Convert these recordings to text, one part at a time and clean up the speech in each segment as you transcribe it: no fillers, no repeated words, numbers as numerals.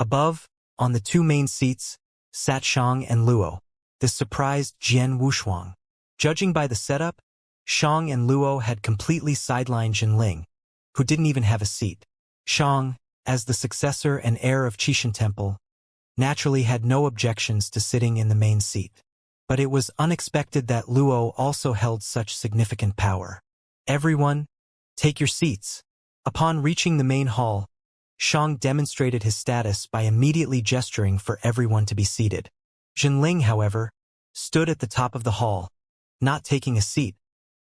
Above, on the two main seats, sat Shang and Luo. This surprised Jian Wushuang. Judging by the setup, Shang and Luo had completely sidelined Jinling, who didn't even have a seat. Shang, as the successor and heir of Qishan Temple, naturally had no objections to sitting in the main seat. But it was unexpected that Luo also held such significant power. Everyone, take your seats. Upon reaching the main hall, Shang demonstrated his status by immediately gesturing for everyone to be seated. Jinling, however, stood at the top of the hall, not taking a seat,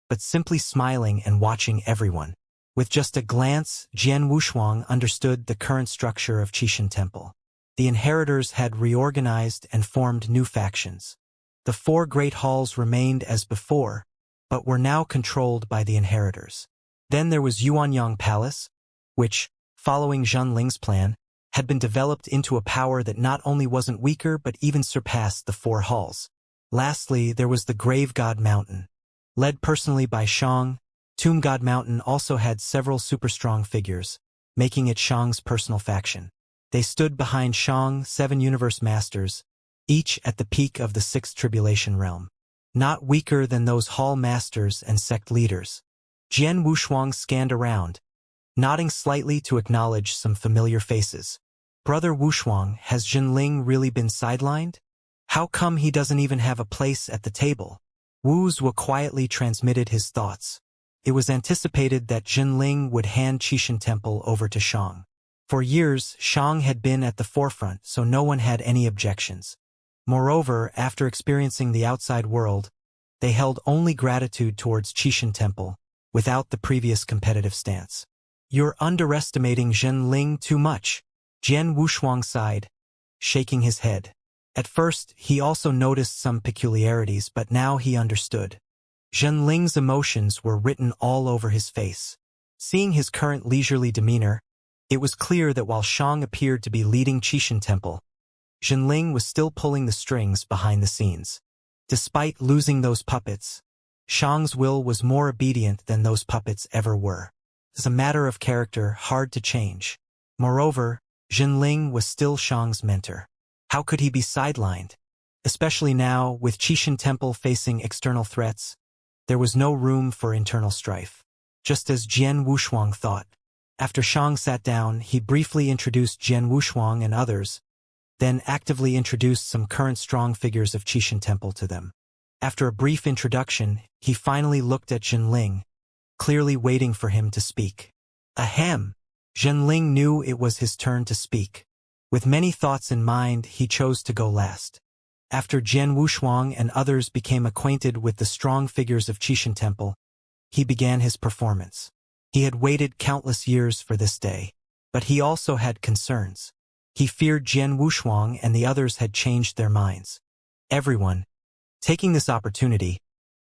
but simply smiling and watching everyone. With just a glance, Jian Wushuang understood the current structure of Qishan Temple. The inheritors had reorganized and formed new factions. The four great halls remained as before, but were now controlled by the inheritors. Then there was Yuanyang Palace, which, following Zhenling's plan, had been developed into a power that not only wasn't weaker but even surpassed the four halls. Lastly, there was the Grave God Mountain. Led personally by Shang, Tomb God Mountain also had several super-strong figures, making it Shang's personal faction. They stood behind Shang, 7 universe masters, each at the peak of the 6th tribulation realm. Not weaker than those hall masters and sect leaders. Jian Wushuang scanned around, nodding slightly to acknowledge some familiar faces. Brother Wushuang, has Jinling really been sidelined? How come he doesn't even have a place at the table? Wu Zhuo quietly transmitted his thoughts. It was anticipated that Jinling would hand Qishan Temple over to Shang. For years, Shang had been at the forefront, so no one had any objections. Moreover, after experiencing the outside world, they held only gratitude towards Qishan Temple, without the previous competitive stance. You're underestimating Jinling too much, Jian Wushuang sighed, shaking his head. At first, he also noticed some peculiarities, but now he understood. Jinling's emotions were written all over his face. Seeing his current leisurely demeanor, it was clear that while Shang appeared to be leading Qishan Temple, Jinling was still pulling the strings behind the scenes. Despite losing those puppets, Shang's will was more obedient than those puppets ever were. As a matter of character, hard to change. Moreover, Jinling was still Shang's mentor. How could he be sidelined? Especially now, with Qishan Temple facing external threats, there was no room for internal strife. Just as Jian Wushuang thought. After Shang sat down, he briefly introduced Jian Wushuang and others, then actively introduced some current strong figures of Qishan Temple to them. After a brief introduction, he finally looked at Jinling, clearly waiting for him to speak. Ahem! Jinling knew it was his turn to speak. With many thoughts in mind, he chose to go last. After Jian Wushuang and others became acquainted with the strong figures of Qishan Temple, he began his performance. He had waited countless years for this day, but he also had concerns. He feared Jian Wushuang and the others had changed their minds. Everyone, taking this opportunity,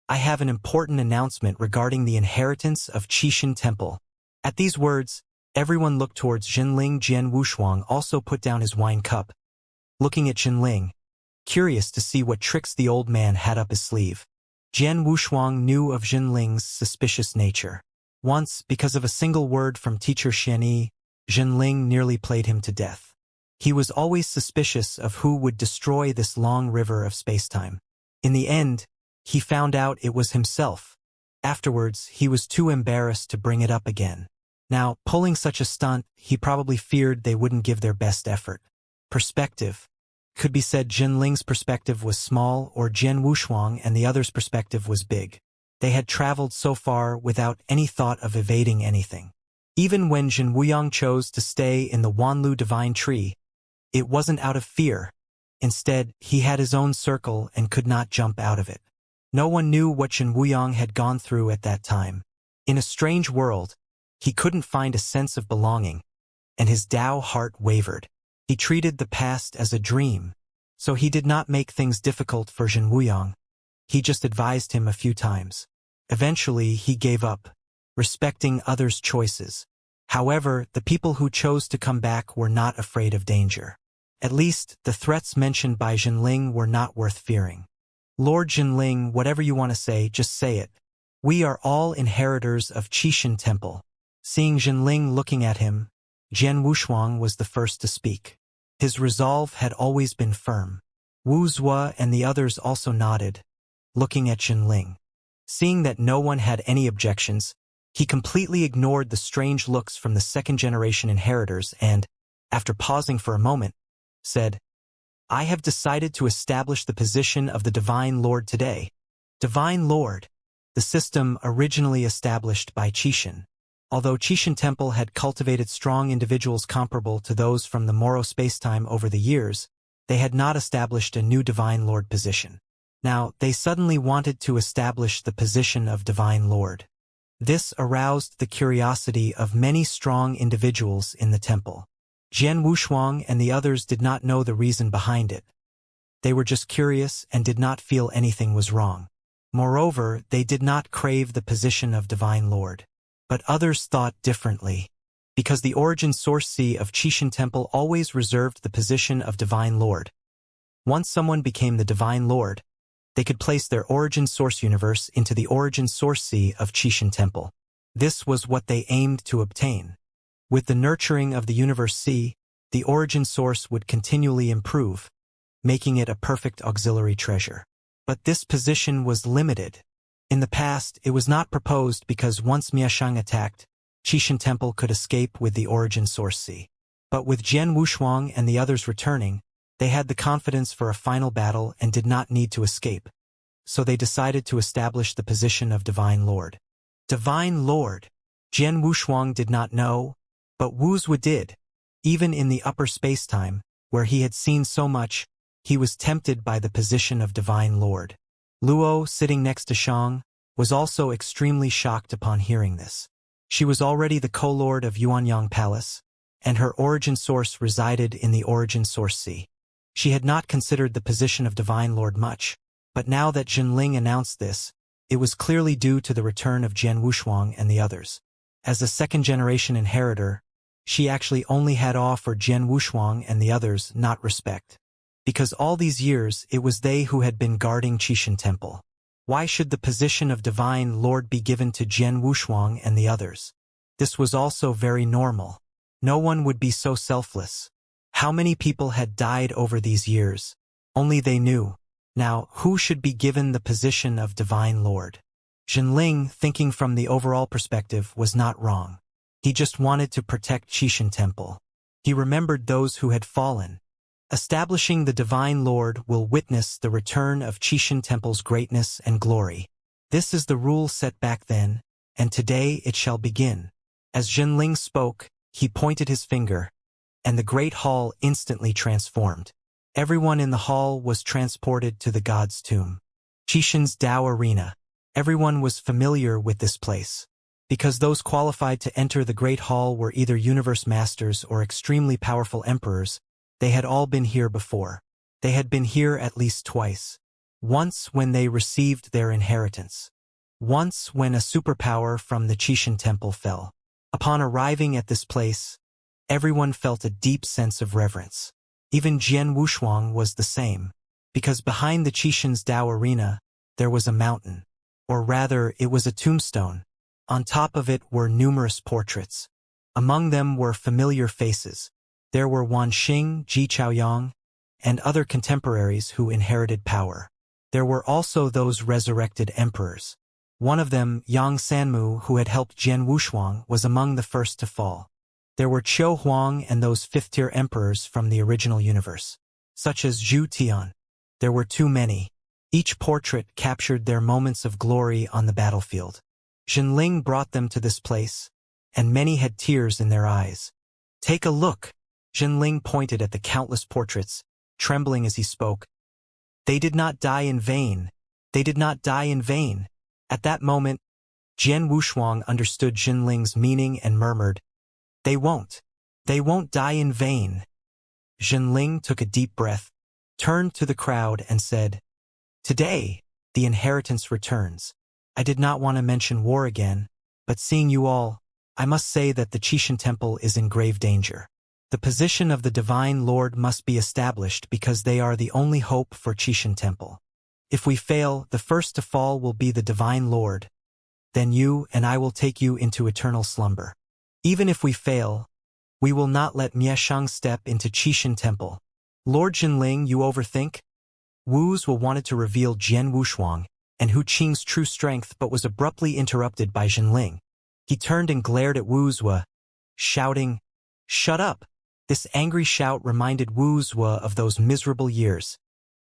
I have an important announcement regarding the inheritance of Qishan Temple. At these words, everyone looked towards Jinling. Jian Wushuang also put down his wine cup, looking at Jinling, curious to see what tricks the old man had up his sleeve. Jian Wushuang knew of Jinling's suspicious nature. Once, because of a single word from teacher Xianxia, Jinling nearly played him to death. He was always suspicious of who would destroy this long river of spacetime. In the end, he found out it was himself. Afterwards, he was too embarrassed to bring it up again. Now, pulling such a stunt, he probably feared they wouldn't give their best effort. Perspective. Could be said Jinling's perspective was small, or Jian Wushuang and the others' perspective was big. They had traveled so far without any thought of evading anything. Even when Jin Wuyang chose to stay in the Wanlu Divine Tree, it wasn't out of fear. Instead, he had his own circle and could not jump out of it. No one knew what Jin Wuyang had gone through at that time. In a strange world, he couldn't find a sense of belonging, and his Tao heart wavered. He treated the past as a dream, so he did not make things difficult for Jin Wuyang. He just advised him a few times. Eventually, he gave up, respecting others' choices. However, the people who chose to come back were not afraid of danger. At least, the threats mentioned by Jinling were not worth fearing. Lord Jinling, whatever you want to say, just say it. We are all inheritors of Qishan Temple. Seeing Jinling looking at him, Jian Wushuang was the first to speak. His resolve had always been firm. Wuxia and the others also nodded, looking at Jinling. Seeing that no one had any objections, he completely ignored the strange looks from the second-generation inheritors and, after pausing for a moment, said, "I have decided to establish the position of the Divine Lord today." Divine Lord, the system originally established by Qixin. Although Qixin Temple had cultivated strong individuals comparable to those from the Moro spacetime over the years, they had not established a new Divine Lord position. Now, they suddenly wanted to establish the position of Divine Lord. This aroused the curiosity of many strong individuals in the temple. Jian Wushuang and the others did not know the reason behind it. They were just curious and did not feel anything was wrong. Moreover, they did not crave the position of Divine Lord. But others thought differently. Because the origin source sea of Qixin Temple always reserved the position of Divine Lord. Once someone became the Divine Lord, they could place their origin source universe into the origin source sea of Qixin Temple. This was what they aimed to obtain. With the nurturing of the universe sea, the origin source would continually improve, making it a perfect auxiliary treasure. But this position was limited. In the past, it was not proposed because once Miashang attacked, Qixin Temple could escape with the origin source sea. But with Jian Wushuang and the others returning, they had the confidence for a final battle and did not need to escape. So they decided to establish the position of Divine Lord. Divine Lord. Jian Wushuang did not know, but Wuxia did. Even in the upper spacetime, where he had seen so much, he was tempted by the position of Divine Lord. Luo, sitting next to Shang, was also extremely shocked upon hearing this. She was already the co-lord of Yuanyang Palace, and her origin source resided in the origin source sea. She had not considered the position of Divine Lord much, but now that Jinling announced this, it was clearly due to the return of Jian Wushuang and the others. As a second-generation inheritor, she actually only had awe for Jian Wushuang and the others, not respect. Because all these years it was they who had been guarding Qixin Temple. Why should the position of Divine Lord be given to Jian Wushuang and the others? This was also very normal. No one would be so selfless. How many people had died over these years? Only they knew. Now, who should be given the position of Divine Lord? Jinling, thinking from the overall perspective, was not wrong. He just wanted to protect Qixin Temple. He remembered those who had fallen. Establishing the Divine Lord will witness the return of Qixin Temple's greatness and glory. This is the rule set back then, and today it shall begin. As Jinling spoke, he pointed his finger, and the great hall instantly transformed. Everyone in the hall was transported to the god's tomb. Qixin's Dao Arena. Everyone was familiar with this place. Because those qualified to enter the great hall were either universe masters or extremely powerful emperors, they had all been here before. They had been here at least twice. Once when they received their inheritance. Once when a superpower from the Qixin Temple fell. Upon arriving at this place, everyone felt a deep sense of reverence. Even Jian Wushuang was the same. Because behind the Qixin's Dao Arena, there was a mountain. Or rather, it was a tombstone. On top of it were numerous portraits. Among them were familiar faces. There were Wan Xing, Ji Chaoyang, and other contemporaries who inherited power. There were also those resurrected emperors. One of them, Yang Sanmu, who had helped Jian Wushuang, was among the first to fall. There were Qiu Huang and those fifth-tier emperors from the original universe, such as Zhu Tian. There were too many. Each portrait captured their moments of glory on the battlefield. Jinling brought them to this place, and many had tears in their eyes. Take a look. Jinling pointed at the countless portraits, trembling as he spoke. They did not die in vain. They did not die in vain. At that moment, Jian Wushuang understood Jinling's meaning and murmured, They won't die in vain. Jinling took a deep breath, turned to the crowd and said, Today, the inheritance returns. I did not want to mention war again, but seeing you all, I must say that the Qixin Temple is in grave danger. The position of the Divine Lord must be established because they are the only hope for Qixin Temple. If we fail, the first to fall will be the Divine Lord. Then you and I will take you into eternal slumber. Even if we fail, We will not let Mieshang step into Qixin Temple. Lord Jinling, you overthink? Wuxia wanted to reveal Jian Wushuang and Hu Qing's true strength but was abruptly interrupted by Jinling. He turned and glared at Wuxia, shouting, "Shut up!" This angry shout reminded Wuxia of those miserable years,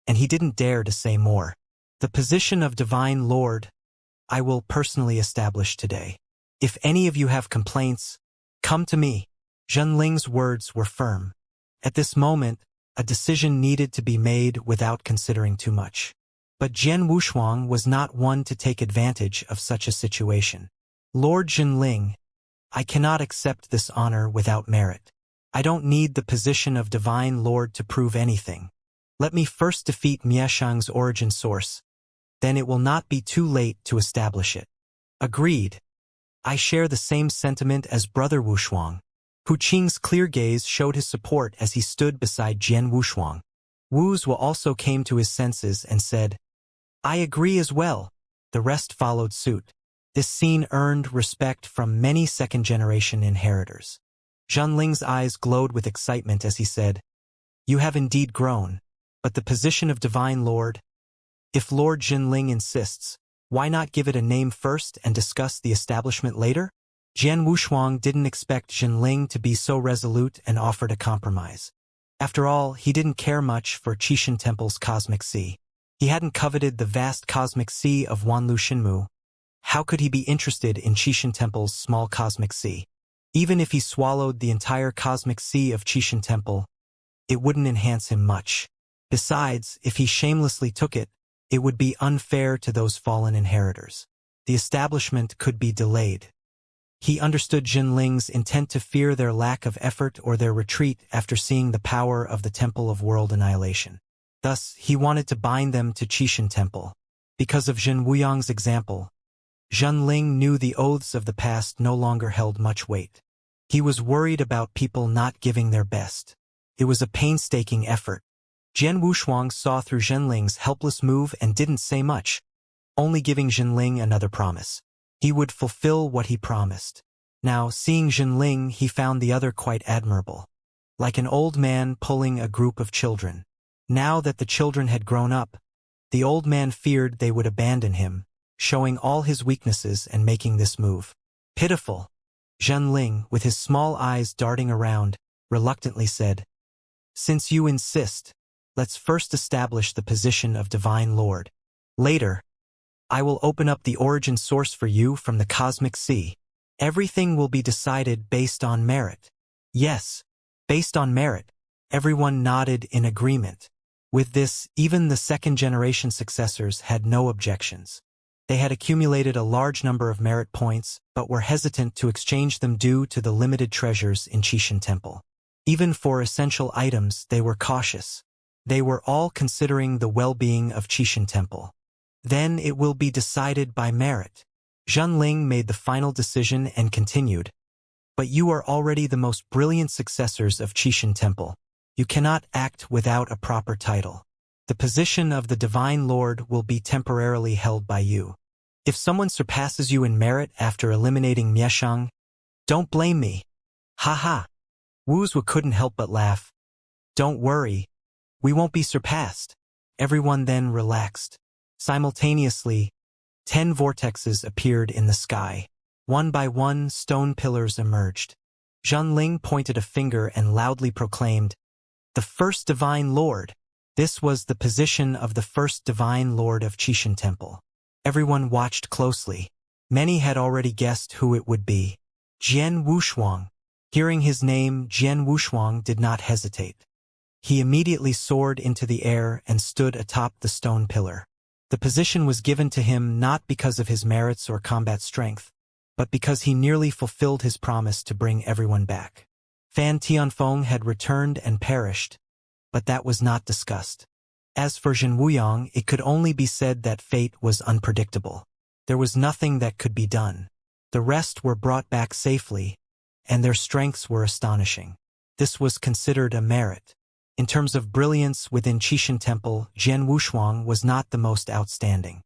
and he didn't dare to say more. The position of Divine Lord, I will personally establish today. If any of you have complaints, come to me. Jinling's words were firm. At this moment, a decision needed to be made without considering too much. But Jian Wushuang was not one to take advantage of such a situation. Lord Jinling, I cannot accept this honor without merit. I don't need the position of Divine Lord to prove anything. Let me first defeat Mieshang's origin source. Then it will not be too late to establish it. Agreed. I share the same sentiment as Brother Wushuang. Hu Qing's clear gaze showed his support as he stood beside Jian Wushuang. Wuxia also came to his senses and said, I agree as well. The rest followed suit. This scene earned respect from many second-generation inheritors. Jinling's eyes glowed with excitement as he said, You have indeed grown, but the position of Divine Lord? If Lord Jinling insists, why not give it a name first and discuss the establishment later? Jian Wushuang didn't expect Jinling to be so resolute and offered a compromise. After all, he didn't care much for Qixin Temple's cosmic sea. He hadn't coveted the vast cosmic sea of Wanlu Shinmu. How could he be interested in Qixin Temple's small cosmic sea? Even if he swallowed the entire cosmic sea of Qixin Temple, it wouldn't enhance him much. Besides, if he shamelessly took it, it would be unfair to those fallen inheritors. The establishment could be delayed. He understood Jinling's intent to fear their lack of effort or their retreat after seeing the power of the Temple of World Annihilation. Thus, he wanted to bind them to Qixin Temple. Because of Jin Wuyang's example, Jinling knew the oaths of the past no longer held much weight. He was worried about people not giving their best. It was a painstaking effort. Jian Wushuang saw through Jinling's helpless move and didn't say much, only giving Jinling another promise. He would fulfill what he promised. Now, seeing Jinling, he found the other quite admirable. Like an old man pulling a group of children. Now that the children had grown up, the old man feared they would abandon him, showing all his weaknesses and making this move. Pitiful. Jinling, with his small eyes darting around, reluctantly said, Since you insist, let's first establish the position of Divine Lord. Later, I will open up the origin source for you from the cosmic sea. Everything will be decided based on merit. Yes, based on merit. Everyone nodded in agreement. With this, even the second-generation successors had no objections. They had accumulated a large number of merit points, but were hesitant to exchange them due to the limited treasures in Qixin Temple. Even for essential items, they were cautious. They were all considering the well-being of Qixin Temple. Then it will be decided by merit. Jinling made the final decision and continued, But you are already the most brilliant successors of Qixin Temple. You cannot act without a proper title. The position of the Divine Lord will be temporarily held by you. If someone surpasses you in merit after eliminating Mieshang, don't blame me. Ha ha. Wuxia couldn't help but laugh. Don't worry. We won't be surpassed. Everyone then relaxed. Simultaneously, 10 vortexes appeared in the sky. One by one, stone pillars emerged. Jinling pointed a finger and loudly proclaimed, The first Divine Lord. This was the position of the first Divine Lord of Qixin Temple. Everyone watched closely. Many had already guessed who it would be. Jian Wushuang. Hearing his name, Jian Wushuang did not hesitate. He immediately soared into the air and stood atop the stone pillar. The position was given to him not because of his merits or combat strength, but because he nearly fulfilled his promise to bring everyone back. Fan Tianfeng had returned and perished, but that was not discussed. As for Jin Wuyang, it could only be said that fate was unpredictable. There was nothing that could be done. The rest were brought back safely, and their strengths were astonishing. This was considered a merit. In terms of brilliance within Qixin Temple, Jian Wushuang was not the most outstanding.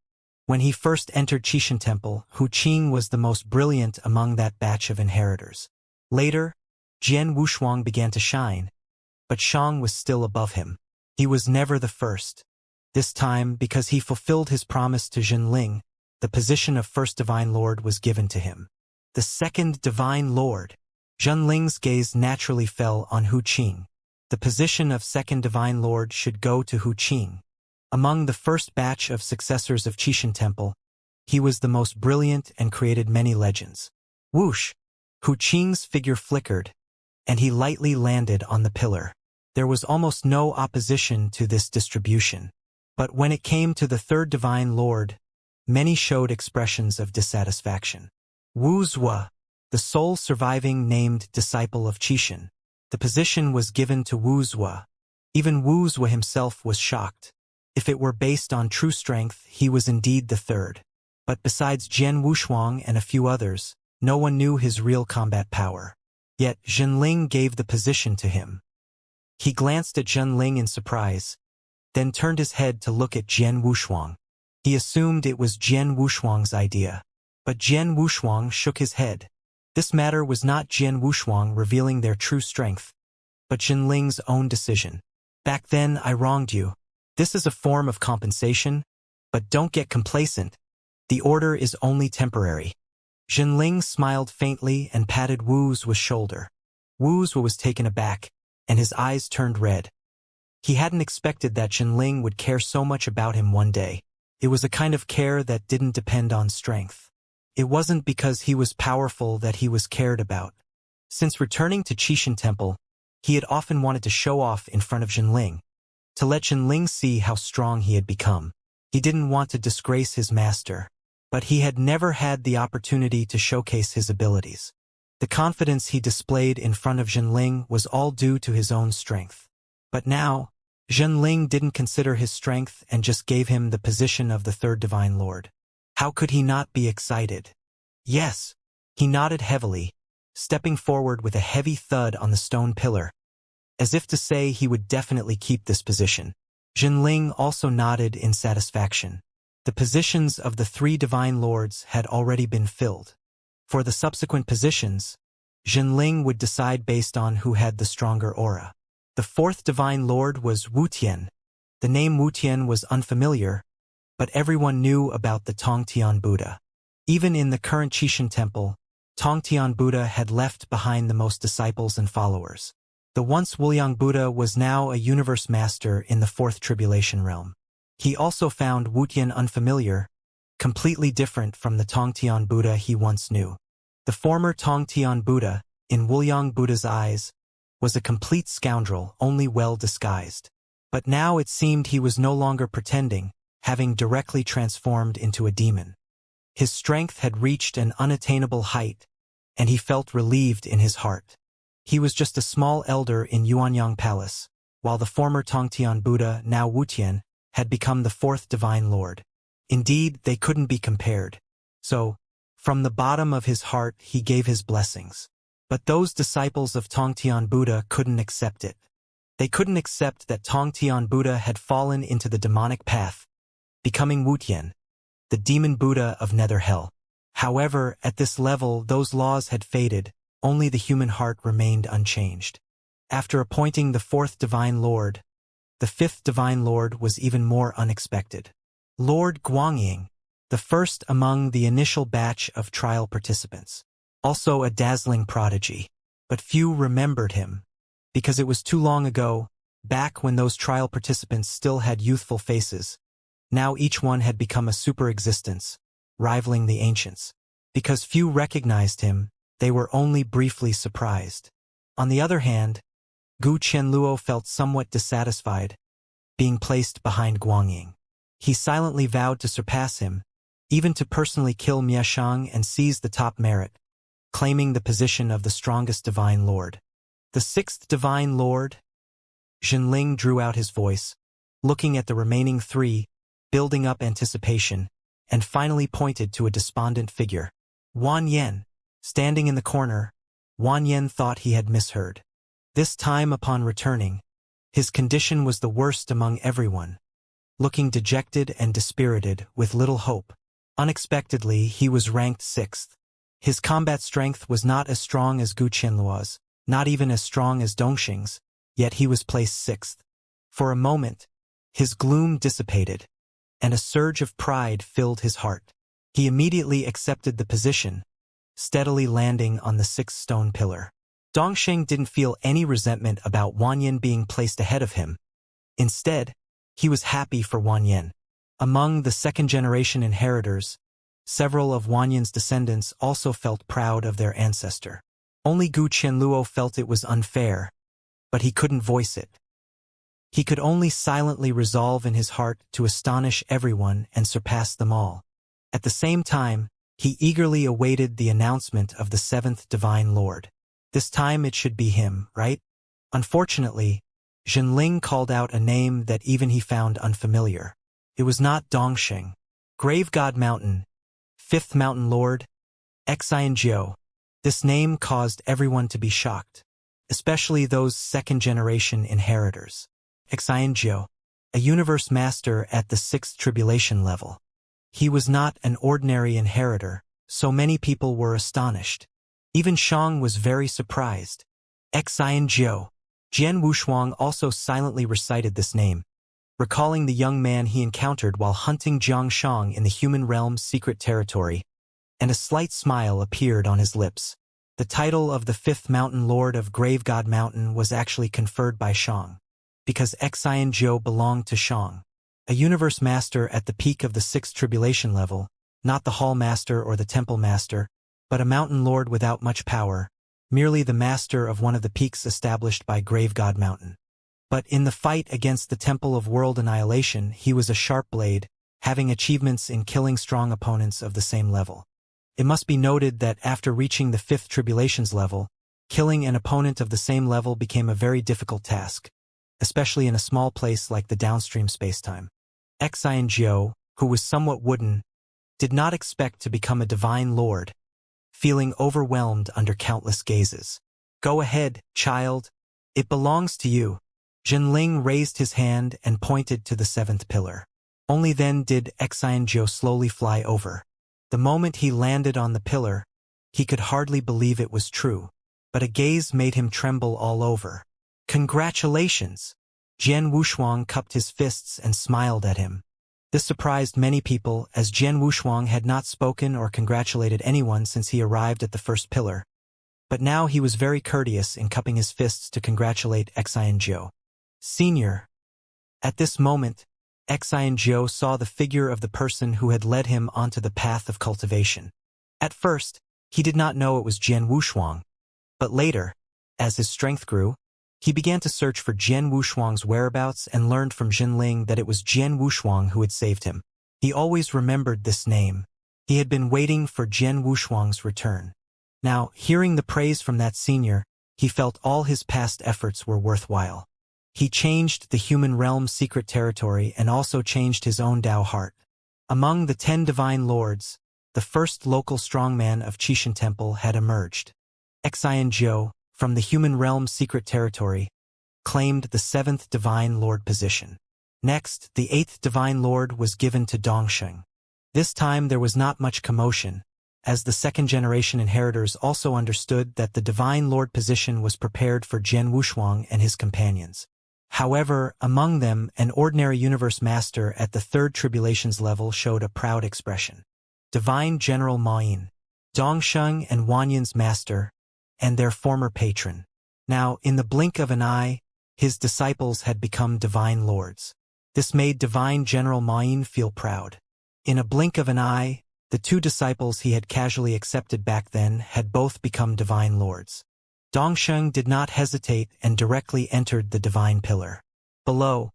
When he first entered Qixin Temple, Hu Qing was the most brilliant among that batch of inheritors. Later, Jian Wushuang began to shine, but Shang was still above him. He was never the first. This time, because he fulfilled his promise to Jinling, the position of First Divine Lord was given to him. The Second Divine Lord. Jinling's gaze naturally fell on Hu Qing. The position of Second Divine Lord should go to Hu Qing. Among the first batch of successors of Qixin Temple, he was the most brilliant and created many legends. Whoosh! Hu Qing's figure flickered, and he lightly landed on the pillar. There was almost no opposition to this distribution. But when it came to the Third Divine Lord, many showed expressions of dissatisfaction. Wu Zhuo, the sole surviving named disciple of Qixin. The position was given to Wu Zhuo. Even Wu Zhuo himself was shocked. If it were based on true strength, he was indeed the third. But besides Jian Wushuang and a few others, no one knew his real combat power. Yet Jinling gave the position to him. He glanced at Jinling in surprise, then turned his head to look at Jian Wushuang. He assumed it was Jian Wushuang's idea. But Jian Wushuang shook his head. This matter was not Jian Wushuang revealing their true strength, but Jinling's own decision. Back then I wronged you. This is a form of compensation, but don't get complacent. The order is only temporary. Jinling smiled faintly and patted Wu Zhuo's shoulder. Wu Zhuo was taken aback, and his eyes turned red. He hadn't expected that Jinling would care so much about him one day. It was a kind of care that didn't depend on strength. It wasn't because he was powerful that he was cared about. Since returning to Qixin Temple, he had often wanted to show off in front of Jinling, to let Jinling see how strong he had become. He didn't want to disgrace his master, but he had never had the opportunity to showcase his abilities. The confidence he displayed in front of Jinling was all due to his own strength. But now, Jinling didn't consider his strength and just gave him the position of the Third Divine Lord. How could he not be excited? Yes. He nodded heavily, stepping forward with a heavy thud on the stone pillar, as if to say he would definitely keep this position. Jinling also nodded in satisfaction. The positions of the three Divine Lords had already been filled. For the subsequent positions, Jinling would decide based on who had the stronger aura. The fourth Divine Lord was Wu Tian. The name Wu Tian was unfamiliar, but everyone knew about the Tongtian Buddha. Even in the current Qixin Temple, Tongtian Buddha had left behind the most disciples and followers. The once Wuliang Buddha was now a universe master in the fourth tribulation realm. He also found Wu Tian unfamiliar, completely different from the Tongtian Buddha he once knew. The former Tongtian Buddha, in Wuliang Buddha's eyes, was a complete scoundrel, only well disguised. But now it seemed he was no longer pretending, having directly transformed into a demon. His strength had reached an unattainable height, and he felt relieved in his heart. He was just a small elder in Yuanyang Palace, while the former Tongtian Buddha, now Wu Tian, had become the fourth Divine Lord. Indeed, they couldn't be compared. So, from the bottom of his heart he gave his blessings. But those disciples of Tongtian Buddha couldn't accept it. They couldn't accept that Tongtian Buddha had fallen into the demonic path, becoming Wu Tian, the demon Buddha of Nether Hell. However, at this level those laws had faded, only the human heart remained unchanged. After appointing the fourth Divine Lord, the fifth Divine Lord was even more unexpected. Lord Guangying, the first among the initial batch of trial participants. Also a dazzling prodigy. But few remembered him, because it was too long ago, back when those trial participants still had youthful faces. Now each one had become a super existence, rivaling the ancients. Because few recognized him, they were only briefly surprised. On the other hand, Gu Qianluo felt somewhat dissatisfied, being placed behind Guangying. He silently vowed to surpass him, even to personally kill Mieshang and seize the top merit, claiming the position of the strongest Divine Lord. The sixth Divine Lord? Jinling drew out his voice, looking at the remaining three, building up anticipation, and finally pointed to a despondent figure. Wan Yen. Standing in the corner, Wan Yen thought he had misheard. This time upon returning, his condition was the worst among everyone. Looking dejected and dispirited, with little hope. Unexpectedly, he was ranked sixth. His combat strength was not as strong as Gu Qianluo's, not even as strong as Dongxing's, yet he was placed sixth. For a moment, his gloom dissipated, and a surge of pride filled his heart. He immediately accepted the position, steadily landing on the sixth stone pillar. Dongxing didn't feel any resentment about Wanyan being placed ahead of him. Instead, he was happy for Wanyan. Among the second-generation inheritors, several of Wanyan's descendants also felt proud of their ancestor. Only Gu Qianluo felt it was unfair, but he couldn't voice it. He could only silently resolve in his heart to astonish everyone and surpass them all. At the same time, he eagerly awaited the announcement of the seventh Divine Lord. This time it should be him, right? Unfortunately, Zhenling called out a name that even he found unfamiliar. It was not Dongxing. Grave God Mountain, Fifth Mountain Lord, Xianxia. This name caused everyone to be shocked, especially those second-generation inheritors. Xianxia, a universe master at the sixth tribulation level. He was not an ordinary inheritor, so many people were astonished. Even Shang was very surprised. Xianxia. Jian Wushuang also silently recited this name, recalling the young man he encountered while hunting Jiang Shang in the human realm's secret territory, and a slight smile appeared on his lips. The title of the fifth mountain lord of Grave God Mountain was actually conferred by Shang, because Xianxia belonged to Shang, a universe master at the peak of the sixth tribulation level, not the hall master or the temple master, but a mountain lord without much power, merely the master of one of the peaks established by Grave God Mountain. But in the fight against the Temple of World Annihilation, he was a sharp blade, having achievements in killing strong opponents of the same level. It must be noted that after reaching the fifth tribulations level, killing an opponent of the same level became a very difficult task, especially in a small place like the downstream spacetime. Xianxia, who was somewhat wooden, did not expect to become a divine lord, feeling overwhelmed under countless gazes. Go ahead, child. It belongs to you. Zhenling raised his hand and pointed to the seventh pillar. Only then did Xianxia slowly fly over. The moment he landed on the pillar, he could hardly believe it was true, but a gaze made him tremble all over. Congratulations! Jian Wushuang cupped his fists and smiled at him. This surprised many people, as Jian Wushuang had not spoken or congratulated anyone since he arrived at the first pillar. But now he was very courteous in cupping his fists to congratulate Xianxia. Senior. At this moment, Xianxia saw the figure of the person who had led him onto the path of cultivation. At first, he did not know it was Jian Wushuang, but later, as his strength grew, he began to search for Jian Wushuang's whereabouts and learned from Zhenling that it was Jian Wushuang who had saved him. He always remembered this name. He had been waiting for Jian Wushuang's return. Now, hearing the praise from that senior, he felt all his past efforts were worthwhile. He changed the human realm's secret territory and also changed his own Dao heart. Among the 10 divine lords, the first local strongman of Qishan Temple had emerged. Xianxia, from the human realm's secret territory, claimed the 7th divine lord position. Next, the 8th divine lord was given to Dongxing. This time there was not much commotion, as the second-generation inheritors also understood that the divine lord position was prepared for Jian Wushuang and his companions. However, among them, an ordinary universe master at the third tribulations level showed a proud expression. Divine General Mayin, Dongxing and Wanyan's master, and their former patron. Now, in the blink of an eye, his disciples had become divine lords. This made Divine General Mayin feel proud. In a blink of an eye, the 2 disciples he had casually accepted back then had both become divine lords. Dongxing did not hesitate and directly entered the divine pillar. Below,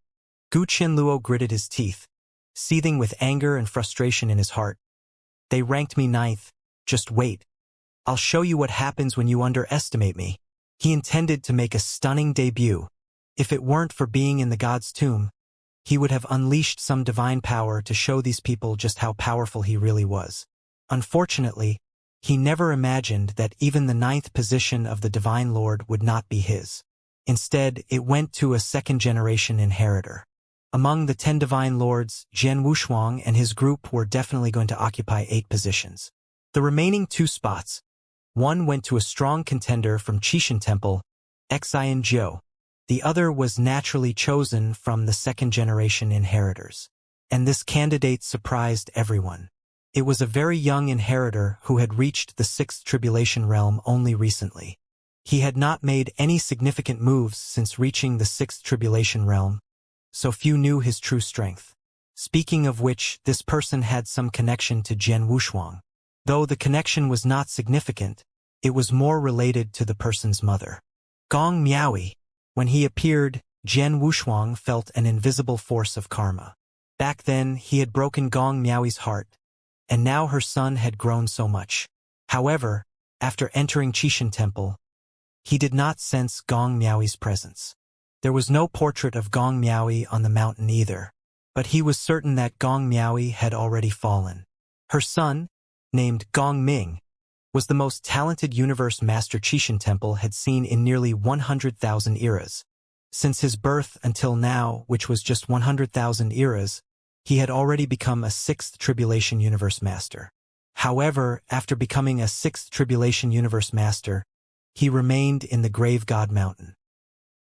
Gu Qianluo gritted his teeth, seething with anger and frustration in his heart. They ranked me 9th. Just wait. I'll show you what happens when you underestimate me. He intended to make a stunning debut. If it weren't for being in the god's tomb, he would have unleashed some divine power to show these people just how powerful he really was. Unfortunately, he never imagined that even the 9th position of the Divine Lord would not be his. Instead, it went to a second-generation inheritor. Among the 10 Divine Lords, Jian Wushuang and his group were definitely going to occupy 8 positions. The remaining 2 spots, One went to a strong contender from Qixin Temple, Xianxia. The other was naturally chosen from the second-generation inheritors. And this candidate surprised everyone. It was a very young inheritor who had reached the sixth tribulation realm only recently. He had not made any significant moves since reaching the sixth tribulation realm, so few knew his true strength. Speaking of which, this person had some connection to Jian Wushuang. Though the connection was not significant, it was more related to the person's mother. Gong Miaoyi. When he appeared, Jian Wushuang felt an invisible force of karma. Back then, he had broken Gong Miaoyi's heart, and now her son had grown so much. However, after entering Qixin Temple, he did not sense Gong Miaoyi's presence. There was no portrait of Gong Miaoyi on the mountain either, but he was certain that Gong Miaoyi had already fallen. Her son, named Gong Ming, was the most talented universe master Qixin Temple had seen in nearly 100,000 eras. Since his birth until now, which was just 100,000 eras, he had already become a sixth tribulation universe master. However, after becoming a sixth tribulation universe master, he remained in the Grave God Mountain.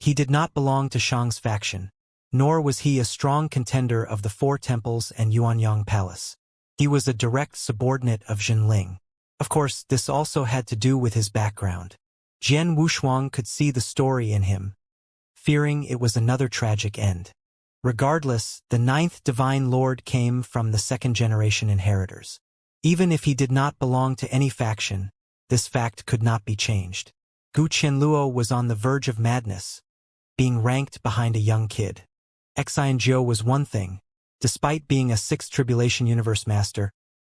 He did not belong to Shang's faction, nor was he a strong contender of the Four Temples and Yuanyang Palace. He was a direct subordinate of Jinling. Of course, this also had to do with his background. Jian Wushuang could see the story in him, fearing it was another tragic end. Regardless, the ninth Divine Lord came from the second-generation inheritors. Even if he did not belong to any faction, this fact could not be changed. Gu Qianluo was on the verge of madness, being ranked behind a young kid. Xianxia was one thing. Despite being a sixth tribulation universe master,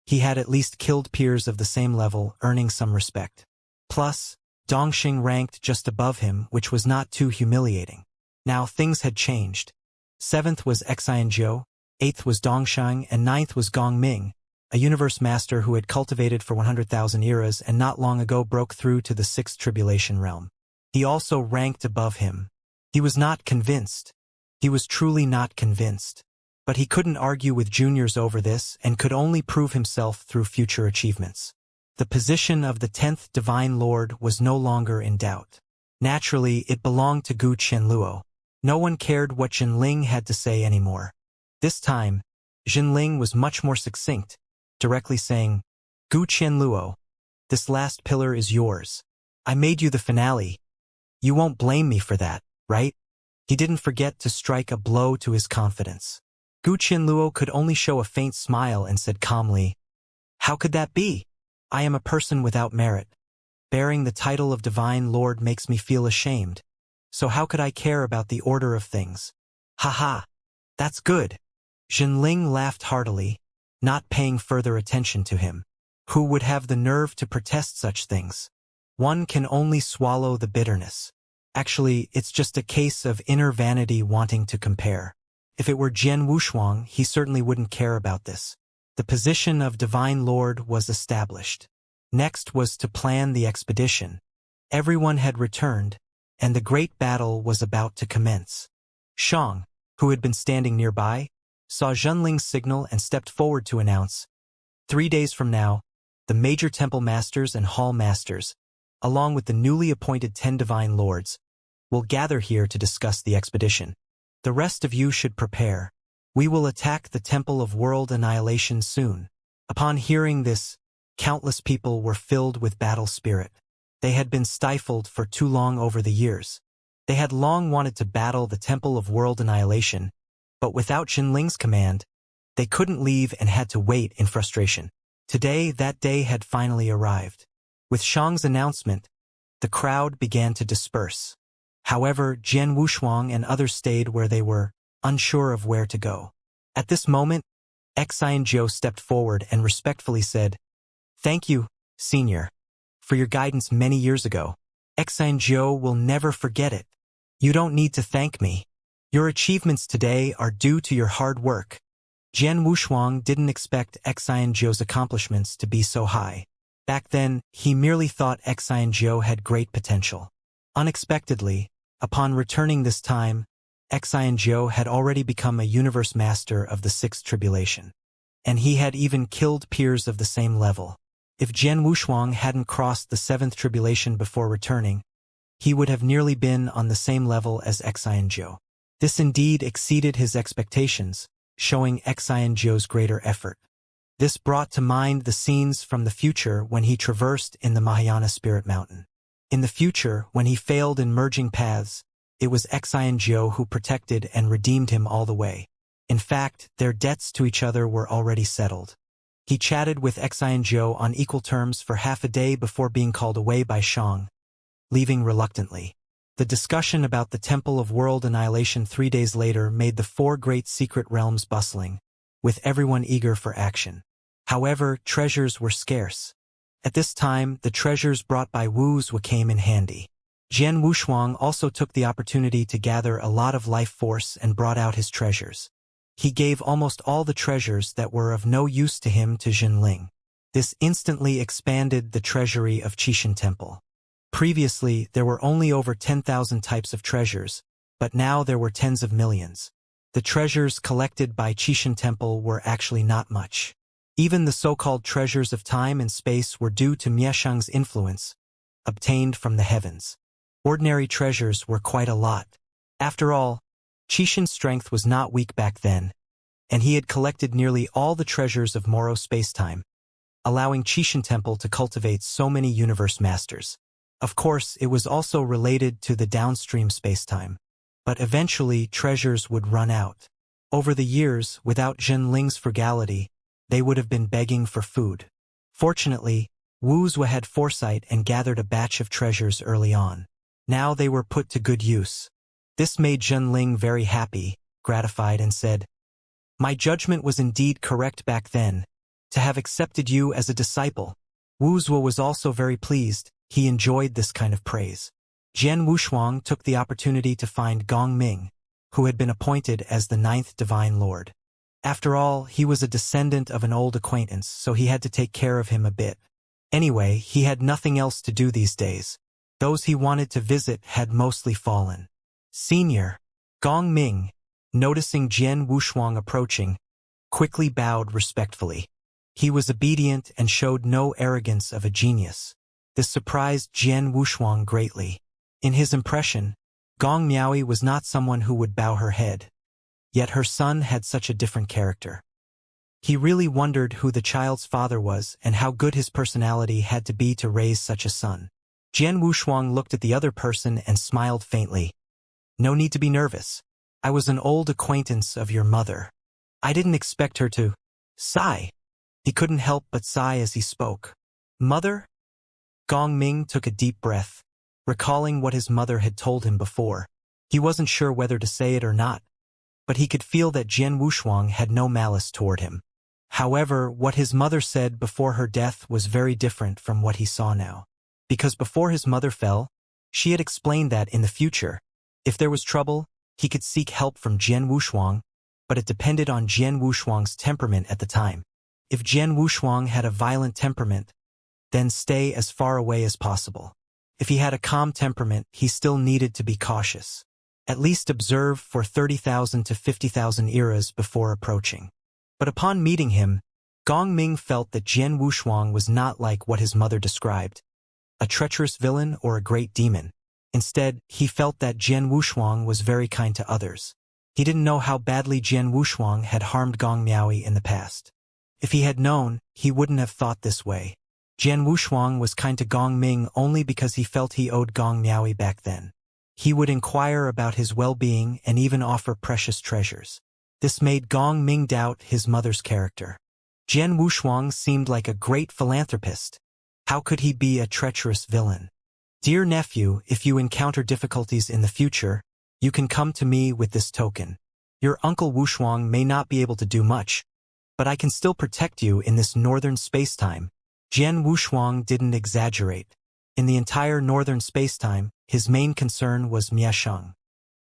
he had at least killed peers of the same level, earning some respect. Plus, Dongxing ranked just above him, which was not too humiliating. Now things had changed. Seventh was Xianxia, eighth was Dongxing, and ninth was Gong Ming, a universe master who had cultivated for 100,000 eras and not long ago broke through to the sixth tribulation realm. He also ranked above him. He was not convinced. He was truly not convinced. But he couldn't argue with juniors over this and could only prove himself through future achievements. The position of the 10th Divine Lord was no longer in doubt. Naturally, it belonged to Gu Qianluo. No one cared what Jinling had to say anymore. This time, Jinling was much more succinct, directly saying, "Gu Qianluo, this last pillar is yours. I made you the finale. You won't blame me for that, right?" He didn't forget to strike a blow to his confidence. Gu Qianluo could only show a faint smile and said calmly, "How could that be? I am a person without merit. Bearing the title of Divine Lord makes me feel ashamed. So how could I care about the order of things? Haha, that's good." Jinling laughed heartily, not paying further attention to him. Who would have the nerve to protest such things? One can only swallow the bitterness. Actually, it's just a case of inner vanity wanting to compare. If it were Jian Wushuang, he certainly wouldn't care about this. The position of Divine Lord was established. Next was to plan the expedition. Everyone had returned, and the great battle was about to commence. Shang, who had been standing nearby, saw Zhenling's signal and stepped forward to announce, 3 days from now, the major temple masters and hall masters, along with the newly appointed 10 Divine Lords, will gather here to discuss the expedition. The rest of you should prepare. We will attack the Temple of World Annihilation soon. Upon hearing this, countless people were filled with battle spirit. They had been stifled for too long over the years. They had long wanted to battle the Temple of World Annihilation, but without Jinling's command, they couldn't leave and had to wait in frustration. Today, that day had finally arrived. With Shang's announcement, the crowd began to disperse. However, Jian Wushuang and others stayed where they were, unsure of where to go. At this moment, Xianxia stepped forward and respectfully said, "Thank you, Senior, for your guidance many years ago. Xianxia will never forget it. You don't need to thank me. Your achievements today are due to your hard work." Jian Wushuang didn't expect Xianxia's accomplishments to be so high. Back then, he merely thought Xianxia had great potential. Unexpectedly, upon returning this time, Xianxia had already become a universe master of the sixth tribulation. And he had even killed peers of the same level. If Jian Wushuang hadn't crossed the seventh tribulation before returning, he would have nearly been on the same level as Xianxia. This indeed exceeded his expectations, showing Xianxia's greater effort. This brought to mind the scenes from the future when he traversed in the Mahayana Spirit Mountain. In the future, when he failed in merging paths, it was Xianxia who protected and redeemed him all the way. In fact, their debts to each other were already settled. He chatted with Xianxia on equal terms for half a day before being called away by Shang, leaving reluctantly. The discussion about the Temple of World Annihilation 3 days later made the 4 great secret realms bustling, with everyone eager for action. However, treasures were scarce. At this time, the treasures brought by Wuxia came in handy. Jian Wushuang also took the opportunity to gather a lot of life force and brought out his treasures. He gave almost all the treasures that were of no use to him to Jinling. This instantly expanded the treasury of Qishan Temple. Previously, there were only over 10,000 types of treasures, but now there were tens of millions. The treasures collected by Qishan Temple were actually not much. Even the so-called treasures of time and space were due to Mieshang's influence, obtained from the heavens. Ordinary treasures were quite a lot. After all, Qishan's strength was not weak back then, and he had collected nearly all the treasures of Moro spacetime, allowing Qishan Temple to cultivate so many universe masters. Of course, it was also related to the downstream spacetime. But eventually, treasures would run out. Over the years, without Jinling's frugality, they would have been begging for food. Fortunately, Wuxia had foresight and gathered a batch of treasures early on. Now they were put to good use. This made Jinling very happy, gratified, and said, "My judgment was indeed correct back then, to have accepted you as a disciple." Wuxia was also very pleased. He enjoyed this kind of praise. Jian Wushuang took the opportunity to find Gong Ming, who had been appointed as the 9th Divine Lord. After all, he was a descendant of an old acquaintance, so he had to take care of him a bit. Anyway, he had nothing else to do these days. Those he wanted to visit had mostly fallen. Senior Gong Ming, noticing Jian Wushuang approaching, quickly bowed respectfully. He was obedient and showed no arrogance of a genius. This surprised Jian Wushuang greatly. In his impression, Gong Miaoyi was not someone who would bow her head. Yet her son had such a different character. He really wondered who the child's father was and how good his personality had to be to raise such a son. Jian Wushuang looked at the other person and smiled faintly. "No need to be nervous. I was an old acquaintance of your mother. I didn't expect her to sigh." He couldn't help but sigh as he spoke. "Mother?" Gong Ming took a deep breath, recalling what his mother had told him before. He wasn't sure whether to say it or not, but he could feel that Jian Wushuang had no malice toward him. However, what his mother said before her death was very different from what he saw now. Because before his mother fell, she had explained that in the future, if there was trouble, he could seek help from Jian Wushuang, but it depended on Jian Wushuang's temperament at the time. If Jian Wushuang had a violent temperament, then stay as far away as possible. If he had a calm temperament, he still needed to be cautious. At least observe for 30,000 to 50,000 eras before approaching. But upon meeting him, Gong Ming felt that Jian Wushuang was not like what his mother described, a treacherous villain or a great demon. Instead, he felt that Jian Wushuang was very kind to others. He didn't know how badly Jian Wushuang had harmed Gong Miaoyi in the past. If he had known, he wouldn't have thought this way. Jian Wushuang was kind to Gong Ming only because he felt he owed Gong Miaoyi back then. He would inquire about his well-being and even offer precious treasures. This made Gong Ming doubt his mother's character. Jian Wushuang seemed like a great philanthropist. How could he be a treacherous villain? "Dear nephew, if you encounter difficulties in the future, you can come to me with this token. Your uncle Wushuang may not be able to do much, but I can still protect you in this northern spacetime." Jian Wushuang didn't exaggerate. In the entire northern spacetime, his main concern was Mieshang.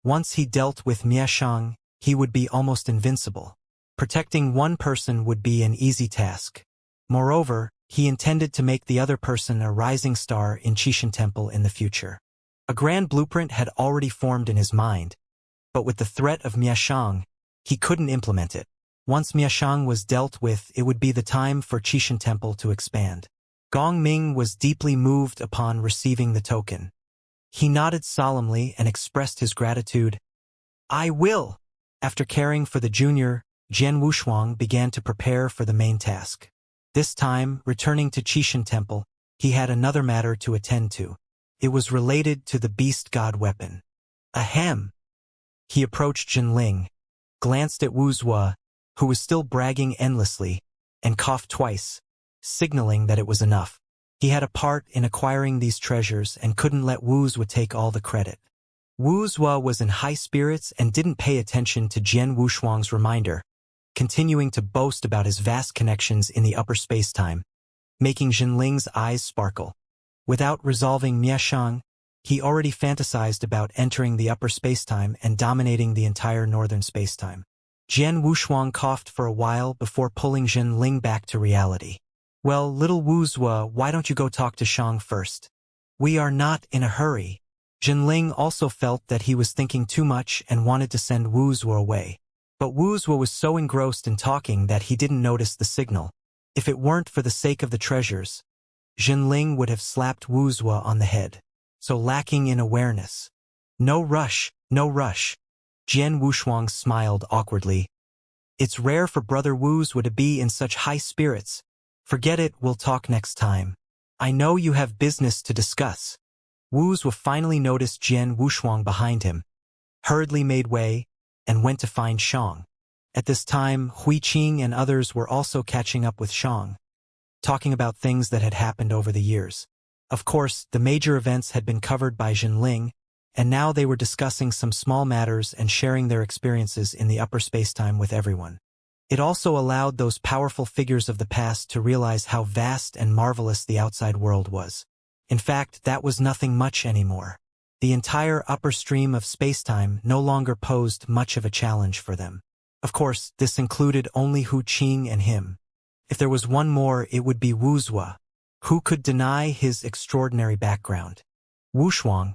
Once he dealt with Mieshang, he would be almost invincible. Protecting one person would be an easy task. Moreover, he intended to make the other person a rising star in Qishan Temple in the future. A grand blueprint had already formed in his mind, but with the threat of Mieshang, he couldn't implement it. Once Mieshang was dealt with, it would be the time for Qishan Temple to expand. Gong Ming was deeply moved upon receiving the token. He nodded solemnly and expressed his gratitude. I will! After caring for the junior, Jian Wushuang began to prepare for the main task. This time, returning to Qishan Temple, he had another matter to attend to. It was related to the beast god weapon. Ahem! He approached Jinling, glanced at Wu Zua, who was still bragging endlessly, and coughed twice, signaling that it was enough. He had a part in acquiring these treasures and couldn't let Wu Zua take all the credit. Wu Zua was in high spirits and didn't pay attention to Jian Wushuang's reminder, continuing to boast about his vast connections in the upper space-time, making Jinling's eyes sparkle. Without resolving Miashang, he already fantasized about entering the upper space-time and dominating the entire northern space-time. Jian Wushuang coughed for a while before pulling Jinling back to reality. Well, little Wu Zua, why don't you go talk to Shang first? We are not in a hurry. Jinling also felt that he was thinking too much and wanted to send Wu Zua away. But Wu Zua was so engrossed in talking that he didn't notice the signal. If it weren't for the sake of the treasures, Jinling would have slapped Wu Zua on the head. So lacking in awareness. No rush, no rush. Jian Wushuang smiled awkwardly. It's rare for Brother Wu Zua to be in such high spirits. Forget it, we'll talk next time. I know you have business to discuss. Wu Zua finally noticed Jian Wushuang behind him, hurriedly made way, and went to find Shang. At this time, Hui Qing and others were also catching up with Shang, talking about things that had happened over the years. Of course, the major events had been covered by Jinling, and now they were discussing some small matters and sharing their experiences in the upper space-time with everyone. It also allowed those powerful figures of the past to realize how vast and marvelous the outside world was. In fact, that was nothing much anymore. The entire upper stream of space-time no longer posed much of a challenge for them. Of course, this included only Hu Qing and him. If there was one more, it would be Wu Zua. Who could deny his extraordinary background? Wushuang,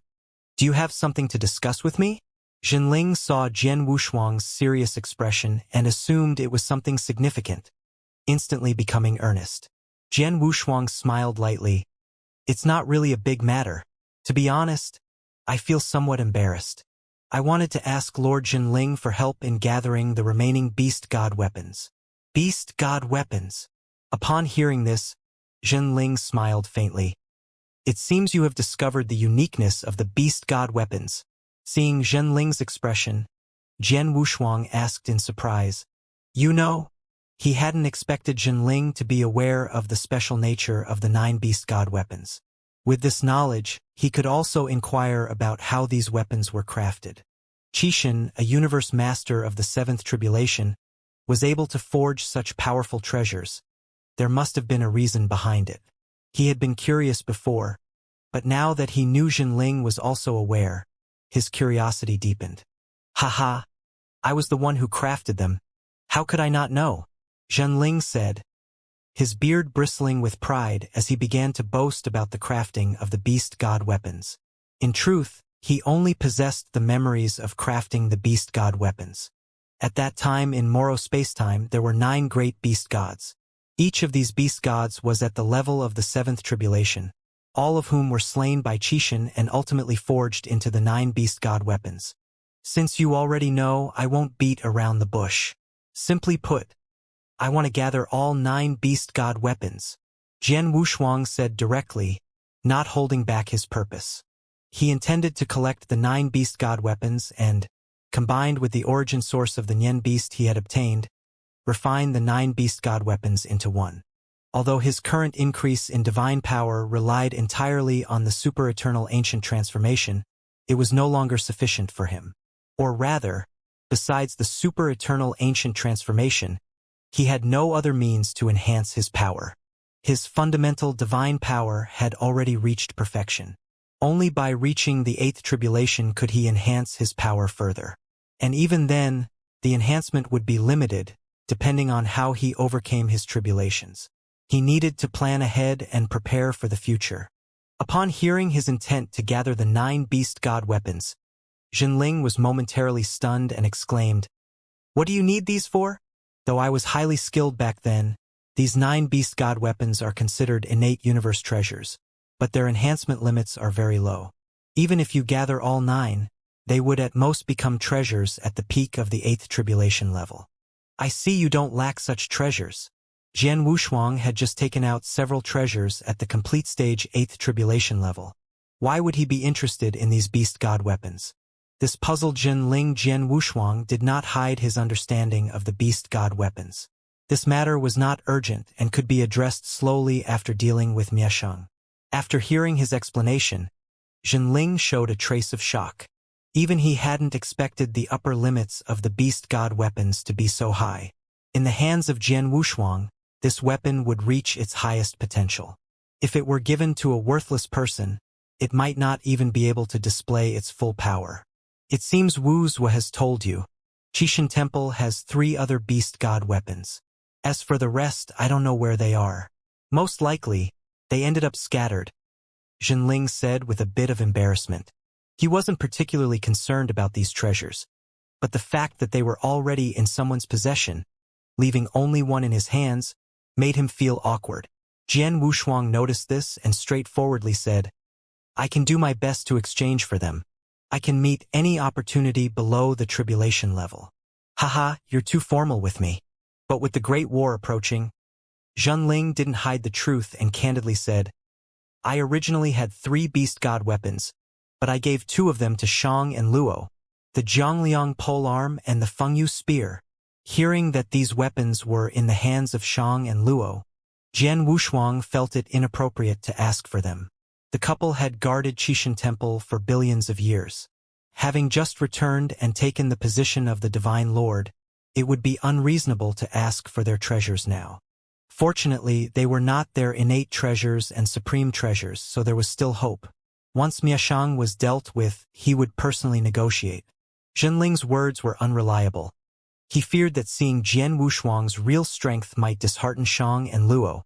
do you have something to discuss with me? Jinling saw Jian Wushuang's serious expression and assumed it was something significant, instantly becoming earnest. Jian Wushuang smiled lightly. It's not really a big matter. To be honest, I feel somewhat embarrassed. I wanted to ask Lord Jinling for help in gathering the remaining beast god weapons. Beast god weapons. Upon hearing this, Jinling smiled faintly. It seems you have discovered the uniqueness of the beast god weapons. Seeing Jinling's expression, Jian Wushuang asked in surprise. You know? He hadn't expected Jinling to be aware of the special nature of the 9 beast god weapons. With this knowledge, he could also inquire about how these weapons were crafted. Qishan, a universe master of the 7th tribulation, was able to forge such powerful treasures. There must have been a reason behind it. He had been curious before, but now that he knew Jinling was also aware, his curiosity deepened. Haha, I was the one who crafted them. How could I not know? Jinling said, his beard bristling with pride as he began to boast about the crafting of the beast god weapons. In truth, he only possessed the memories of crafting the beast god weapons. At that time in Moro spacetime, there were 9 great beast gods. Each of these beast gods was at the level of the 7th tribulation, all of whom were slain by Qishan and ultimately forged into the 9 beast god weapons. Since you already know, I won't beat around the bush. Simply put, I want to gather all 9 beast god weapons. Jian Wushuang said directly, not holding back his purpose. He intended to collect the 9 beast god weapons and, combined with the origin source of the Nian beast he had obtained, refine the 9 beast god weapons into one. Although his current increase in divine power relied entirely on the super-eternal ancient transformation, it was no longer sufficient for him. Or rather, besides the super-eternal ancient transformation, he had no other means to enhance his power. His fundamental divine power had already reached perfection. Only by reaching the 8th tribulation could he enhance his power further. And even then, the enhancement would be limited, depending on how he overcame his tribulations. He needed to plan ahead and prepare for the future. Upon hearing his intent to gather the 9 beast god weapons, Jinling was momentarily stunned and exclaimed, "What do you need these for? Though I was highly skilled back then, These 9 beast god weapons are considered innate universe treasures, but their enhancement limits are very low. Even if you gather all 9, they would at most become treasures at the peak of the 8th tribulation level. I see you don't lack such treasures. Jian Wushuang had just taken out several treasures at the complete stage 8th tribulation level. Why would he be interested in these beast god weapons? This puzzled Jian Wushuang did not hide his understanding of the beast god weapons. This matter was not urgent and could be addressed slowly after dealing with Miesheng. After hearing his explanation, Jinling showed a trace of shock. Even he hadn't expected the upper limits of the beast god weapons to be so high. In the hands of Jian Wushuang, this weapon would reach its highest potential. If it were given to a worthless person, it might not even be able to display its full power. It seems Wuxia has told you. Qishan Temple has 3 other beast god weapons. As for the rest, I don't know where they are. Most likely, they ended up scattered, Jinling said with a bit of embarrassment. He wasn't particularly concerned about these treasures, but the fact that they were already in someone's possession, leaving only one in his hands, made him feel awkward. Jian Wushuang noticed this and straightforwardly said, I can do my best to exchange for them. I can meet any opportunity below the tribulation level. Haha, you're too formal with me. But with the Great War approaching, Jinling didn't hide the truth and candidly said, I originally had 3 beast god weapons, but I gave 2 of them to Shang and Luo, the Zhongliang polearm and the Fengyu spear. Hearing that these weapons were in the hands of Shang and Luo, Jian Wushuang felt it inappropriate to ask for them. The couple had guarded Qishan Temple for billions of years. Having just returned and taken the position of the Divine Lord, it would be unreasonable to ask for their treasures now. Fortunately, they were not their innate treasures and supreme treasures, so there was still hope. Once Miesheng was dealt with, he would personally negotiate. Jinling's words were unreliable. He feared that seeing Jian Wushuang's real strength might dishearten Shang and Luo.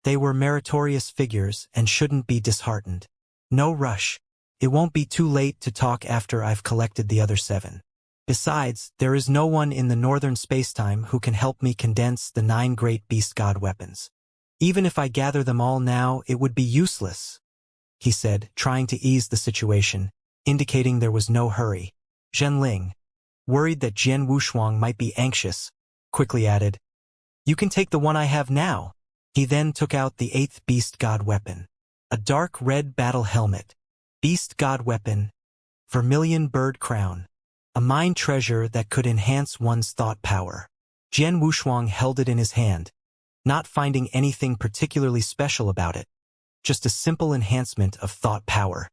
They were meritorious figures and shouldn't be disheartened. No rush. It won't be too late to talk after I've collected the other 7. Besides, there is no one in the northern spacetime who can help me condense the 9 great beast god weapons. Even if I gather them all now, it would be useless, he said, trying to ease the situation, indicating there was no hurry. Jinling, worried that Jian Wushuang might be anxious, quickly added, You can take the one I have now. He then took out the 8th beast god weapon. A dark red battle helmet. Beast god weapon. Vermilion bird crown. A mind treasure that could enhance one's thought power. Jian Wushuang held it in his hand, not finding anything particularly special about it. Just a simple enhancement of thought power.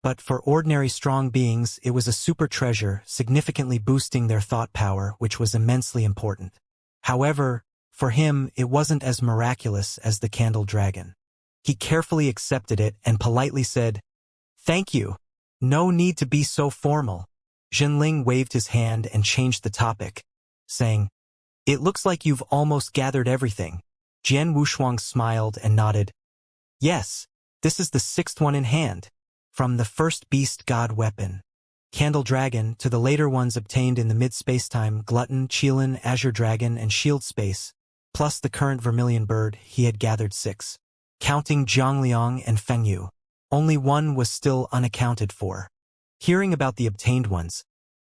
But for ordinary strong beings, it was a super treasure, significantly boosting their thought power, which was immensely important. However, for him, it wasn't as miraculous as the candle dragon. He carefully accepted it and politely said, Thank you. No need to be so formal. Jinling waved his hand and changed the topic, saying, It looks like you've almost gathered everything. Jian Wushuang smiled and nodded. Yes, this is the 6th one in hand. From the first beast god weapon, Candle Dragon, to the later ones obtained in the mid-spacetime Glutton, Qilin, Azure Dragon, and Shield Space, plus the current Vermilion Bird, he had gathered 6. Counting Zhongliang and Fengyu, only 1 was still unaccounted for. Hearing about the obtained ones,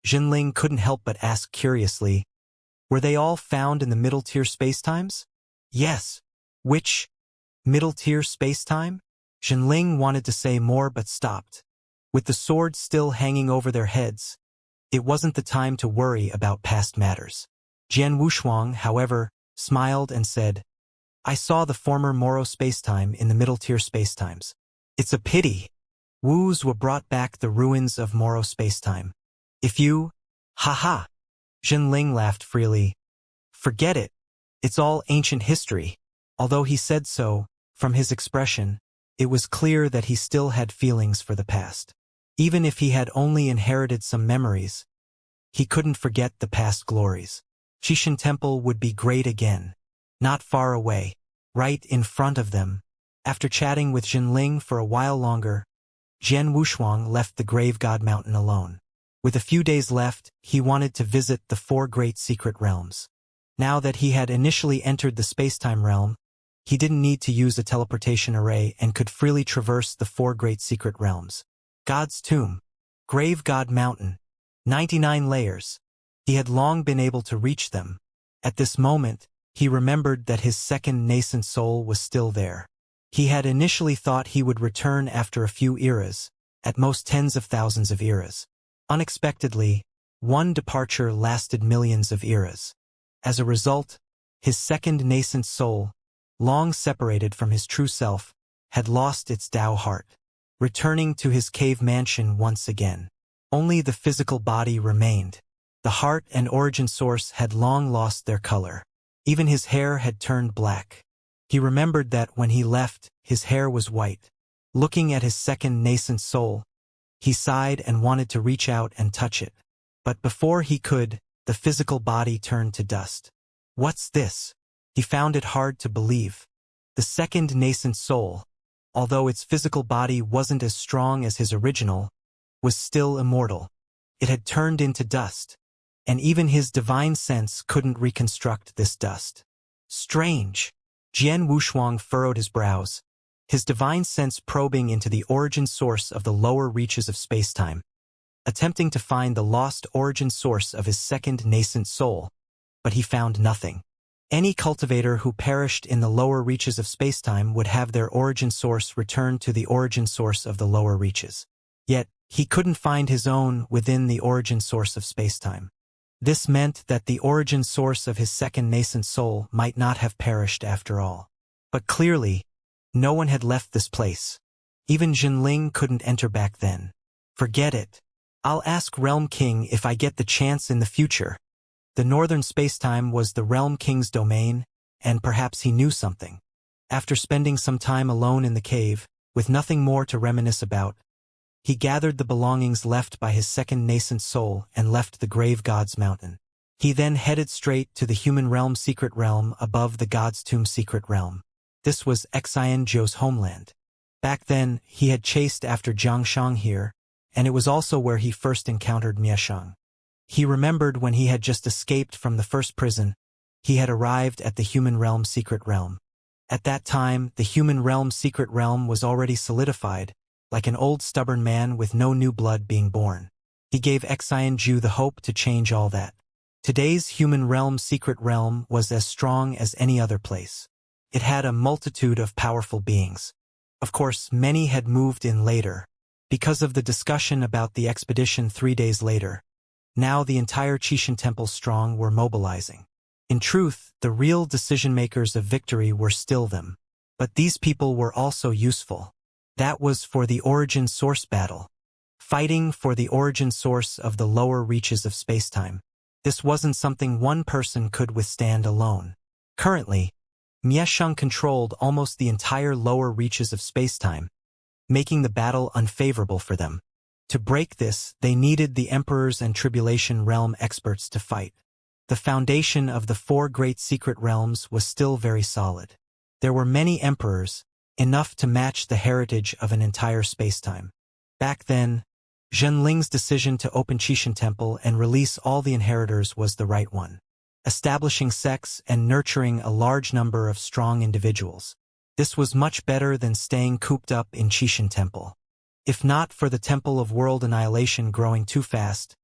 Jinling couldn't help but ask curiously, Were they all found in the middle-tier spacetimes? Yes. Which middle-tier spacetime? Jinling wanted to say more but stopped. With the sword still hanging over their heads, it wasn't the time to worry about past matters. Jian Wushuang, however, smiled and said, I saw the former Moro spacetime in the middle-tier spacetimes. It's a pity. Wuxia brought back the ruins of Moro spacetime. If you... Ha-ha! Jinling laughed freely. Forget it. It's all ancient history. Although he said so, from his expression, it was clear that he still had feelings for the past. Even if he had only inherited some memories, he couldn't forget the past glories. Qishan Temple would be great again. Not far away. Right in front of them. After chatting with Jinling for a while longer, Jian Wushuang left the Grave God Mountain alone. With a few days left, he wanted to visit the 4 great secret realms. Now that he had initially entered the spacetime realm, He didn't need to use a teleportation array and could freely traverse the 4 great secret realms. God's Tomb, Grave God Mountain, 99 layers. He had long been able to reach them. At this moment, he remembered that his second nascent soul was still there. He had initially thought he would return after a few eras, at most tens of thousands of eras. Unexpectedly, one departure lasted millions of eras. As a result, his second nascent soul, long separated from his true self, had lost its Tao heart. Returning to his cave mansion once again. Only the physical body remained. The heart and origin source had long lost their color. Even his hair had turned black. He remembered that when he left, his hair was white. Looking at his second nascent soul, he sighed and wanted to reach out and touch it. But before he could, the physical body turned to dust. What's this? He found it hard to believe. The second nascent soul, although its physical body wasn't as strong as his original, was still immortal. It had turned into dust, and even his divine sense couldn't reconstruct this dust. Strange. Jian Wushuang furrowed his brows, his divine sense probing into the origin source of the lower reaches of spacetime, attempting to find the lost origin source of his second nascent soul, but he found nothing. Any cultivator who perished in the lower reaches of spacetime would have their origin source return to the origin source of the lower reaches. Yet, he couldn't find his own within the origin source of spacetime. This meant that the origin source of his second nascent soul might not have perished after all. But clearly, no one had left this place. Even Jinling couldn't enter back then. Forget it. I'll ask Realm King if I get the chance in the future. The northern spacetime was the Realm King's domain, and perhaps he knew something. After spending some time alone in the cave, with nothing more to reminisce about, he gathered the belongings left by his second nascent soul and left the Grave God's Mountain. He then headed straight to the Human Realm secret realm above the God's Tomb secret realm. This was Xianxia's homeland. Back then, he had chased after Jiangshang here, and it was also where he first encountered Mieshang. He remembered when he had just escaped from the first prison, he had arrived at the Human Realm secret realm. At that time, the Human Realm secret realm was already solidified, like an old stubborn man with no new blood being born. He gave Xianju the hope to change all that. Today's Human Realm secret realm was as strong as any other place. It had a multitude of powerful beings. Of course, many had moved in later. Because of the discussion about the expedition 3 days later, now the entire Qixin Temple strong were mobilizing. In truth, the real decision-makers of victory were still them. But these people were also useful. That was for the origin source battle. Fighting for the origin source of the lower reaches of spacetime. This wasn't something one person could withstand alone. Currently, Mieshang controlled almost the entire lower reaches of spacetime, making the battle unfavorable for them. To break this, they needed the Emperors and Tribulation Realm experts to fight. The foundation of the 4 great secret realms was still very solid. There were many Emperors, enough to match the heritage of an entire spacetime. Back then, Zhenling's decision to open Qixin Temple and release all the inheritors was the right one. Establishing sex and nurturing a large number of strong individuals. This was much better than staying cooped up in Qixin Temple. If not for the Temple of World Annihilation growing too fast,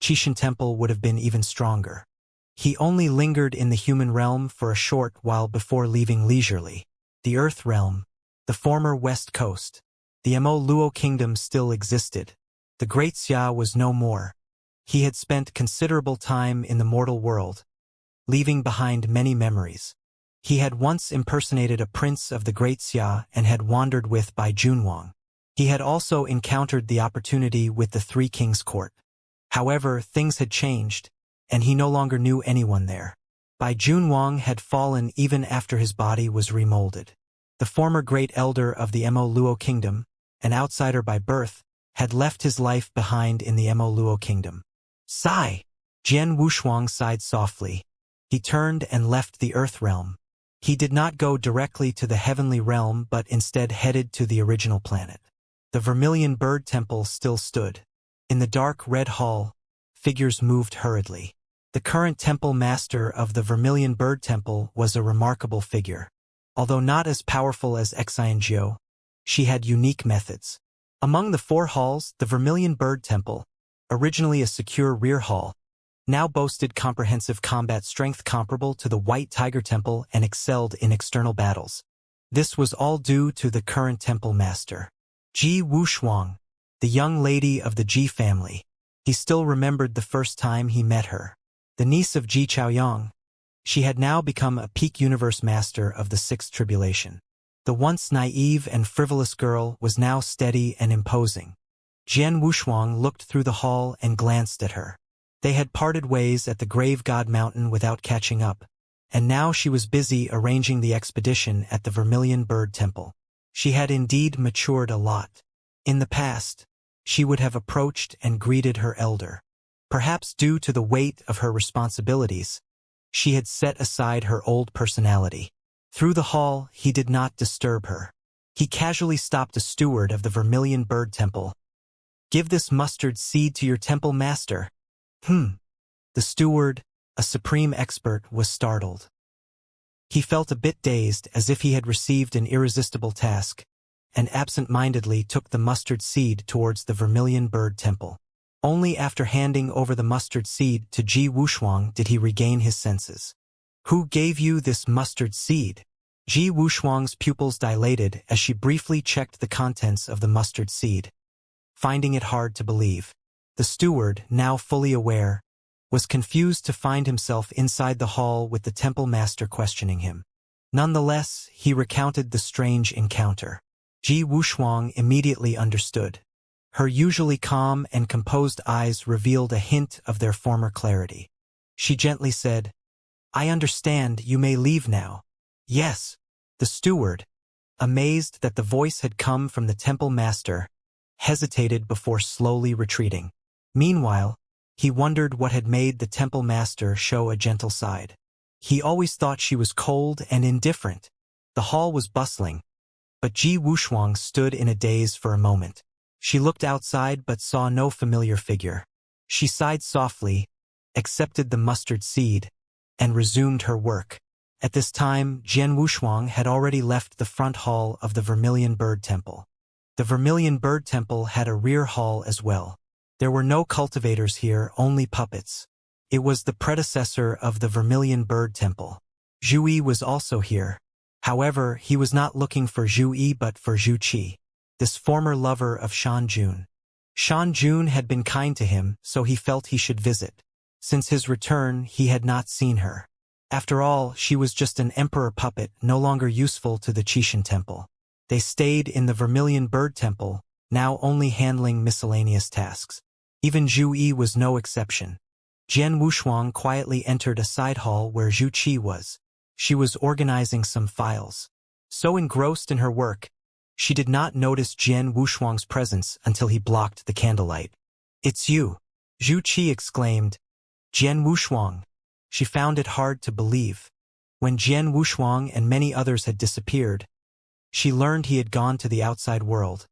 Qixin Temple would have been even stronger. He only lingered in the human realm for a short while before leaving leisurely. The Earth Realm, the former West Coast, the Mo Luo Kingdom still existed. The Great Xia was no more. He had spent considerable time in the mortal world, leaving behind many memories. He had once impersonated a prince of the Great Xia and had wandered with Bai Junwang. He had also encountered the opportunity with the Three Kings Court. However, things had changed, and he no longer knew anyone there. Bai Junwang had fallen even after his body was remolded. The former great elder of the Mo Luo Kingdom, an outsider by birth, had left his life behind in the Mo Luo Kingdom. Sigh! Jian Wushuang sighed softly. He turned and left the Earth Realm. He did not go directly to the Heavenly Realm but instead headed to the original planet. The Vermilion Bird Temple still stood. In the dark red hall, figures moved hurriedly. The current temple master of the Vermilion Bird Temple was a remarkable figure. Although not as powerful as Xianxia, she had unique methods. Among the 4 halls, the Vermilion Bird Temple, originally a secure rear hall, now boasted comprehensive combat strength comparable to the White Tiger Temple and excelled in external battles. This was all due to the current temple master, Ji Wushuang, the young lady of the Ji family. He still remembered the first time he met her. The niece of Ji Chaoyang, she had now become a peak universe master of the 6th tribulation. The once naive and frivolous girl was now steady and imposing. Jian Wushuang looked through the hall and glanced at her. They had parted ways at the Grave God Mountain without catching up, and now she was busy arranging the expedition at the Vermilion Bird Temple. She had indeed matured a lot. In the past, she would have approached and greeted her elder. Perhaps due to the weight of her responsibilities, she had set aside her old personality. Through the hall, he did not disturb her. He casually stopped a steward of the Vermilion Bird Temple. "Give this mustard seed to your temple master." The steward, a supreme expert, was startled. He felt a bit dazed, as if he had received an irresistible task, and absent-mindedly took the mustard seed towards the Vermilion Bird Temple. Only after handing over the mustard seed to Ji Wushuang did he regain his senses. "Who gave you this mustard seed?" Ji Wushuang's pupils dilated as she briefly checked the contents of the mustard seed, finding it hard to believe. The steward, now fully aware, was confused to find himself inside the hall with the temple master questioning him. Nonetheless, he recounted the strange encounter. Ji Wushuang immediately understood. Her usually calm and composed eyes revealed a hint of their former clarity. She gently said, "I understand, you may leave now." "Yes." The steward, amazed that the voice had come from the temple master, hesitated before slowly retreating. Meanwhile, he wondered what had made the temple master show a gentle side. He always thought she was cold and indifferent. The hall was bustling, but Ji Wushuang stood in a daze for a moment. She looked outside but saw no familiar figure. She sighed softly, accepted the mustard seed, and resumed her work. At this time, Jian Wushuang had already left the front hall of the Vermilion Bird Temple. The Vermilion Bird Temple had a rear hall as well. There were no cultivators here, only puppets. It was the predecessor of the Vermilion Bird Temple. Zhu Yi was also here. However, he was not looking for Zhu Yi but for Zhu Qi, this former lover of Shan Jun. Shan Jun had been kind to him, so he felt he should visit. Since his return, he had not seen her. After all, she was just an emperor puppet, no longer useful to the Qixin Temple. They stayed in the Vermilion Bird Temple, now only handling miscellaneous tasks. Even Zhu Yi was no exception. Jian Wushuang quietly entered a side hall where Zhu Qi was. She was organizing some files. So engrossed in her work, she did not notice Jian Wushuang's presence until he blocked the candlelight. "It's you!" Zhu Qi exclaimed. "Jian Wushuang." She found it hard to believe. When Jian Wushuang and many others had disappeared, she learned he had gone to the outside world,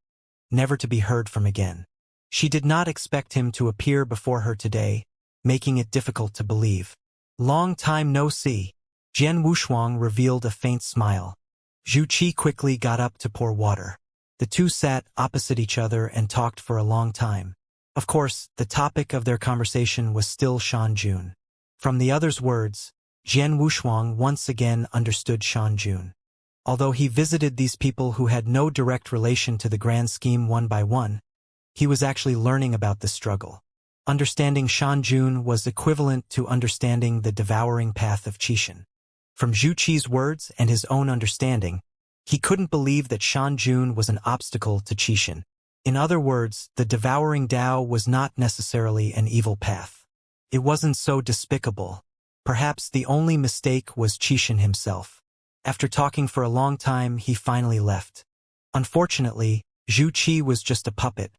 never to be heard from again. She did not expect him to appear before her today, making it difficult to believe. "Long time no see." Jian Wushuang revealed a faint smile. Zhu Qi quickly got up to pour water. The two sat opposite each other and talked for a long time. Of course, the topic of their conversation was still Shan Jun. From the other's words, Jian Wushuang once again understood Shan Jun. Although he visited these people who had no direct relation to the grand scheme one by one, he was actually learning about the struggle. Understanding Shan Jun was equivalent to understanding the devouring path of Qixin. From Zhu Qi's words and his own understanding, he couldn't believe that Shan Jun was an obstacle to Qixin. In other words, the devouring Tao was not necessarily an evil path. It wasn't so despicable. Perhaps the only mistake was Qixin himself. After talking for a long time, he finally left. Unfortunately, Zhu Qi was just a puppet.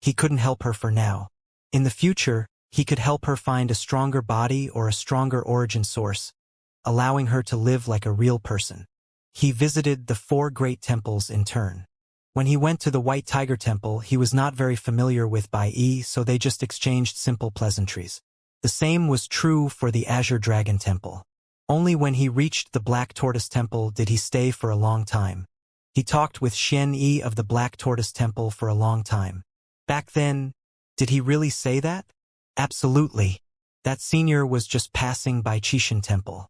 He couldn't help her for now. In the future, he could help her find a stronger body or a stronger origin source, allowing her to live like a real person. He visited the 4 great temples in turn. When he went to the White Tiger Temple, he was not very familiar with Bai Yi, so they just exchanged simple pleasantries. The same was true for the Azure Dragon Temple. Only when he reached the Black Tortoise Temple did he stay for a long time. He talked with Xianxia of the Black Tortoise Temple for a long time. Back then, did he really say that? Absolutely. That senior was just passing by Qishan Temple.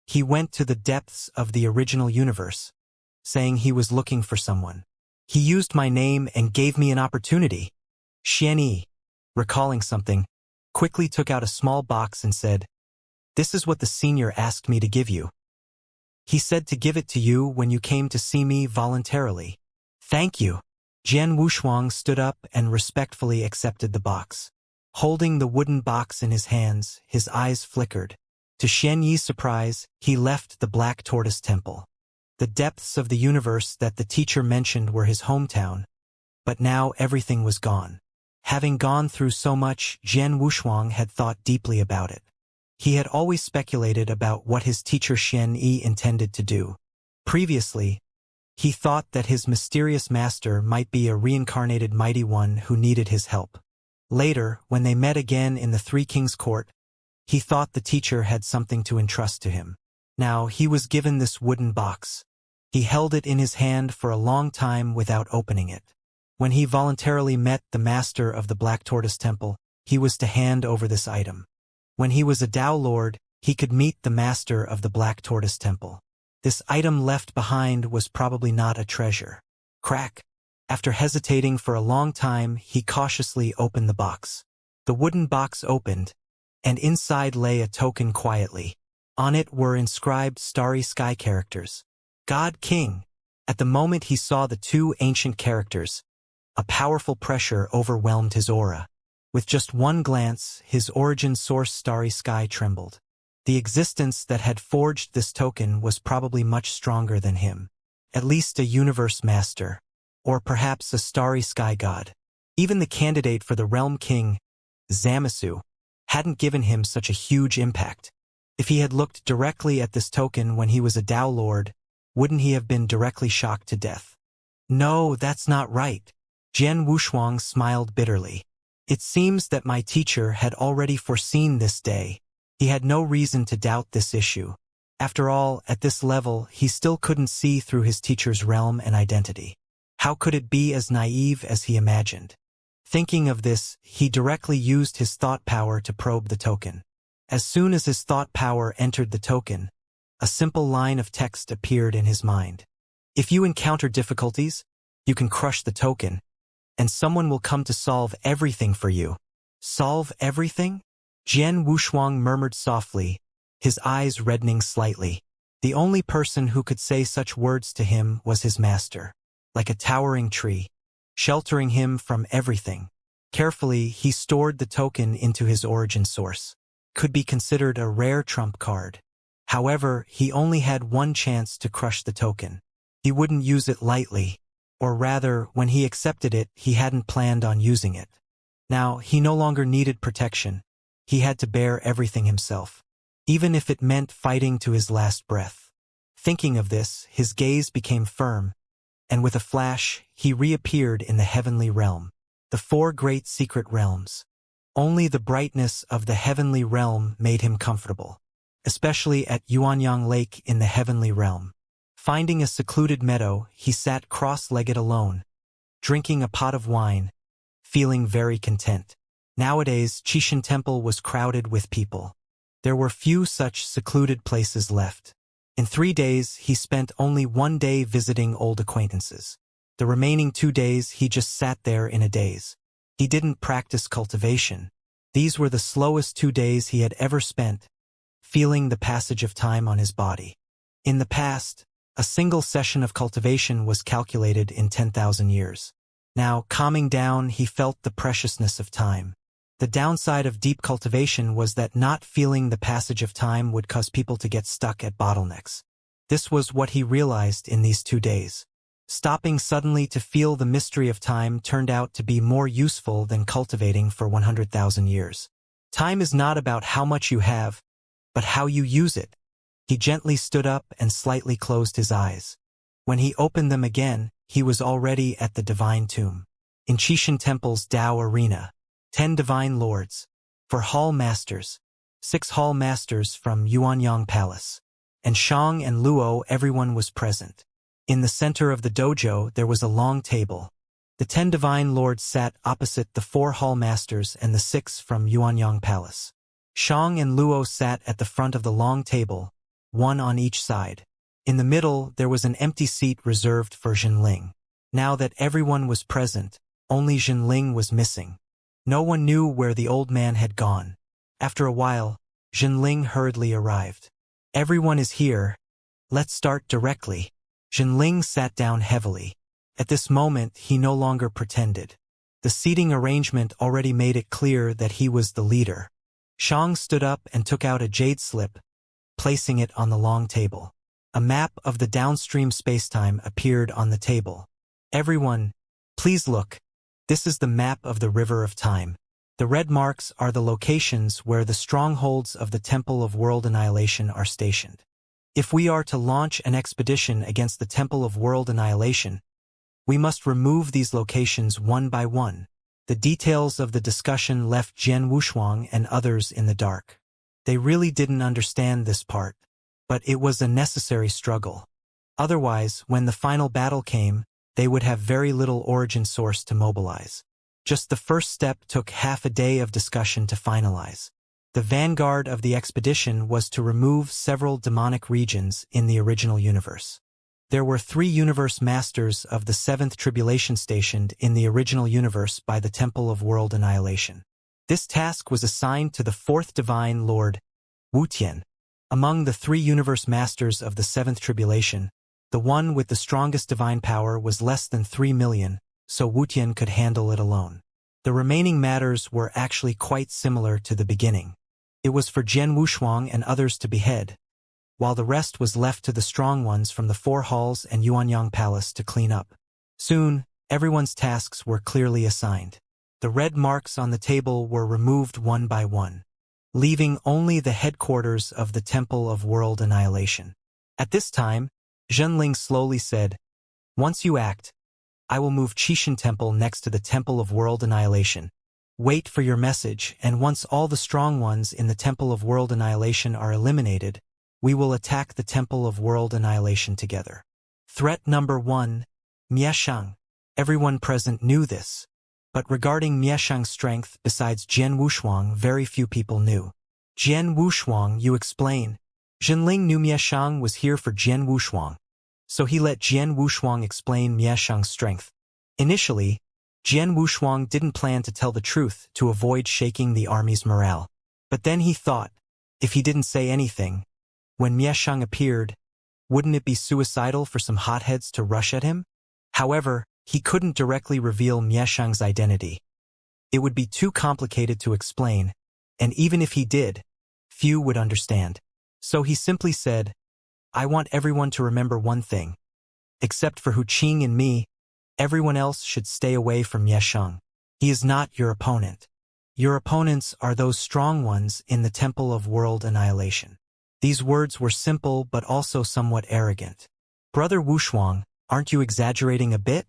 He went to the depths of the original universe, saying he was looking for someone. He used my name and gave me an opportunity. Xianxia, recalling something, quickly took out a small box and said, "This is what the senior asked me to give you. He said to give it to you when you came to see me voluntarily." "Thank you." Jian Wushuang stood up and respectfully accepted the box. Holding the wooden box in his hands, his eyes flickered. To Xianxi's surprise, he left the Black Tortoise Temple. The depths of the universe that the teacher mentioned were his hometown, but now everything was gone. Having gone through so much, Jian Wushuang had thought deeply about it. He had always speculated about what his teacher Xianxia intended to do. Previously, he thought that his mysterious master might be a reincarnated mighty one who needed his help. Later, when they met again in the Three Kings Court, he thought the teacher had something to entrust to him. Now he was given this wooden box. He held it in his hand for a long time without opening it. When he voluntarily met the master of the Black Tortoise Temple, he was to hand over this item. When he was a Tao Lord, he could meet the master of the Black Tortoise Temple. This item left behind was probably not a treasure. Crack. After hesitating for a long time, he cautiously opened the box. The wooden box opened, and inside lay a token quietly. On it were inscribed starry sky characters. God King. At the moment he saw the two ancient characters, a powerful pressure overwhelmed his aura. With just one glance, his origin source starry sky trembled. The existence that had forged this token was probably much stronger than him. At least a universe master. Or perhaps a starry sky god. Even the candidate for the realm king, Zamasu, hadn't given him such a huge impact. If he had looked directly at this token when he was a Tao Lord, wouldn't he have been directly shocked to death? No, that's not right. Jian Wushuang smiled bitterly. It seems that my teacher had already foreseen this day. He had no reason to doubt this issue. After all, at this level, he still couldn't see through his teacher's realm and identity. How could it be as naive as he imagined? Thinking of this, he directly used his thought power to probe the token. As soon as his thought power entered the token, a simple line of text appeared in his mind. If you encounter difficulties, you can crush the token, and someone will come to solve everything for you. Solve everything? Jian Wushuang murmured softly, his eyes reddening slightly. The only person who could say such words to him was his master. Like a towering tree, sheltering him from everything. Carefully, he stored the token into his origin source. Could be considered a rare trump card. However, he only had one chance to crush the token. He wouldn't use it lightly, or rather, when he accepted it, he hadn't planned on using it. Now, he no longer needed protection. He had to bear everything himself, even if it meant fighting to his last breath. Thinking of this, his gaze became firm, and with a flash, he reappeared in the heavenly realm. The four great secret realms. Only the brightness of the heavenly realm made him comfortable, especially at Yuanyang Lake in the heavenly realm. Finding a secluded meadow, he sat cross-legged alone, drinking a pot of wine, feeling very content. Nowadays, Qishan Temple was crowded with people. There were few such secluded places left. In 3 days, he spent only 1 day visiting old acquaintances. The remaining 2 days, he just sat there in a daze. He didn't practice cultivation. These were the slowest 2 days he had ever spent, feeling the passage of time on his body. In the past, a single session of cultivation was calculated in 10,000 years. Now, calming down, he felt the preciousness of time. The downside of deep cultivation was that not feeling the passage of time would cause people to get stuck at bottlenecks. This was what he realized in these 2 days. Stopping suddenly to feel the mystery of time turned out to be more useful than cultivating for 100,000 years. Time is not about how much you have, but how you use it. He gently stood up and slightly closed his eyes. When he opened them again, he was already at the divine tomb. In Qishan Temple's Tao Arena, 10 divine lords, for hall masters, 6 hall masters from Yuanyang Palace. And Shang and Luo, everyone was present. In the center of the dojo there was a long table. The 10 divine lords sat opposite the 4 hall masters and the 6 from Yuanyang Palace. Shang and Luo sat at the front of the long table, one on each side. In the middle there was an empty seat reserved for Jinling. Now that everyone was present, only Jinling was missing. No one knew where the old man had gone. After a while, Jinling hurriedly arrived. "Everyone is here. Let's start directly." Jinling sat down heavily. At this moment he no longer pretended. The seating arrangement already made it clear that he was the leader. Shang stood up and took out a jade slip, placing it on the long table. A map of the downstream spacetime appeared on the table. "Everyone, please look. This is the map of the River of Time. The red marks are the locations where the strongholds of the Temple of World Annihilation are stationed. If we are to launch an expedition against the Temple of World Annihilation, we must remove these locations one by one." The details of the discussion left Jian Wushuang and others in the dark. They really didn't understand this part, but it was a necessary struggle. Otherwise, when the final battle came, they would have very little origin source to mobilize. Just the first step took half a day of discussion to finalize. The vanguard of the expedition was to remove several demonic regions in the original universe. There were 3 universe masters of the 7th tribulation stationed in the original universe by the Temple of World Annihilation. This task was assigned to the 4th divine lord, Wuxian. Among the 3 universe masters of the 7th tribulation, the one with the strongest divine power was less than 3 million, so Wuxian could handle it alone. The remaining matters were actually quite similar to the beginning. It was for Jian Wushuang and others to behead, while the rest was left to the strong ones from the 4 halls and Yuanyang Palace to clean up. Soon, everyone's tasks were clearly assigned. The red marks on the table were removed one by one, leaving only the headquarters of the Temple of World Annihilation. At this time, Zhenling slowly said, "Once you act, I will move Qixin Temple next to the Temple of World Annihilation. Wait for your message, and once all the strong ones in the Temple of World Annihilation are eliminated, we will attack the Temple of World Annihilation together." Threat number 1, Mieshang. Everyone present knew this. But regarding Mieshang's strength, besides Jian Wushuang, very few people knew. "Jian Wushuang, you explain." Jinling knew Mieshang was here for Jian Wushuang, so he let Jian Wushuang explain Mieshang's strength. Initially, Jian Wushuang didn't plan to tell the truth to avoid shaking the army's morale. But then he thought, if he didn't say anything, when Mieshang appeared, wouldn't it be suicidal for some hotheads to rush at him? However, he couldn't directly reveal Mieshang's identity. It would be too complicated to explain, and even if he did, few would understand. So he simply said, "I want everyone to remember one thing. Except for Hu Qing and me, everyone else should stay away from Mieshang. He is not your opponent. Your opponents are those strong ones in the Temple of World Annihilation." These words were simple but also somewhat arrogant. "Brother Wushuang, aren't you exaggerating a bit?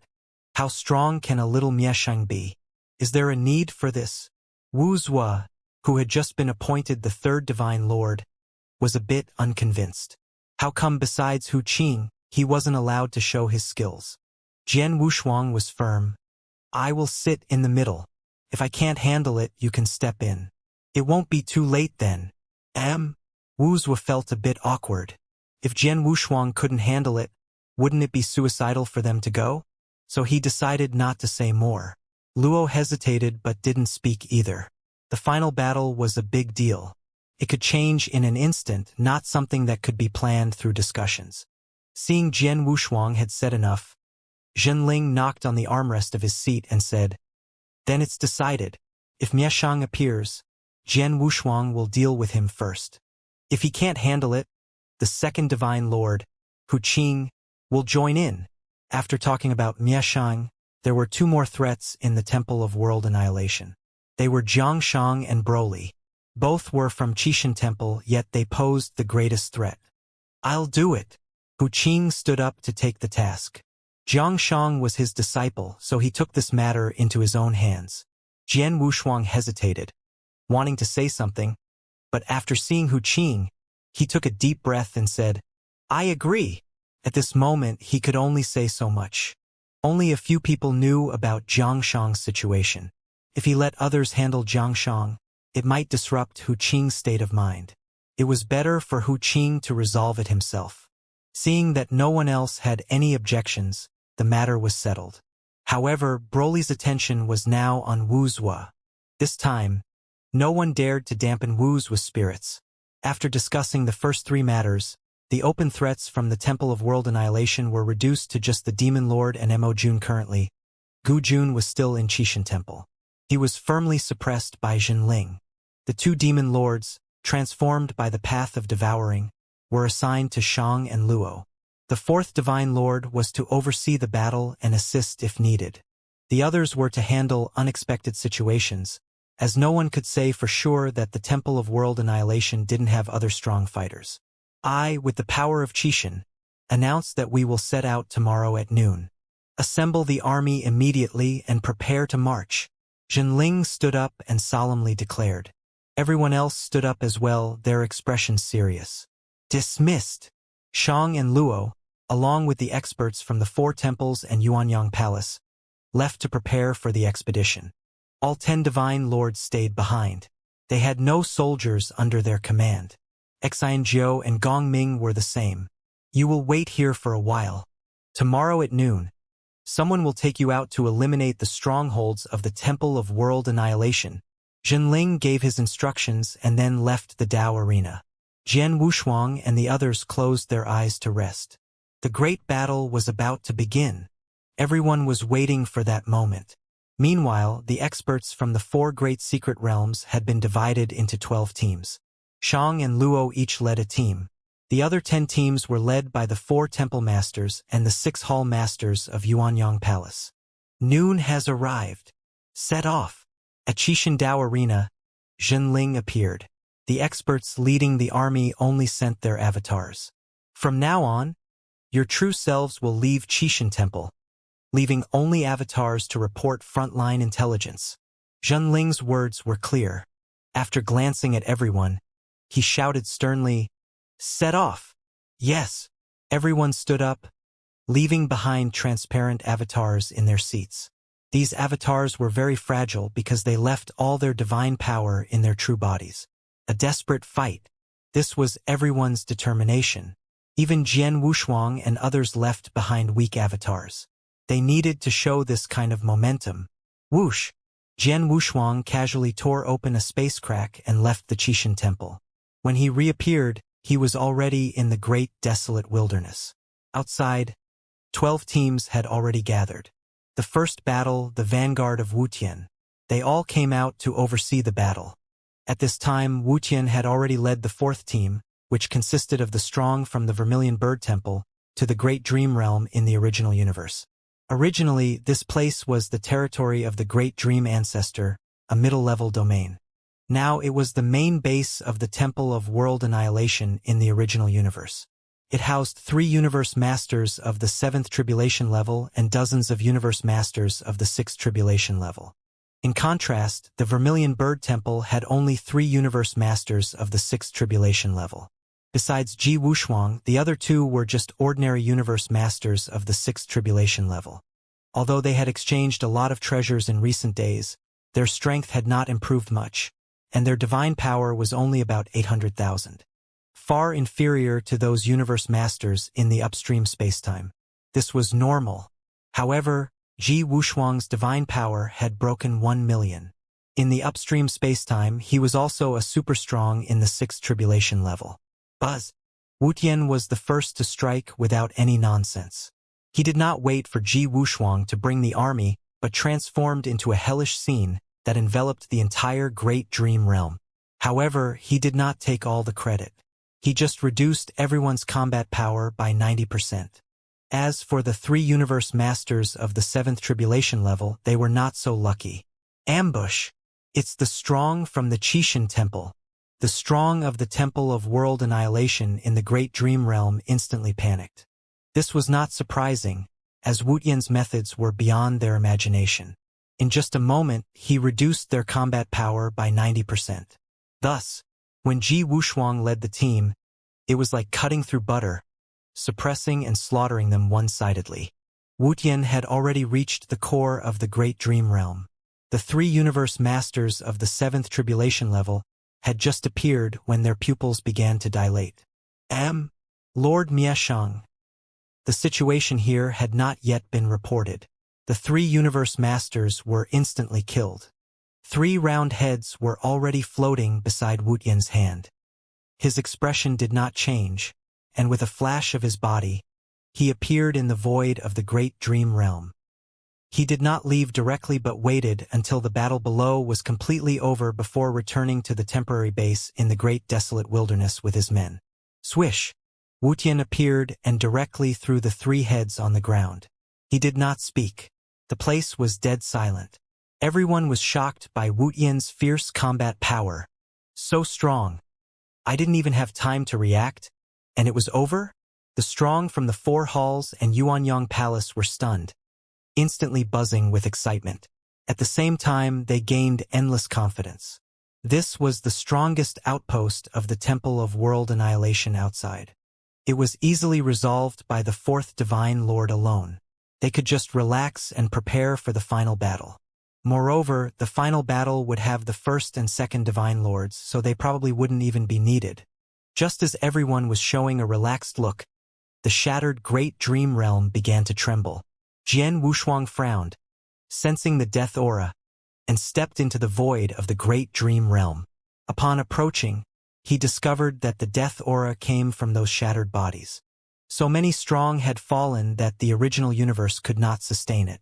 How strong can a little Mieshang be? Is there a need for this?" Wu Zua, who had just been appointed the 3rd divine lord, was a bit unconvinced. How come besides Hu Qing, he wasn't allowed to show his skills? Jian Wushuang was firm. "I will sit in the middle. If I can't handle it, you can step in. It won't be too late then." Wu Zua felt a bit awkward. If Jian Wushuang couldn't handle it, wouldn't it be suicidal for them to go? So he decided not to say more. Luo hesitated but didn't speak either. The final battle was a big deal. It could change in an instant, not something that could be planned through discussions. Seeing Jian Wushuang had said enough, Zhenling knocked on the armrest of his seat and said, "Then it's decided. If Mieshang appears, Jian Wushuang will deal with him first. If he can't handle it, the 2nd divine lord, Hu Qing, will join in." After talking about Mieshang, there were 2 more threats in the Temple of World Annihilation. They were Jiangshang and Broly. Both were from Qixin Temple, yet they posed the greatest threat. "I'll do it." Hu Qing stood up to take the task. Jiangshang was his disciple, so he took this matter into his own hands. Jian Wushuang hesitated, wanting to say something, but after seeing Hu Qing, he took a deep breath and said, "I agree." At this moment, he could only say so much. Only a few people knew about Jiang Shang's situation. If he let others handle Jiang Shang, it might disrupt Hu Qing's state of mind. It was better for Hu Qing to resolve it himself. Seeing that no one else had any objections, the matter was settled. However, Broly's attention was now on Wuxia. This time, no one dared to dampen Wuxia's spirits. After discussing the first three matters, the open threats from the Temple of World Annihilation were reduced to just the Demon Lord and Mo Jun currently. Gu Jun was still in Qishan Temple. He was firmly suppressed by Jinling. The two Demon Lords, transformed by the path of devouring, were assigned to Shang and Luo. The fourth Divine Lord was to oversee the battle and assist if needed. The others were to handle unexpected situations, as no one could say for sure that the Temple of World Annihilation didn't have other strong fighters. I, with the power of Qishan, announce that we will set out tomorrow at noon. Assemble the army immediately and prepare to march. Jinling stood up and solemnly declared. Everyone else stood up as well, their expressions serious. Dismissed. Shang and Luo, along with the experts from the four temples and Yuanyang Palace, left to prepare for the expedition. All 10 divine lords stayed behind. They had no soldiers under their command. Xianxia and Gongming were the same. You will wait here for a while. Tomorrow at noon, someone will take you out to eliminate the strongholds of the Temple of World Annihilation. Jinling gave his instructions and then left the Dao arena. Jian Wushuang and the others closed their eyes to rest. The great battle was about to begin. Everyone was waiting for that moment. Meanwhile, the experts from the 4 great secret realms had been divided into 12 teams. Shang and Luo each led a team. The other 10 teams were led by the 4 temple masters and the 6 hall masters of Yuanyang Palace. Noon has arrived. Set off. At Qishan Dao Arena, Jinling appeared. The experts leading the army only sent their avatars. From now on, your true selves will leave Qishan Temple, leaving only avatars to report frontline intelligence. Jinling's words were clear. After glancing at everyone, he shouted sternly, "Set off!" Yes, everyone stood up, leaving behind transparent avatars in their seats. These avatars were very fragile because they left all their divine power in their true bodies. A desperate fight. This was everyone's determination. Even Jian Wushuang and others left behind weak avatars. They needed to show this kind of momentum. Whoosh! Jian Wushuang casually tore open a space crack and left the Qishan Temple. When he reappeared, he was already in the great desolate wilderness. Outside, 12 teams had already gathered. The first battle, the vanguard of Wutian. They all came out to oversee the battle. At this time, Wutian had already led the 4th team, which consisted of the strong from the Vermilion Bird Temple, to the Great Dream Realm in the original universe. Originally, this place was the territory of the Great Dream Ancestor, a middle-level domain. Now it was the main base of the Temple of World Annihilation in the original universe. It housed 3 universe masters of the 7th tribulation level and dozens of universe masters of the 6th tribulation level. In contrast, the Vermilion Bird Temple had only 3 universe masters of the 6th tribulation level. Besides Ji Wushuang, the other 2 were just ordinary universe masters of the 6th tribulation level. Although they had exchanged a lot of treasures in recent days, their strength had not improved much, and their divine power was only about 800,000. Far inferior to those universe masters in the upstream spacetime. This was normal. However, Ji Wushuang's divine power had broken 1 million. In the upstream spacetime, he was also a super strong in the 6th tribulation level. Buzz. Wutian was the first to strike without any nonsense. He did not wait for Ji Wushuang to bring the army, but transformed into a hellish scene that enveloped the entire Great Dream Realm. However, he did not take all the credit. He just reduced everyone's combat power by 90%. As for the 3 universe masters of the 7th tribulation level, they were not so lucky. Ambush! It's the strong from the Qishan Temple. The strong of the Temple of World Annihilation in the Great Dream Realm instantly panicked. This was not surprising, as Wutian's methods were beyond their imagination. In just a moment, he reduced their combat power by 90%. Thus, When Ji Wushuang led the team, it was like cutting through butter, suppressing and slaughtering them one-sidedly. Wu Tian had already reached the core of the Great Dream Realm. The three universe masters of the seventh tribulation level had just appeared when their pupils began to dilate. Lord Mieshang. The situation here had not yet been reported. The three universe masters were instantly killed. 3 round heads were already floating beside Wu Tian's hand. His expression did not change, and with a flash of his body, he appeared in the void of the Great Dream Realm. He did not leave directly but waited until the battle below was completely over before returning to the temporary base in the Great Desolate Wilderness with his men. Swish! Wu Tian appeared and directly threw the 3 heads on the ground. He did not speak. The place was dead silent. Everyone was shocked by Wu Tian's fierce combat power. So strong. I didn't even have time to react, and it was over? The strong from the 4 halls and Yuanyang Palace were stunned, instantly buzzing with excitement. At the same time, they gained endless confidence. This was the strongest outpost of the Temple of World Annihilation outside. It was easily resolved by the 4th Divine Lord alone. They could just relax and prepare for the final battle. Moreover, the final battle would have the 1st and 2nd Divine Lords, so they probably wouldn't even be needed. Just as everyone was showing a relaxed look, the shattered Great Dream Realm began to tremble. Jian Wushuang frowned, sensing the death aura, and stepped into the void of the Great Dream Realm. Upon approaching, he discovered that the death aura came from those shattered bodies. So many strong had fallen that the original universe could not sustain it.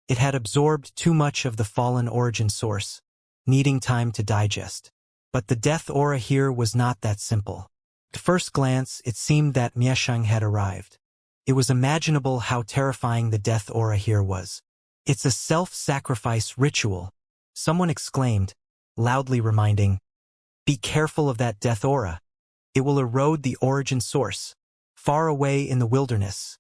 It had absorbed too much of the fallen origin source, needing time to digest. But the death aura here was not that simple. At first glance, it seemed that Mieshang had arrived. It was imaginable how terrifying the death aura here was. It's a self-sacrifice ritual, someone exclaimed, loudly reminding, "Be careful of that death aura. It will erode the origin source." Far away in the wilderness,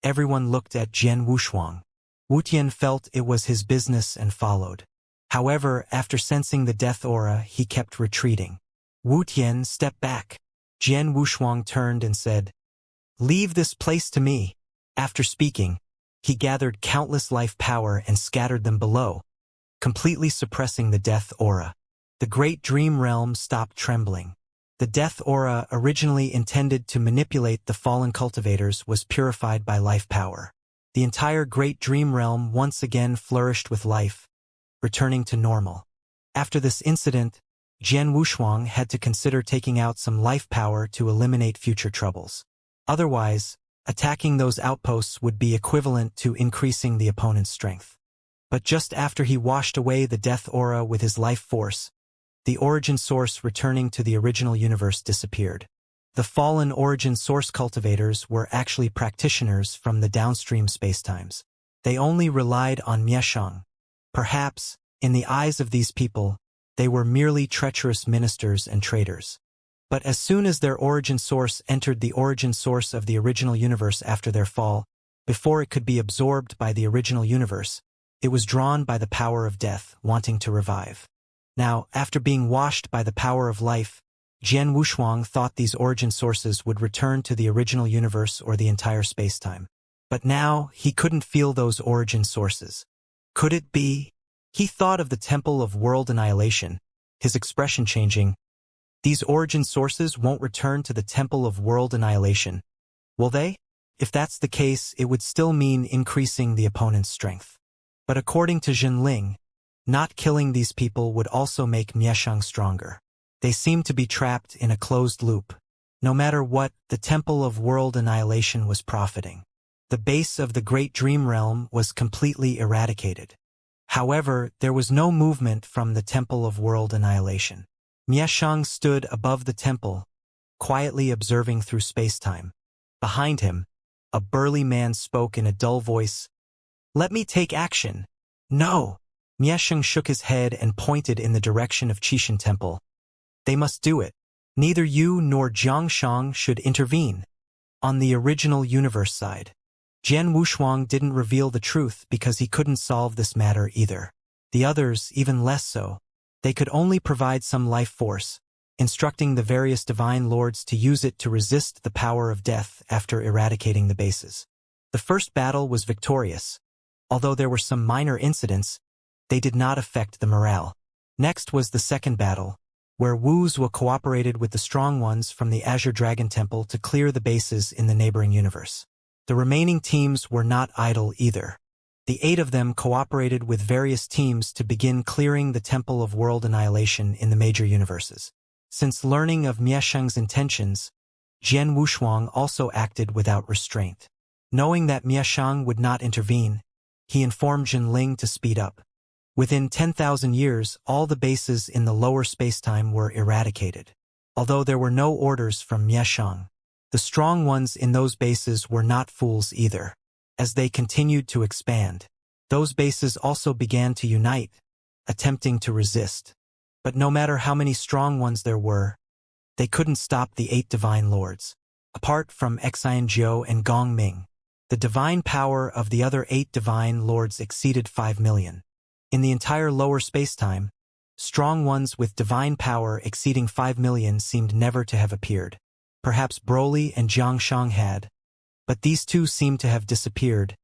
everyone looked at Jian Wushuang. Wu Tian felt it was his business and followed. However, after sensing the death aura, he kept retreating. Wu Tian stepped back. Jian Wushuang turned and said, "Leave this place to me." After speaking, he gathered countless life power and scattered them below, completely suppressing the death aura. The Great Dream Realm stopped trembling. The death aura, originally intended to manipulate the fallen cultivators, was purified by life power. The entire Great Dream Realm once again flourished with life, returning to normal. After this incident, Jian Wushuang had to consider taking out some life power to eliminate future troubles. Otherwise, attacking those outposts would be equivalent to increasing the opponent's strength. But just after he washed away the death aura with his life force, the origin source returning to the original universe disappeared. The fallen origin source cultivators were actually practitioners from the downstream spacetimes. They only relied on Mieshang. Perhaps, in the eyes of these people, they were merely treacherous ministers and traitors. But as soon as their origin source entered the origin source of the original universe after their fall, before it could be absorbed by the original universe, it was drawn by the power of death, wanting to revive. Now, after being washed by the power of life, Jian Wushuang thought these origin sources would return to the original universe or the entire spacetime. But now, he couldn't feel those origin sources. Could it be? He thought of the Temple of World Annihilation, his expression changing. These origin sources won't return to the Temple of World Annihilation, will they? If that's the case, it would still mean increasing the opponent's strength. But according to Jinling, not killing these people would also make Mieshang stronger. They seemed to be trapped in a closed loop. No matter what, the Temple of World Annihilation was profiting. The base of the Great Dream Realm was completely eradicated. However, there was no movement from the Temple of World Annihilation. Mieshang stood above the temple, quietly observing through spacetime. Behind him, a burly man spoke in a dull voice. "Let me take action." "No." Mieshang shook his head and pointed in the direction of Qixin Temple. "They must do it. Neither you nor Jiangshang should intervene." On the original universe side, Jian Wushuang didn't reveal the truth because he couldn't solve this matter either. The others, even less so. They could only provide some life force, instructing the various divine lords to use it to resist the power of death after eradicating the bases. The first battle was victorious. Although there were some minor incidents, they did not affect the morale. Next was the second battle, where Wuxia cooperated with the strong ones from the Azure Dragon Temple to clear the bases in the neighboring universe. The remaining teams were not idle either. The 8 of them cooperated with various teams to begin clearing the Temple of World Annihilation in the major universes. Since learning of Miesheng's intentions, Jian Wushuang also acted without restraint. Knowing that Miesheng would not intervene, he informed Jinling to speed up. Within 10,000 years, all the bases in the lower spacetime were eradicated. Although there were no orders from Miesheng, the strong ones in those bases were not fools either. As they continued to expand, those bases also began to unite, attempting to resist. But no matter how many strong ones there were, they couldn't stop the 8 divine lords. Apart from Xianxia and Gong Ming, the divine power of the other 8 divine lords exceeded 5 million. In the entire lower spacetime, strong ones with divine power exceeding 5 million seemed never to have appeared. Perhaps Broly and Xianxia had, but these two seemed to have disappeared,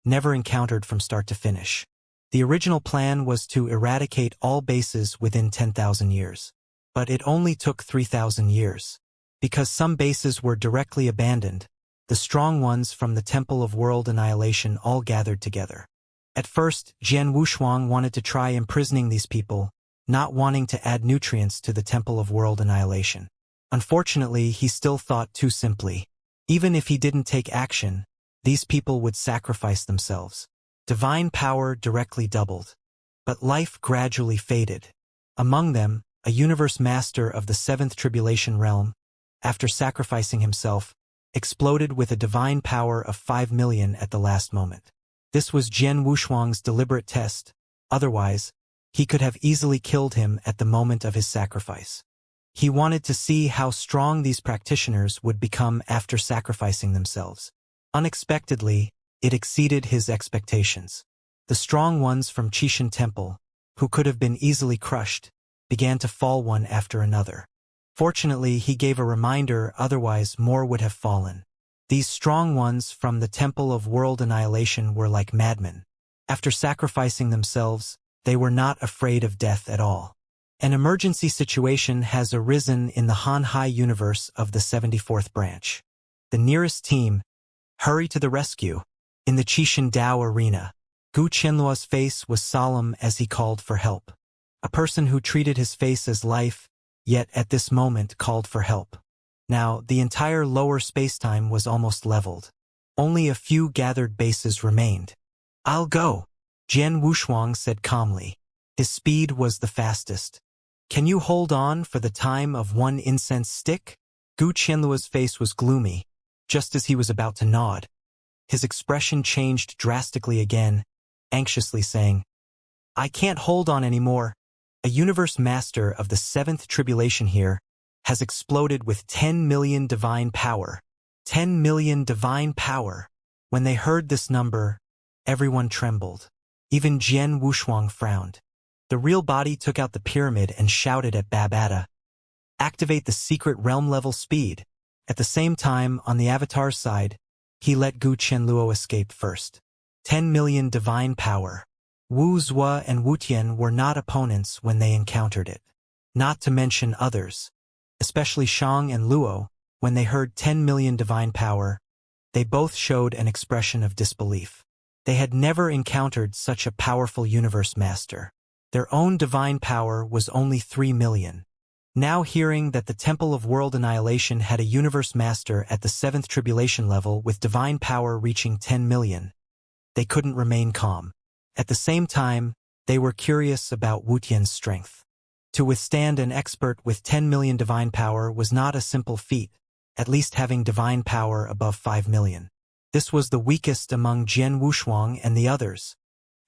never encountered from start to finish. The original plan was to eradicate all bases within 10,000 years. But it only took 3,000 years. Because some bases were directly abandoned, the strong ones from the Temple of World Annihilation all gathered together. At first, Jian Wushuang wanted to try imprisoning these people, not wanting to add nutrients to the Temple of World Annihilation. Unfortunately, he still thought too simply. Even if he didn't take action, these people would sacrifice themselves. Divine power directly doubled. But life gradually faded. Among them, a universe master of the 7th Tribulation Realm, after sacrificing himself, exploded with a divine power of 5 million at the last moment. This was Jian Wushuang's deliberate test. Otherwise, he could have easily killed him at the moment of his sacrifice. He wanted to see how strong these practitioners would become after sacrificing themselves. Unexpectedly, it exceeded his expectations. The strong ones from Qishan Temple, who could have been easily crushed, began to fall one after another. Fortunately, he gave a reminder, otherwise more would have fallen. These strong ones from the Temple of World Annihilation were like madmen. After sacrificing themselves, they were not afraid of death at all. An emergency situation has arisen in the Hanhai universe of the 74th branch. The nearest team, hurry to the rescue. In the Qishan Dao arena, Gu Qianluo's face was solemn as he called for help. A person who treated his face as life, yet at this moment called for help. Now, the entire lower spacetime was almost leveled. Only a few gathered bases remained. "I'll go," Jian Wushuang said calmly. His speed was the fastest. "Can you hold on for the time of one incense stick?" Gu Qianluo's face was gloomy, just as he was about to nod. His expression changed drastically again, anxiously saying, "I can't hold on anymore. A universe master of the 7th Tribulation here has exploded with 10 million divine power. 10 million divine power." When they heard this number, everyone trembled. Even Jian Wushuang frowned. The real body took out the pyramid and shouted at Babata, "Activate the secret realm level speed." At the same time, on the avatar's side, he let Gu Qianluo escape first. 10 million divine power. Wu Zhuo and Wu Tian were not opponents when they encountered it. Not to mention others. Especially Shang and Luo, when they heard 10 million divine power, they both showed an expression of disbelief. They had never encountered such a powerful universe master. Their own divine power was only 3 million. Now hearing that the Temple of World Annihilation had a universe master at the 7th Tribulation level with divine power reaching 10 million, they couldn't remain calm. At the same time, they were curious about Wu Tian's strength. To withstand an expert with 10 million divine power was not a simple feat, at least having divine power above 5 million. This was the weakest among Jian Wushuang and the others.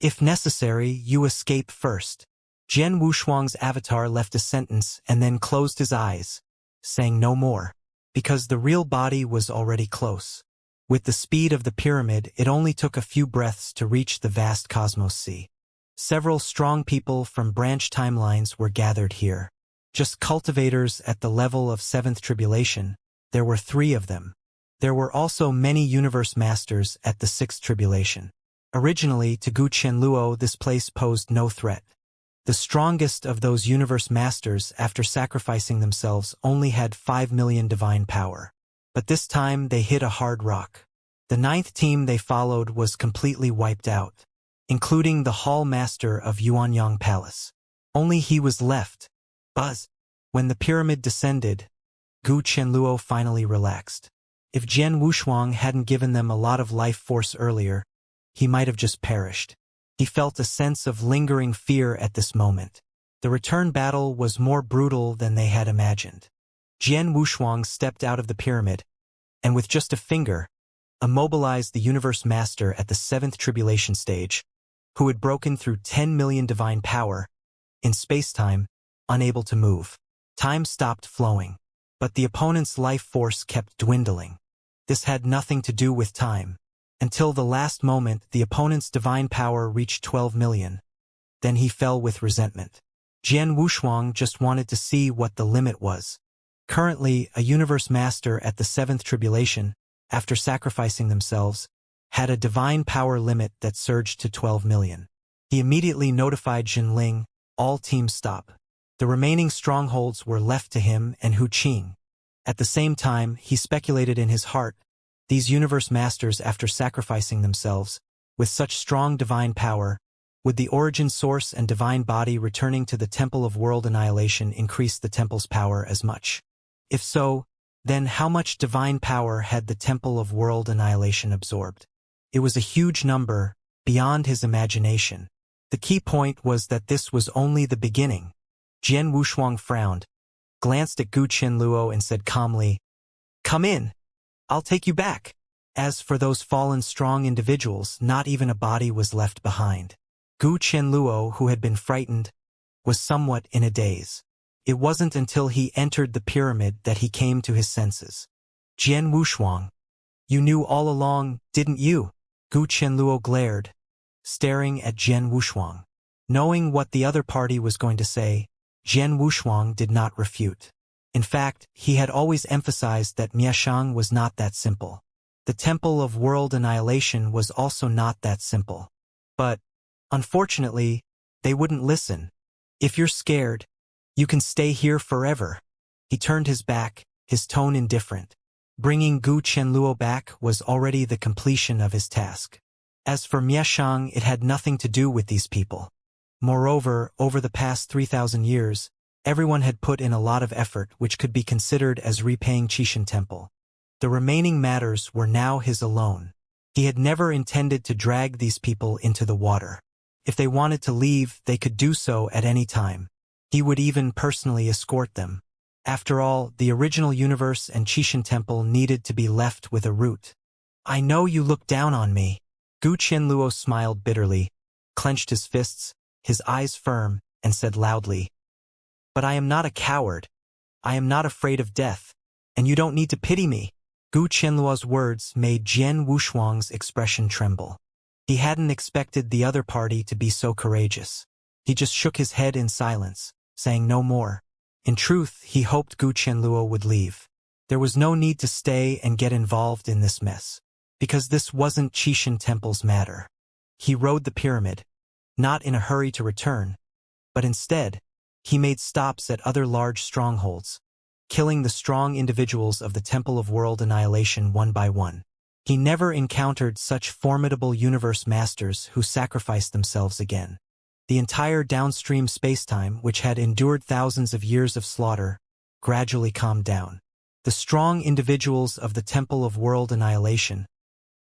"If necessary, you escape first." Jian Wushuang's avatar left a sentence and then closed his eyes, saying no more, because the real body was already close. With the speed of the pyramid, it only took a few breaths to reach the vast cosmos sea. Several strong people from branch timelines were gathered here. Just cultivators at the level of seventh tribulation, there were 3 of them. There were also many universe masters at the sixth tribulation. Originally, to Gu Qianluo this place posed no threat. The strongest of those universe masters after sacrificing themselves only had 5 million divine power. But this time they hit a hard rock. The 9th team they followed was completely wiped out, including the hall master of Yuanyang Palace. Only he was left. Buzz. When the pyramid descended, Gu Qianluo finally relaxed. If Jian Wushuang hadn't given them a lot of life force earlier, he might have just perished. He felt a sense of lingering fear at this moment. The return battle was more brutal than they had imagined. Jian Wushuang stepped out of the pyramid, and with just a finger, immobilized the universe master at the 7th tribulation stage, who had broken through 10 million divine power, in space-time, unable to move. Time stopped flowing, but the opponent's life force kept dwindling. This had nothing to do with time. Until the last moment, the opponent's divine power reached 12 million. Then he fell with resentment. Jian Wushuang just wanted to see what the limit was. Currently, a universe master at the 7th tribulation, after sacrificing themselves, had a divine power limit that surged to 12 million. He immediately notified Jinling, all teams stop. The remaining strongholds were left to him and Hu Qing. At the same time, he speculated in his heart, these universe masters after sacrificing themselves, with such strong divine power, would the origin source and divine body returning to the Temple of World Annihilation increase the temple's power as much? If so, then how much divine power had the Temple of World Annihilation absorbed? It was a huge number, beyond his imagination. The key point was that this was only the beginning. Jian Wushuang frowned, glanced at Gu Qianluo and said calmly, "Come in. I'll take you back." As for those fallen strong individuals, not even a body was left behind. Gu Qianluo, who had been frightened, was somewhat in a daze. It wasn't until he entered the pyramid that he came to his senses. "Jian Wushuang, you knew all along, didn't you?" Gu Qianluo glared, staring at Jian Wushuang. Knowing what the other party was going to say, Jian Wushuang did not refute. In fact, he had always emphasized that Miashang was not that simple. The Temple of World Annihilation was also not that simple. But, unfortunately, they wouldn't listen. "If you're scared, you can stay here forever." He turned his back, his tone indifferent. Bringing Gu Qianluo back was already the completion of his task. As for Miashang, it had nothing to do with these people. Moreover, over the past 3,000 years, everyone had put in a lot of effort which could be considered as repaying Qishan Temple. The remaining matters were now his alone. He had never intended to drag these people into the water. If they wanted to leave, they could do so at any time. He would even personally escort them. After all, the original universe and Qishan Temple needed to be left with a root. "I know you look down on me." Gu Qianluo smiled bitterly, clenched his fists, his eyes firm, and said loudly, "But I am not a coward. I am not afraid of death, and you don't need to pity me." Gu Qianluo's words made Jian Wushuang's expression tremble. He hadn't expected the other party to be so courageous. He just shook his head in silence, saying no more. In truth, he hoped Gu Qianluo would leave. There was no need to stay and get involved in this mess, because this wasn't Qishan Temple's matter. He rode the pyramid, not in a hurry to return, but instead, he made stops at other large strongholds, killing the strong individuals of the Temple of World Annihilation one by one. He never encountered such formidable universe masters who sacrificed themselves again. The entire downstream spacetime, which had endured thousands of years of slaughter, gradually calmed down. The strong individuals of the Temple of World Annihilation,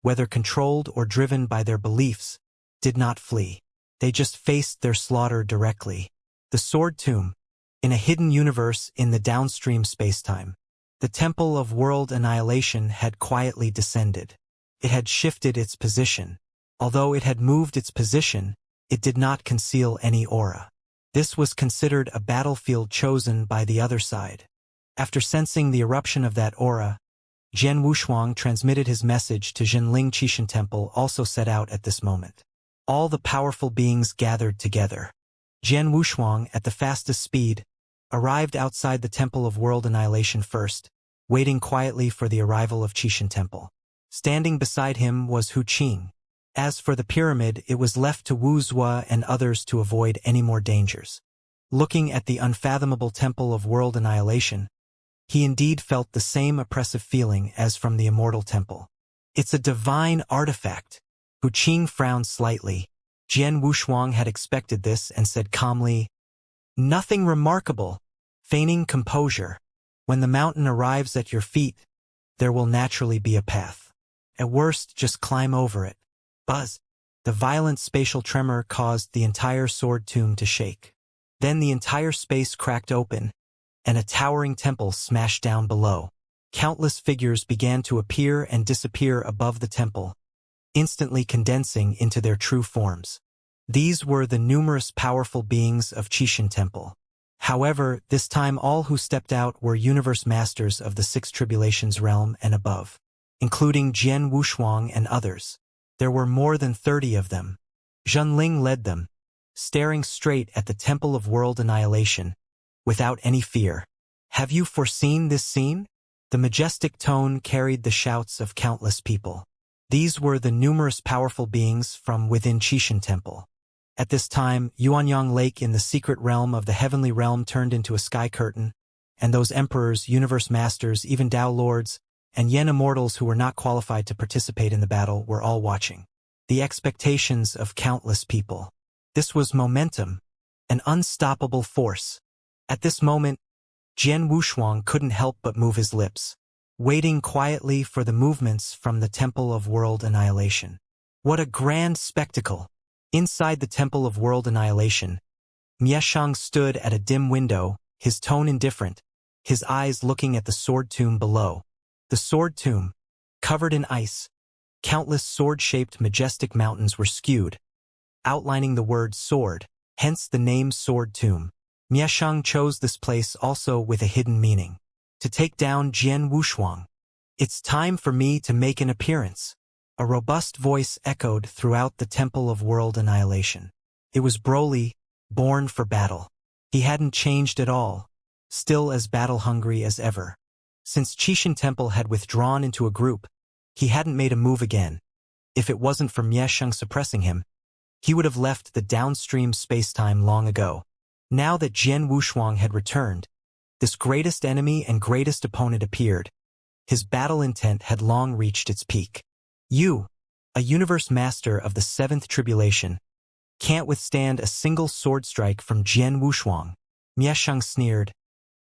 whether controlled or driven by their beliefs, did not flee. They just faced their slaughter directly. The Sword Tomb, in a hidden universe in the downstream spacetime. The Temple of World Annihilation had quietly descended. It had shifted its position. Although it had moved its position, it did not conceal any aura. This was considered a battlefield chosen by the other side. After sensing the eruption of that aura, Jian Wushuang transmitted his message to Jinling Qishan Temple also set out at this moment. All the powerful beings gathered together. Jian Wushuang, at the fastest speed, arrived outside the Temple of World Annihilation first, waiting quietly for the arrival of Qixin Temple. Standing beside him was Hu Qing. As for the pyramid, it was left to Wu Zua and others to avoid any more dangers. Looking at the unfathomable Temple of World Annihilation, he indeed felt the same oppressive feeling as from the Immortal Temple. It's a divine artifact. Hu Qing frowned slightly. Jian Wushuang had expected this and said calmly, "Nothing remarkable." Feigning composure. "When the mountain arrives at your feet, there will naturally be a path. At worst, just climb over it." Buzz. The violent spatial tremor caused the entire sword tomb to shake. Then the entire space cracked open, and a towering temple smashed down below. Countless figures began to appear and disappear above the temple, instantly condensing into their true forms. These were the numerous powerful beings of Qixin Temple. However, this time all who stepped out were universe masters of the Six Tribulations realm and above, including Jian Wushuang and others. There were more than 30 of them. Zhenling led them, staring straight at the Temple of World Annihilation, without any fear. "Have you foreseen this scene?" The majestic tone carried the shouts of countless people. These were the numerous powerful beings from within Qixin Temple. At this time, Yuanyang Lake in the secret realm of the heavenly realm turned into a sky curtain, and those emperors, universe masters, even Tao lords, and Yen immortals who were not qualified to participate in the battle were all watching. The expectations of countless people. This was momentum, an unstoppable force. At this moment, Jian Wushuang couldn't help but move his lips, waiting quietly for the movements from the Temple of World Annihilation. What a grand spectacle! Inside the Temple of World Annihilation, Mieshang stood at a dim window, his tone indifferent, his eyes looking at the sword tomb below. The sword tomb, covered in ice, countless sword-shaped majestic mountains were skewed, outlining the word sword, hence the name Sword Tomb. Mieshang chose this place also with a hidden meaning. To take down Jian Wushuang. "It's time for me to make an appearance." A robust voice echoed throughout the Temple of World Annihilation. It was Broly, born for battle. He hadn't changed at all, still as battle-hungry as ever. Since Qixin Temple had withdrawn into a group, he hadn't made a move again. If it wasn't for Mieshang suppressing him, he would have left the downstream spacetime long ago. Now that Jian Wushuang had returned, this greatest enemy and greatest opponent appeared. His battle intent had long reached its peak. "You, a universe master of the seventh tribulation, can't withstand a single sword strike from Jian Wushuang." Mieshang sneered.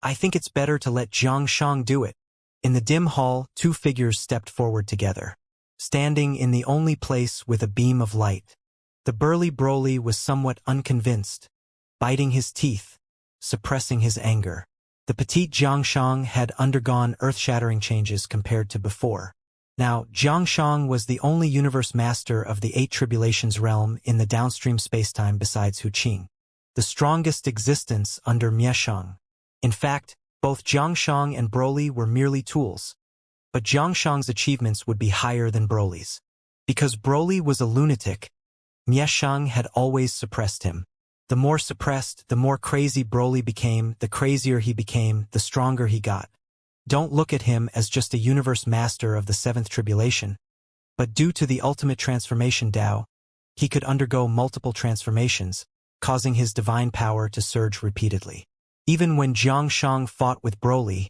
"I think it's better to let Zhangshang do it." In the dim hall, two figures stepped forward together, standing in the only place with a beam of light. The burly Broly was somewhat unconvinced, biting his teeth, suppressing his anger. The petite Zhangshang had undergone earth-shattering changes compared to before. Now, Zhangshang was the only universe master of the Eight Tribulations realm in the downstream spacetime besides Hu Qing, the strongest existence under Mieshang. In fact, both Zhangshang and Broly were merely tools, but Zhangshang's achievements would be higher than Broly's. Because Broly was a lunatic, Mieshang had always suppressed him. The more suppressed, the more crazy Broly became, the crazier he became, the stronger he got. Don't look at him as just a universe master of the seventh tribulation, but due to the ultimate transformation Tao, he could undergo multiple transformations, causing his divine power to surge repeatedly. Even when Zhangshang fought with Broly,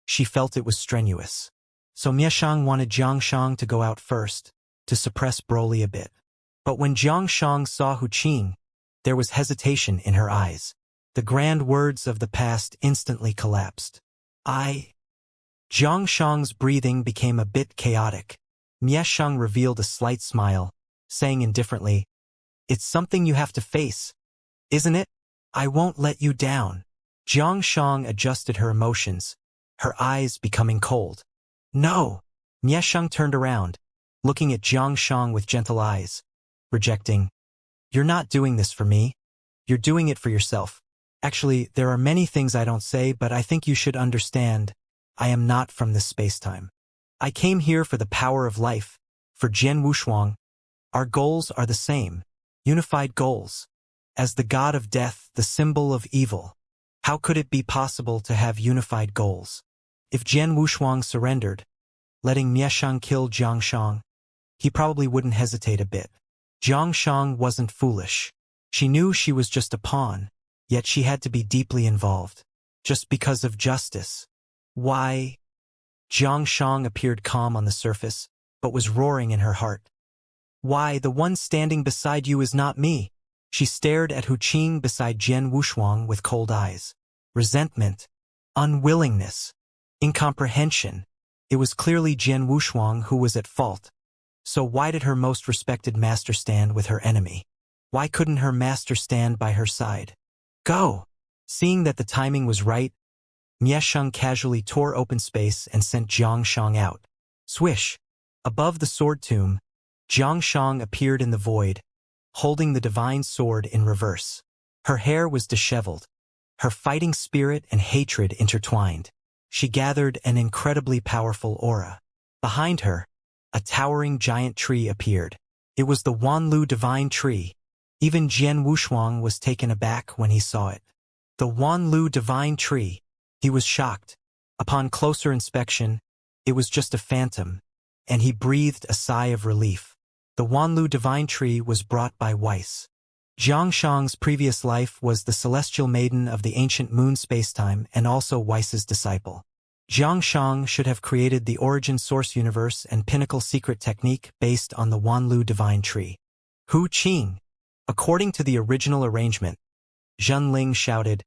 she felt it was strenuous. So Mieshang wanted Zhangshang to go out first, to suppress Broly a bit. But when Zhangshang saw Hu Qing, there was hesitation in her eyes. The grand words of the past instantly collapsed. Zhangshang's breathing became a bit chaotic. Mieshang revealed a slight smile, saying indifferently, "It's something you have to face, isn't it? I won't let you down." Zhangshang adjusted her emotions, her eyes becoming cold. "No." Mieshang turned around, looking at Zhangshang with gentle eyes, rejecting, "You're not doing this for me. You're doing it for yourself. Actually, there are many things I don't say, but I think you should understand. I am not from this spacetime. I came here for the power of life, for Jian Wushuang. Our goals are the same, unified goals. As the god of death, the symbol of evil, How could it be possible to have unified goals? If Jian Wushuang surrendered, letting Mieshang kill Jiangshang, he probably wouldn't hesitate a bit. Jiangshang wasn't foolish. She knew she was just a pawn, yet she had to be deeply involved. Just because of justice. Why? Jiangshang appeared calm on the surface, but was roaring in her heart. Why, the one standing beside you is not me. She stared at Hu Qing beside Jian Wushuang with cold eyes. Resentment, unwillingness, incomprehension. It was clearly Jian Wushuang who was at fault. So why did her most respected master stand with her enemy? Why couldn't her master stand by her side? Go! Seeing that the timing was right, Mieshang casually tore open space and sent Jiangshang out. Swish! Above the sword tomb, Jiangshang appeared in the void, holding the divine sword in reverse. Her hair was disheveled, her fighting spirit and hatred intertwined. She gathered an incredibly powerful aura. Behind her, a towering giant tree appeared. It was the Wanlu divine tree. Even Jian Wushuang was taken aback when he saw it. The Wanlu divine tree. He was shocked. Upon closer inspection, it was just a phantom, and he breathed a sigh of relief. The Wanlu divine tree was brought by Weiss. Jiangshang's previous life was the celestial maiden of the ancient moon spacetime and also Weiss's disciple. Jiangshang should have created the origin source universe and pinnacle secret technique based on the Wanlu divine tree. Hu Qing. According to the original arrangement, Zhenling shouted,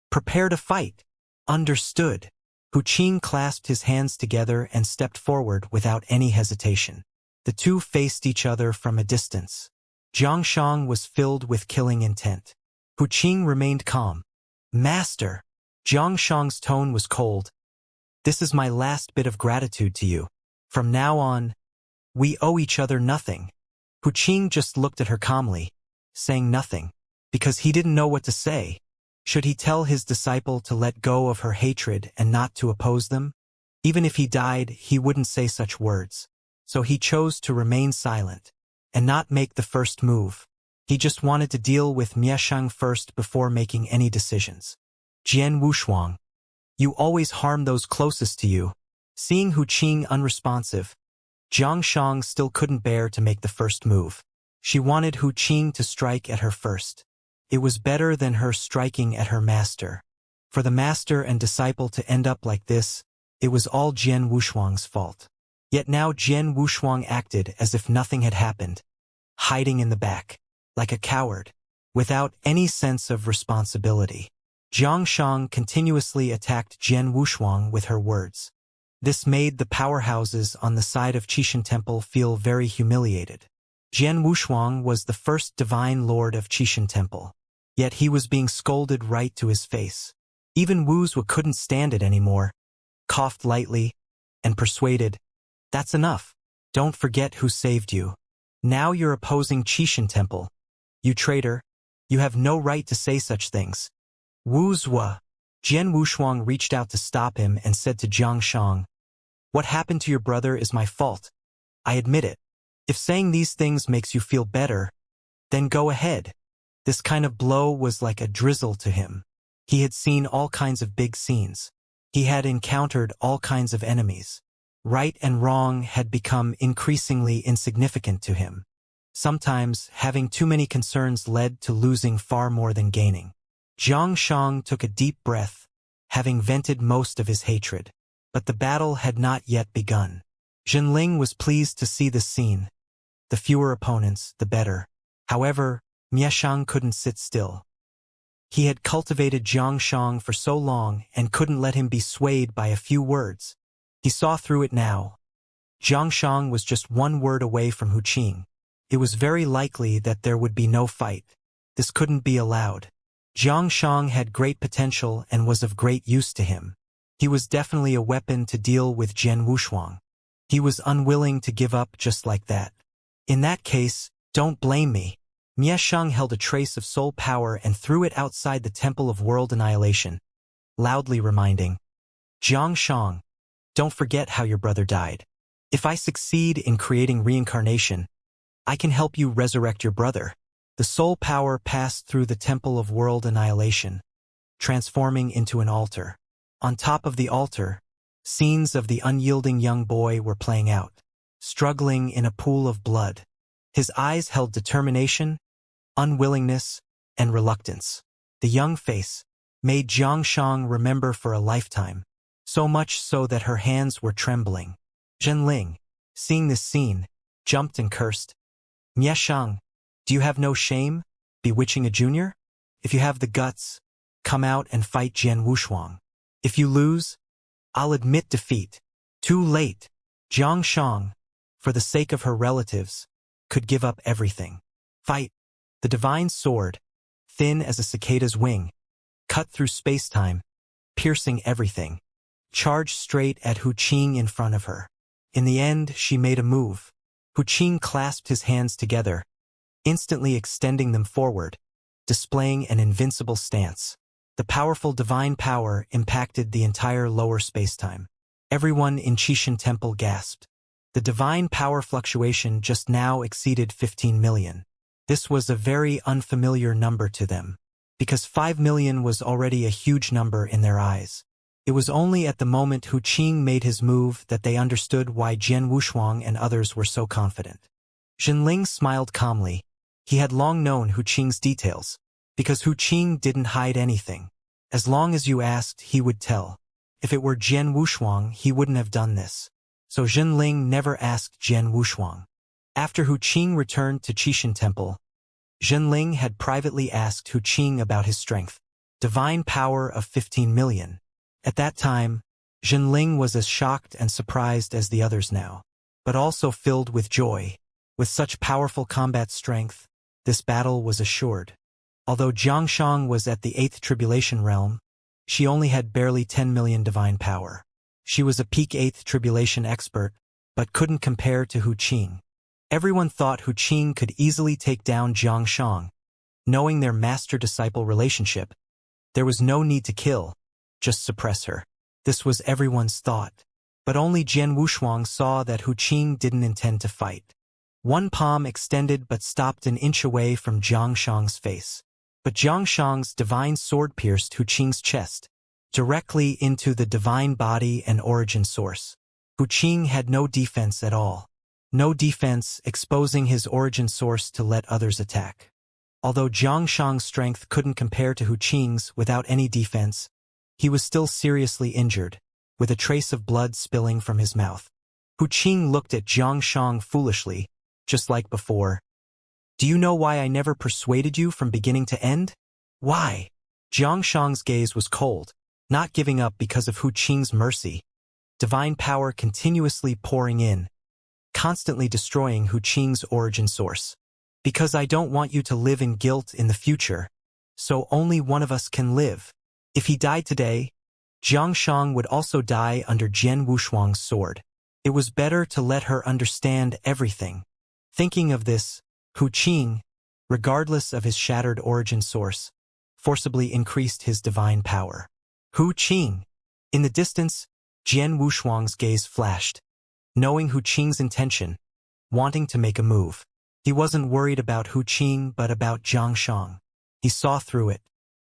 "Prepare to fight." Understood. Hu Qing clasped his hands together and stepped forward without any hesitation. The two faced each other from a distance. Jiangshang was filled with killing intent. Hu Qing remained calm. "Master." Jiangshang's tone was cold. "This is my last bit of gratitude to you. From now on, we owe each other nothing." Hu Qing just looked at her calmly, saying nothing, because he didn't know what to say. Should he tell his disciple to let go of her hatred and not to oppose them? Even if he died, he wouldn't say such words. So he chose to remain silent and not make the first move. He just wanted to deal with Mieshang first before making any decisions. Jian Wushuang. You always harm those closest to you. Seeing Hu Qing unresponsive, Jiangshang still couldn't bear to make the first move. She wanted Hu Qing to strike at her first. It was better than her striking at her master. For the master and disciple to end up like this, it was all Jian Wushuang's fault. Yet now Jian Wushuang acted as if nothing had happened, hiding in the back, like a coward, without any sense of responsibility. Jiangshang continuously attacked Jian Wushuang with her words. This made the powerhouses on the side of Qishan Temple feel very humiliated. Jian Wushuang was the first divine lord of Qishan Temple, yet he was being scolded right to his face. Even Wuxia couldn't stand it anymore, coughed lightly, and persuaded, "That's enough. Don't forget who saved you. Now you're opposing Qishan Temple. You traitor, you have no right to say such things." Wuxia. Jian Wushuang reached out to stop him and said to Jiangshang, "What happened to your brother is my fault. I admit it. If saying these things makes you feel better, then go ahead." This kind of blow was like a drizzle to him. He had seen all kinds of big scenes. He had encountered all kinds of enemies. Right and wrong had become increasingly insignificant to him. Sometimes, having too many concerns led to losing far more than gaining. Jiangshang took a deep breath, having vented most of his hatred. But the battle had not yet begun. Zhenling was pleased to see this scene. The fewer opponents, the better. However, Mieshang couldn't sit still. He had cultivated Jiangshang for so long and couldn't let him be swayed by a few words. He saw through it now. Jiangshang was just one word away from Hu Qing. It was very likely that there would be no fight. This couldn't be allowed. Jiangshang had great potential and was of great use to him. He was definitely a weapon to deal with Jian Wushuang. He was unwilling to give up just like that. In that case, don't blame me. Mieshang held a trace of soul power and threw it outside the Temple of World Annihilation, loudly reminding, "Jiangshang, don't forget how your brother died. If I succeed in creating reincarnation, I can help you resurrect your brother." The soul power passed through the Temple of World Annihilation. transforming into an altar. On top of the altar, scenes of the unyielding young boy were playing out, struggling in a pool of blood. His eyes held determination, unwillingness, and reluctance. The young face made Xianxia remember for a lifetime, so much so that her hands were trembling. Zhenling, seeing this scene, jumped and cursed. "Mieshang, do you have no shame, bewitching a junior? If you have the guts, come out and fight Jian Wushuang. If you lose, I'll admit defeat." Too late. Xianxia, for the sake of her relatives, could give up everything. Fight. The divine sword, thin as a cicada's wing, cut through space-time, piercing everything, charged straight at Hu Qing in front of her. In the end, she made a move. Hu Qing clasped his hands together, instantly extending them forward, displaying an invincible stance. The powerful divine power impacted the entire lower space-time. Everyone in Qishan Temple gasped. The divine power fluctuation just now exceeded 15 million. This was a very unfamiliar number to them, because 5 million was already a huge number in their eyes. It was only at the moment Hu Qing made his move that they understood why Jian Wushuang and others were so confident. Zhenling smiled calmly. He had long known Hu Qing's details, because Hu Qing didn't hide anything. As long as you asked, he would tell. If it were Jian Wushuang, he wouldn't have done this. So Zhenling never asked Jian Wushuang. After Hu Qing returned to Qishan Temple, Zhenling had privately asked Hu Qing about his strength, divine power of 15 million. At that time, Zhenling was as shocked and surprised as the others now, but also filled with joy. With such powerful combat strength, this battle was assured. Although Xianxia was at the 8th Tribulation Realm, she only had barely 10 million divine power. She was a peak 8th Tribulation expert, but couldn't compare to Hu Qing. Everyone thought Hu Qing could easily take down Xianxia. Knowing their master-disciple relationship, there was no need to kill, just suppress her. This was everyone's thought. But only Jian Wushuang saw that Hu Qing didn't intend to fight. One palm extended but stopped an inch away from Xianxia's face. But Xianxia's divine sword pierced Hu Qing's chest, directly into the divine body and origin source. Hu Qing had no defense at all. No defense, exposing his origin source to let others attack. Although Xianxia's strength couldn't compare to Hu Qing's without any defense, he was still seriously injured, with a trace of blood spilling from his mouth. Hu Qing looked at Xianxia foolishly, just like before. "Do you know why I never persuaded you from beginning to end?" "Why?" Xianxia's gaze was cold, not giving up because of Hu Qing's mercy. Divine power continuously pouring in, constantly destroying Hu Qing's origin source. "Because I don't want you to live in guilt in the future, so only one of us can live. If he died today, Xianxia would also die under Jian Wushuang's sword. It was better to let her understand everything." Thinking of this, Hu Qing, regardless of his shattered origin source, forcibly increased his divine power. Hu Qing! In the distance, Jian Wushuang's gaze flashed. Knowing Hu Qing's intention, wanting to make a move, he wasn't worried about Hu Qing but about Xianxia. He saw through it.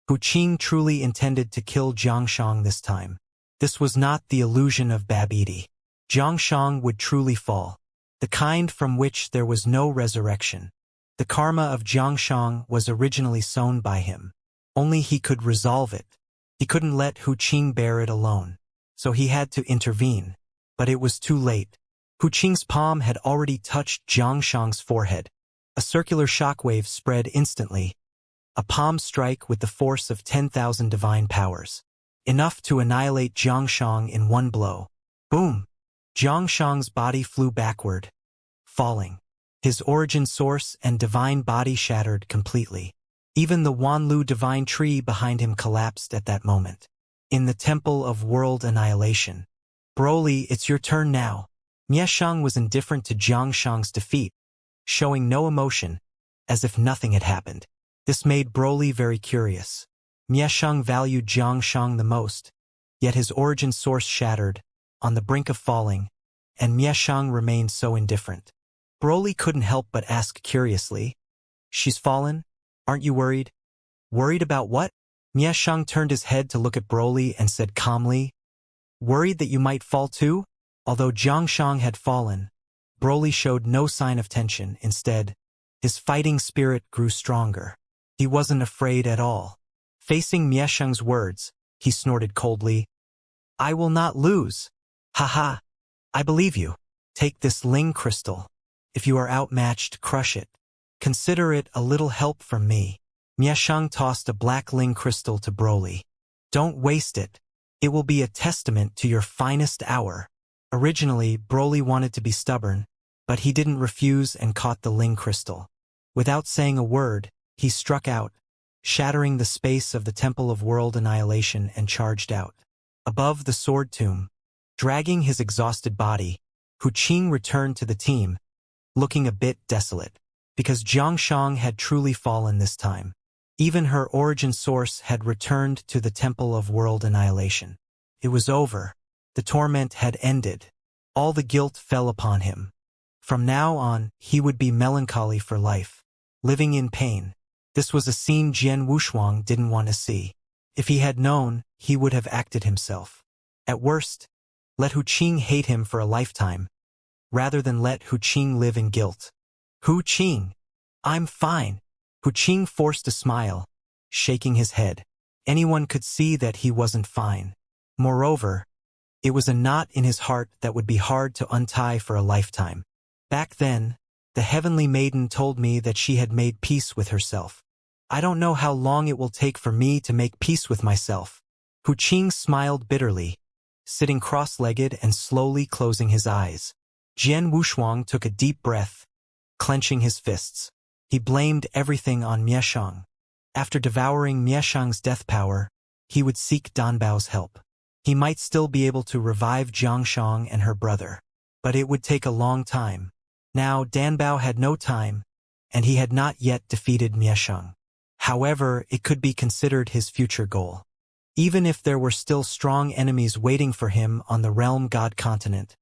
Hu Qing truly intended to kill Xianxia this time. This was not the illusion of Babidi. Xianxia would truly fall, the kind from which there was no resurrection. The karma of Xianxia was originally sown by him. Only he could resolve it. He couldn't let Hu Qing bear it alone. So he had to intervene. But it was too late. Hu Qing's palm had already touched Xianxia's forehead. A circular shockwave spread instantly. A palm strike with the force of 10,000 divine powers. Enough to annihilate Xianxia in one blow. Boom! Xianxia's body flew backward, falling. His origin source and divine body shattered completely. Even the Wanlu divine tree behind him collapsed at that moment. In the Temple of World Annihilation. "Broly, it's your turn now." Mieshang was indifferent to Xianxia's defeat, showing no emotion, as if nothing had happened. This made Broly very curious. Mieshang valued Xianxia the most, yet his origin source shattered, on the brink of falling, and Mieshang remained so indifferent. Broly couldn't help but ask curiously, "She's fallen? Aren't you worried?" "Worried about what?" Mieshang turned his head to look at Broly and said calmly, "Worried that you might fall too?" Although Jiangshang had fallen, Broly showed no sign of tension. Instead, his fighting spirit grew stronger. He wasn't afraid at all. Facing Mieshang's words, he snorted coldly, "I will not lose. Haha, I believe you. Take this Ling crystal. If you are outmatched, crush it. Consider it a little help from me." Mieshang tossed a black Ling crystal to Broly. "Don't waste it. It will be a testament to your finest hour." Originally, Broly wanted to be stubborn, but he didn't refuse and caught the Ling crystal. Without saying a word, he struck out, shattering the space of the Temple of World Annihilation, and charged out. Above the sword tomb, dragging his exhausted body, Hu Qing returned to the team, looking a bit desolate, because Jiangshang had truly fallen this time. Even her origin source had returned to the Temple of World Annihilation. It was over. The torment had ended. All the guilt fell upon him. From now on, he would be melancholy for life, living in pain. This was a scene Jian Wushuang didn't want to see. If he had known, he would have acted himself. At worst, let Hu Qing hate him for a lifetime, rather than let Hu Qing live in guilt. "Hu Qing, I'm fine." Hu Qing forced a smile, shaking his head. Anyone could see that he wasn't fine. Moreover, it was a knot in his heart that would be hard to untie for a lifetime. Back then, the heavenly maiden told me that she had made peace with herself. I don't know how long it will take for me to make peace with myself. Hu Qing smiled bitterly, sitting cross-legged and slowly closing his eyes. Jian Wushuang took a deep breath, clenching his fists. He blamed everything on Mieshang. After devouring Mieshang's death power, he would seek Danbao's help. He might still be able to revive Jiangshang and her brother, but it would take a long time. Now Danbao had no time, and he had not yet defeated Mieshang. However, it could be considered his future goal. Even if there were still strong enemies waiting for him on the Realm God continent,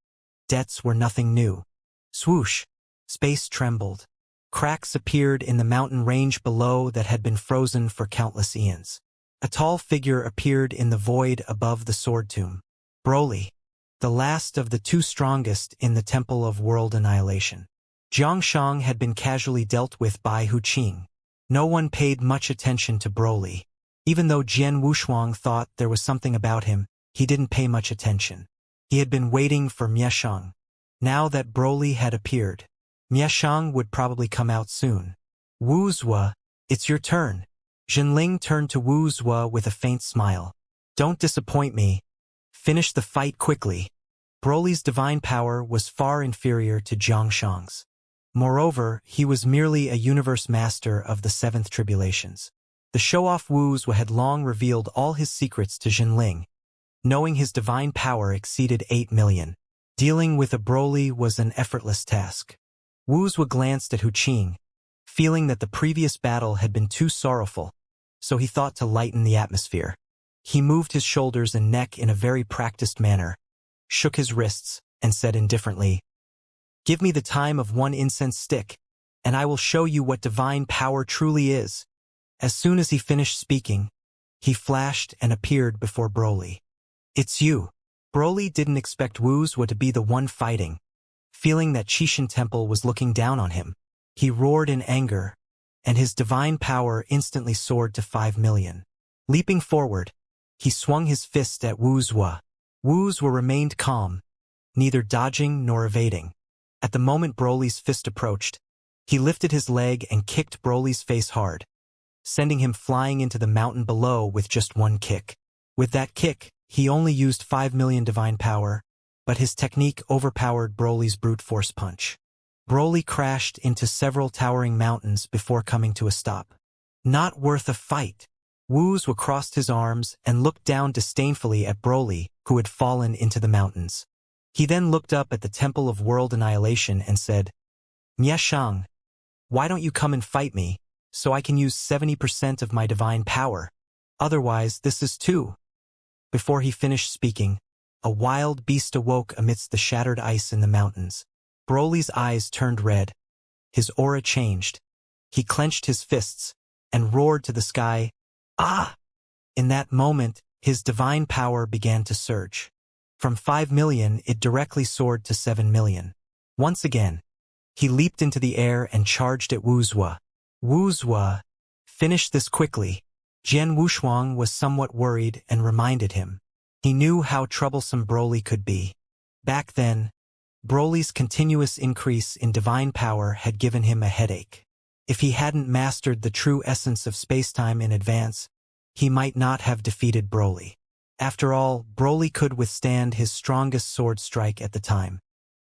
debts were nothing new. Swoosh! Space trembled. Cracks appeared in the mountain range below that had been frozen for countless eons. A tall figure appeared in the void above the sword tomb. Broly, the last of the two strongest in the Temple of World Annihilation. Jiangshang had been casually dealt with by Hu Qing. No one paid much attention to Broly. Even though Jian Wushuang thought there was something about him, he didn't pay much attention. He had been waiting for Mieshang. Now that Broly had appeared, Mieshang would probably come out soon. "Wuxia, it's your turn." Jinling turned to Wuxia with a faint smile. "Don't disappoint me. Finish the fight quickly." Broly's divine power was far inferior to Jiangshang's. Moreover, he was merely a universe master of the seventh tribulations. The show-off Wuxia had long revealed all his secrets to Jinling, knowing his divine power exceeded 8 million. Dealing with a Broly was an effortless task. Wuxia glanced at Hu Qing, feeling that the previous battle had been too sorrowful, so he thought to lighten the atmosphere. He moved his shoulders and neck in a very practiced manner, shook his wrists, and said indifferently, "Give me the time of one incense stick, and I will show you what divine power truly is." As soon as he finished speaking, he flashed and appeared before Broly. "It's you." Broly didn't expect Wuxia to be the one fighting. Feeling that Qixin Temple was looking down on him, he roared in anger, and his divine power instantly soared to 5 million. Leaping forward, he swung his fist at Wuxia. Wuxia remained calm, neither dodging nor evading. At the moment Broly's fist approached, he lifted his leg and kicked Broly's face hard, sending him flying into the mountain below with just one kick. With that kick, he only used 5 million divine power, but his technique overpowered Broly's brute force punch. Broly crashed into several towering mountains before coming to a stop. Not worth a fight. Wuxia crossed his arms and looked down disdainfully at Broly, who had fallen into the mountains. He then looked up at the Temple of World Annihilation and said, "Mieshang, why don't you come and fight me, so I can use 70% of my divine power? Otherwise, this is too." Before he finished speaking, a wild beast awoke amidst the shattered ice in the mountains. Broly's eyes turned red. His aura changed. He clenched his fists and roared to the sky, "Ah!" In that moment, his divine power began to surge. From 5 million, it directly soared to 7 million. Once again, he leaped into the air and charged at Wuxia. Wuxia, finish this quickly. Jian Wushuang was somewhat worried and reminded him. He knew how troublesome Broly could be. Back then, Broly's continuous increase in divine power had given him a headache. If he hadn't mastered the true essence of spacetime in advance, he might not have defeated Broly. After all, Broly could withstand his strongest sword strike at the time.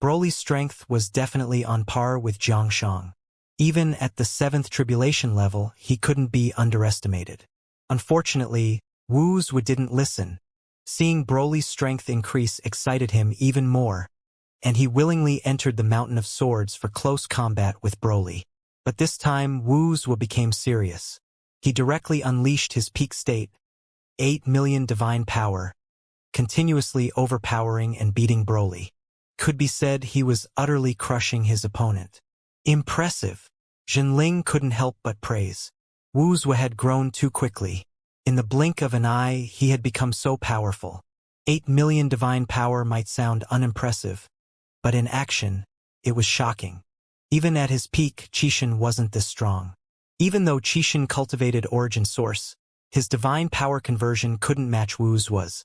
Broly's strength was definitely on par with Xianxia. Even at the 7th tribulation level, he couldn't be underestimated. Unfortunately, Wuxia didn't listen. Seeing Broly's strength increase excited him even more, and he willingly entered the Mountain of Swords for close combat with Broly. But this time, Wuxia became serious. He directly unleashed his peak state, 8 million divine power, continuously overpowering and beating Broly. Could be said he was utterly crushing his opponent. Impressive. Jinling couldn't help but praise. Wuxia had grown too quickly. In the blink of an eye, he had become so powerful. 8 million divine power might sound unimpressive, but in action, it was shocking. Even at his peak, Qixin wasn't this strong. Even though Qixin cultivated origin source, his divine power conversion couldn't match Wuxia's.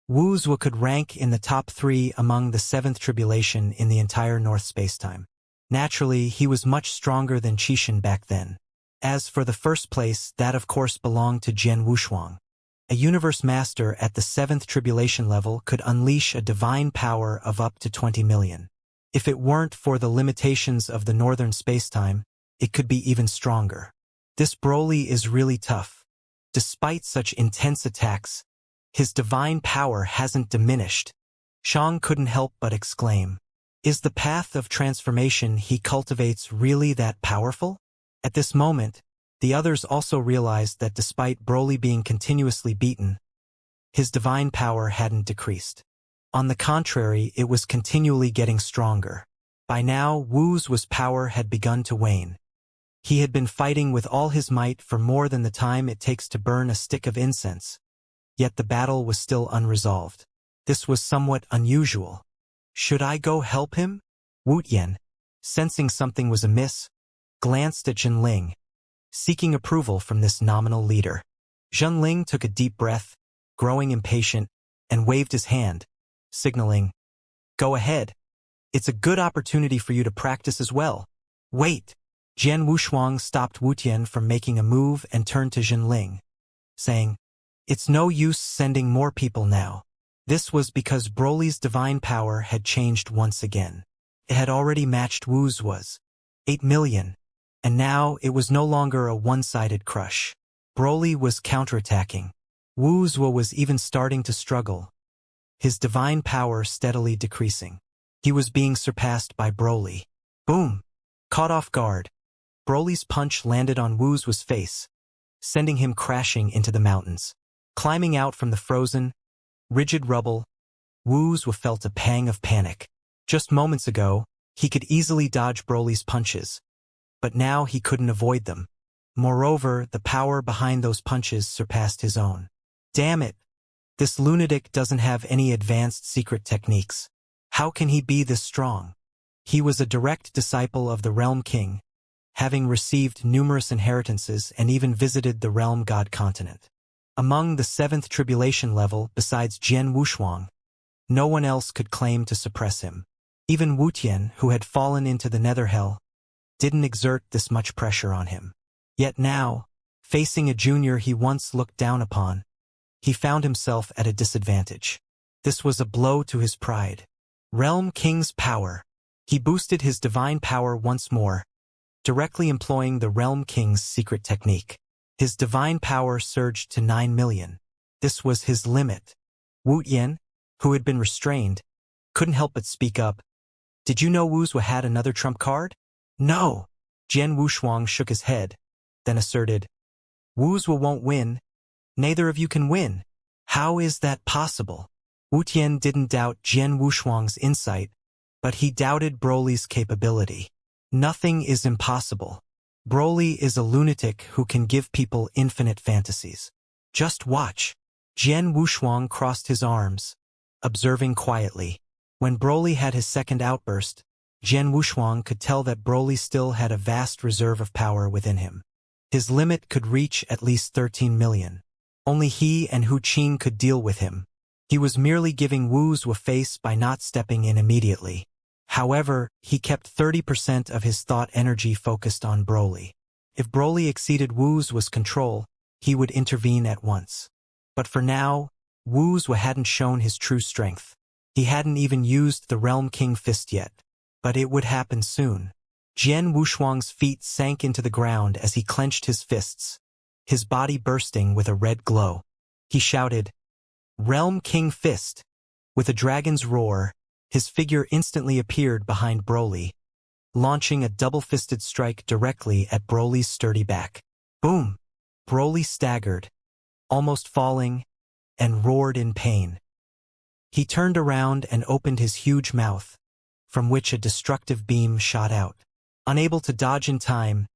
Wuxia could rank in the top 3 among the 7th tribulation in the entire North spacetime. Naturally, he was much stronger than Qixin back then. As for the first place, that of course belonged to Jian Wushuang. A universe master at the 7th tribulation level could unleash a divine power of up to 20 million. If it weren't for the limitations of the northern spacetime, it could be even stronger. This Broly is really tough. Despite such intense attacks, his divine power hasn't diminished. Shang couldn't help but exclaim. Is the path of transformation he cultivates really that powerful? At this moment, the others also realized that despite Broly being continuously beaten, his divine power hadn't decreased. On the contrary, it was continually getting stronger. By now, Wuxia's power had begun to wane. He had been fighting with all his might for more than the time it takes to burn a stick of incense. Yet the battle was still unresolved. This was somewhat unusual. Should I go help him? Wuxian, sensing something was amiss, glanced at Jinling, seeking approval from this nominal leader. Jinling took a deep breath, growing impatient, and waved his hand, signaling, "Go ahead. It's a good opportunity for you to practice as well." "Wait!" Jian Wushuang stopped Wuxian from making a move and turned to Jinling, saying, "It's no use sending more people now." This was because Broly's divine power had changed once again. It had already matched Wuxia's, 8 million, and now it was no longer a one-sided crush. Broly was counterattacking. Wuxia was even starting to struggle, his divine power steadily decreasing. He was being surpassed by Broly. Boom! Caught off guard, Broly's punch landed on Wuxia's face, sending him crashing into the mountains. Climbing out from the frozen, rigid rubble, Wuxia felt a pang of panic. Just moments ago, he could easily dodge Broly's punches, but now he couldn't avoid them. Moreover, the power behind those punches surpassed his own. Damn it! This lunatic doesn't have any advanced secret techniques. How can he be this strong? He was a direct disciple of the Realm King, having received numerous inheritances and even visited the Realm God continent. Among the 7th tribulation level besides Jian Wushuang, no one else could claim to suppress him. Even Wuxian, who had fallen into the nether hell, didn't exert this much pressure on him. Yet now, facing a junior he once looked down upon, he found himself at a disadvantage. This was a blow to his pride. Realm King's power. He boosted his divine power once more, directly employing the Realm King's secret technique. His divine power surged to 9 million. This was his limit. Wuxian, who had been restrained, couldn't help but speak up. "Did you know Wuxia had another trump card?" "No." Jian Wushuang shook his head, then asserted, "Wuxia won't win. Neither of you can win." "How is that possible?" Wuxian didn't doubt Jian Wushuang's insight, but he doubted Broly's capability. Nothing is impossible. Broly is a lunatic who can give people infinite fantasies. Just watch. Jian Wushuang crossed his arms, observing quietly. When Broly had his second outburst, Jian Wushuang could tell that Broly still had a vast reserve of power within him. His limit could reach at least 13 million. Only he and Hu Qing could deal with him. He was merely giving Wu's a face by not stepping in immediately. However, he kept 30% of his thought energy focused on Broly. If Broly exceeded Wu's control, he would intervene at once. But for now, Wu's hadn't shown his true strength. He hadn't even used the Realm King Fist yet. But it would happen soon. Jian Wushuang's feet sank into the ground as he clenched his fists, his body bursting with a red glow. He shouted, "Realm King Fist!" With a dragon's roar, his figure instantly appeared behind Broly, launching a double-fisted strike directly at Broly's sturdy back. Boom! Broly staggered, almost falling, and roared in pain. He turned around and opened his huge mouth, from which a destructive beam shot out. Unable to dodge in time,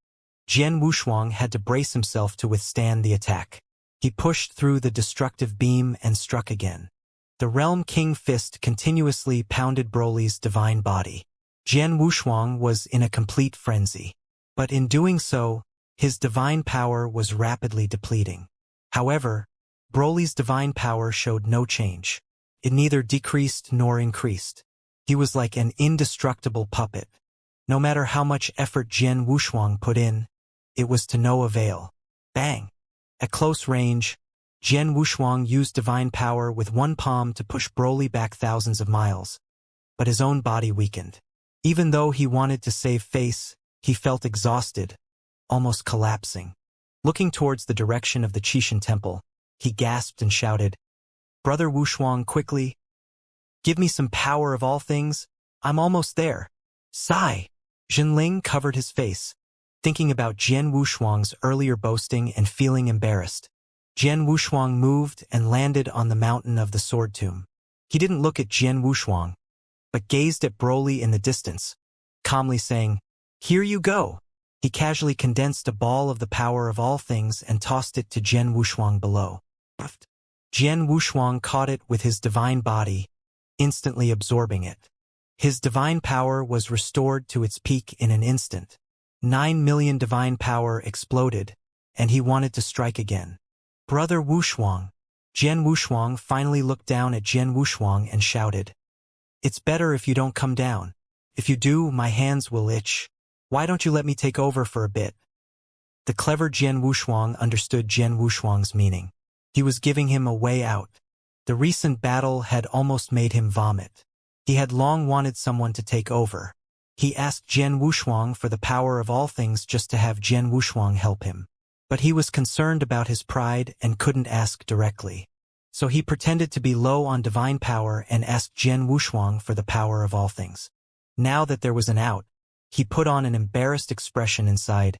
Jian Wushuang had to brace himself to withstand the attack. He pushed through the destructive beam and struck again. The Realm King Fist continuously pounded Broly's divine body. Jian Wushuang was in a complete frenzy. But in doing so, his divine power was rapidly depleting. However, Broly's divine power showed no change. It neither decreased nor increased. He was like an indestructible puppet. No matter how much effort Jian Wushuang put in, it was to no avail. Bang! At close range, Jian Wushuang used divine power with one palm to push Broly back thousands of miles. But his own body weakened. Even though he wanted to save face, he felt exhausted, almost collapsing. Looking towards the direction of the Qixin Temple, he gasped and shouted, "Brother Wushuang, quickly! Give me some power of all things. I'm almost there." Sigh! Jinling covered his face, thinking about Jian Wushuang's earlier boasting and feeling embarrassed. Jian Wushuang moved and landed on the mountain of the sword tomb. He didn't look at Jian Wushuang, but gazed at Broly in the distance, calmly saying, "Here you go." He casually condensed a ball of the power of all things and tossed it to Jian Wushuang below. Jian Wushuang caught it with his divine body, instantly absorbing it. His divine power was restored to its peak in an instant. 9 million divine power exploded, and he wanted to strike again. "Brother Wushuang." Jian Wushuang finally looked down at Jian Wushuang and shouted, "It's better if you don't come down. If you do, my hands will itch. Why don't you let me take over for a bit?" The clever Jian Wushuang understood Jian Wushuang's meaning. He was giving him a way out. The recent battle had almost made him vomit. He had long wanted someone to take over. He asked Jian Wushuang for the power of all things just to have Jian Wushuang help him. But he was concerned about his pride and couldn't ask directly. So he pretended to be low on divine power and asked Jian Wushuang for the power of all things. Now that there was an out, he put on an embarrassed expression inside.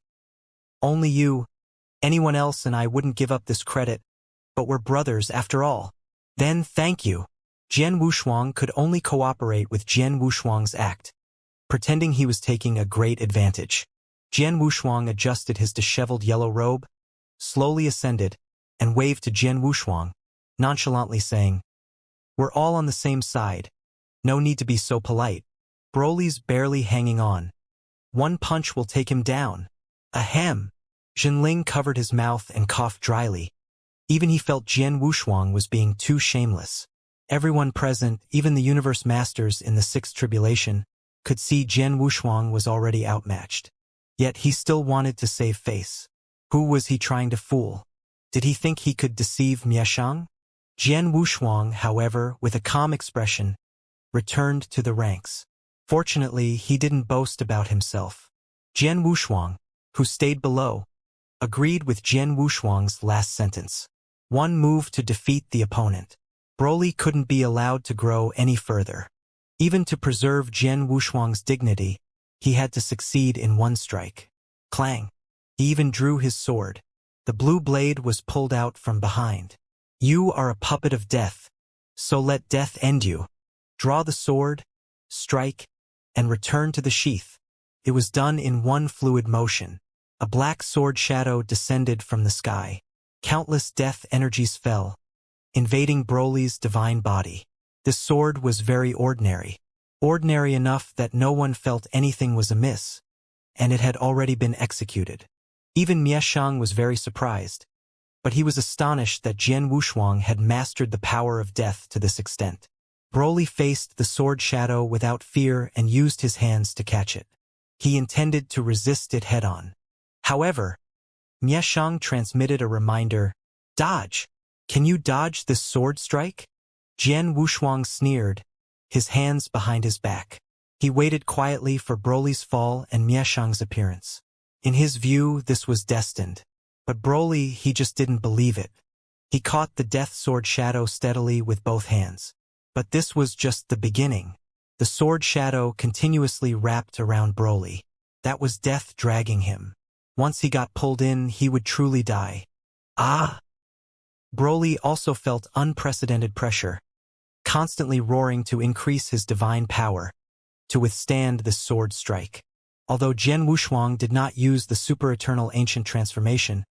"Only you. Anyone else and I wouldn't give up this credit, but we're brothers after all." "Then thank you." Jian Wushuang could only cooperate with Jian Wushuang's act, pretending he was taking a great advantage. Jian Wushuang adjusted his disheveled yellow robe, slowly ascended, and waved to Jian Wushuang, nonchalantly saying, "We're all on the same side. No need to be so polite. Broly's barely hanging on. One punch will take him down." Ahem! Jinling covered his mouth and coughed dryly. Even he felt Jian Wushuang was being too shameless. Everyone present, even the universe masters in the sixth tribulation, could see Jian Wushuang was already outmatched. Yet he still wanted to save face. Who was he trying to fool? Did he think he could deceive Miashang? Jian Wushuang, however, with a calm expression, returned to the ranks. Fortunately, he didn't boast about himself. Jian Wushuang, who stayed below, agreed with Jian Wushuang's last sentence. One move to defeat the opponent. Broly couldn't be allowed to grow any further. Even to preserve Jian Wushuang's dignity, he had to succeed in one strike. Clang! He even drew his sword. The blue blade was pulled out from behind. "You are a puppet of death, so let death end you. Draw the sword, strike, and return to the sheath." It was done in one fluid motion. A black sword shadow descended from the sky. Countless death energies fell, invading Broly's divine body. This sword was very ordinary. Ordinary enough that no one felt anything was amiss, and it had already been executed. Even Mieshang was very surprised, but he was astonished that Jian Wushuang had mastered the power of death to this extent. Broly faced the sword shadow without fear and used his hands to catch it. He intended to resist it head-on. However, Mieshang transmitted a reminder, "Dodge! Can you dodge this sword strike?" Jian Wushuang sneered, his hands behind his back. He waited quietly for Broly's fall and Mieshang's appearance. In his view, this was destined. But Broly, he just didn't believe it. He caught the death sword shadow steadily with both hands. But this was just the beginning. The sword shadow continuously wrapped around Broly. That was death dragging him. Once he got pulled in, he would truly die. Ah! Broly also felt unprecedented pressure, constantly roaring to increase his divine power, to withstand this sword strike. Although Jian Wushuang did not use the super-eternal ancient transformation,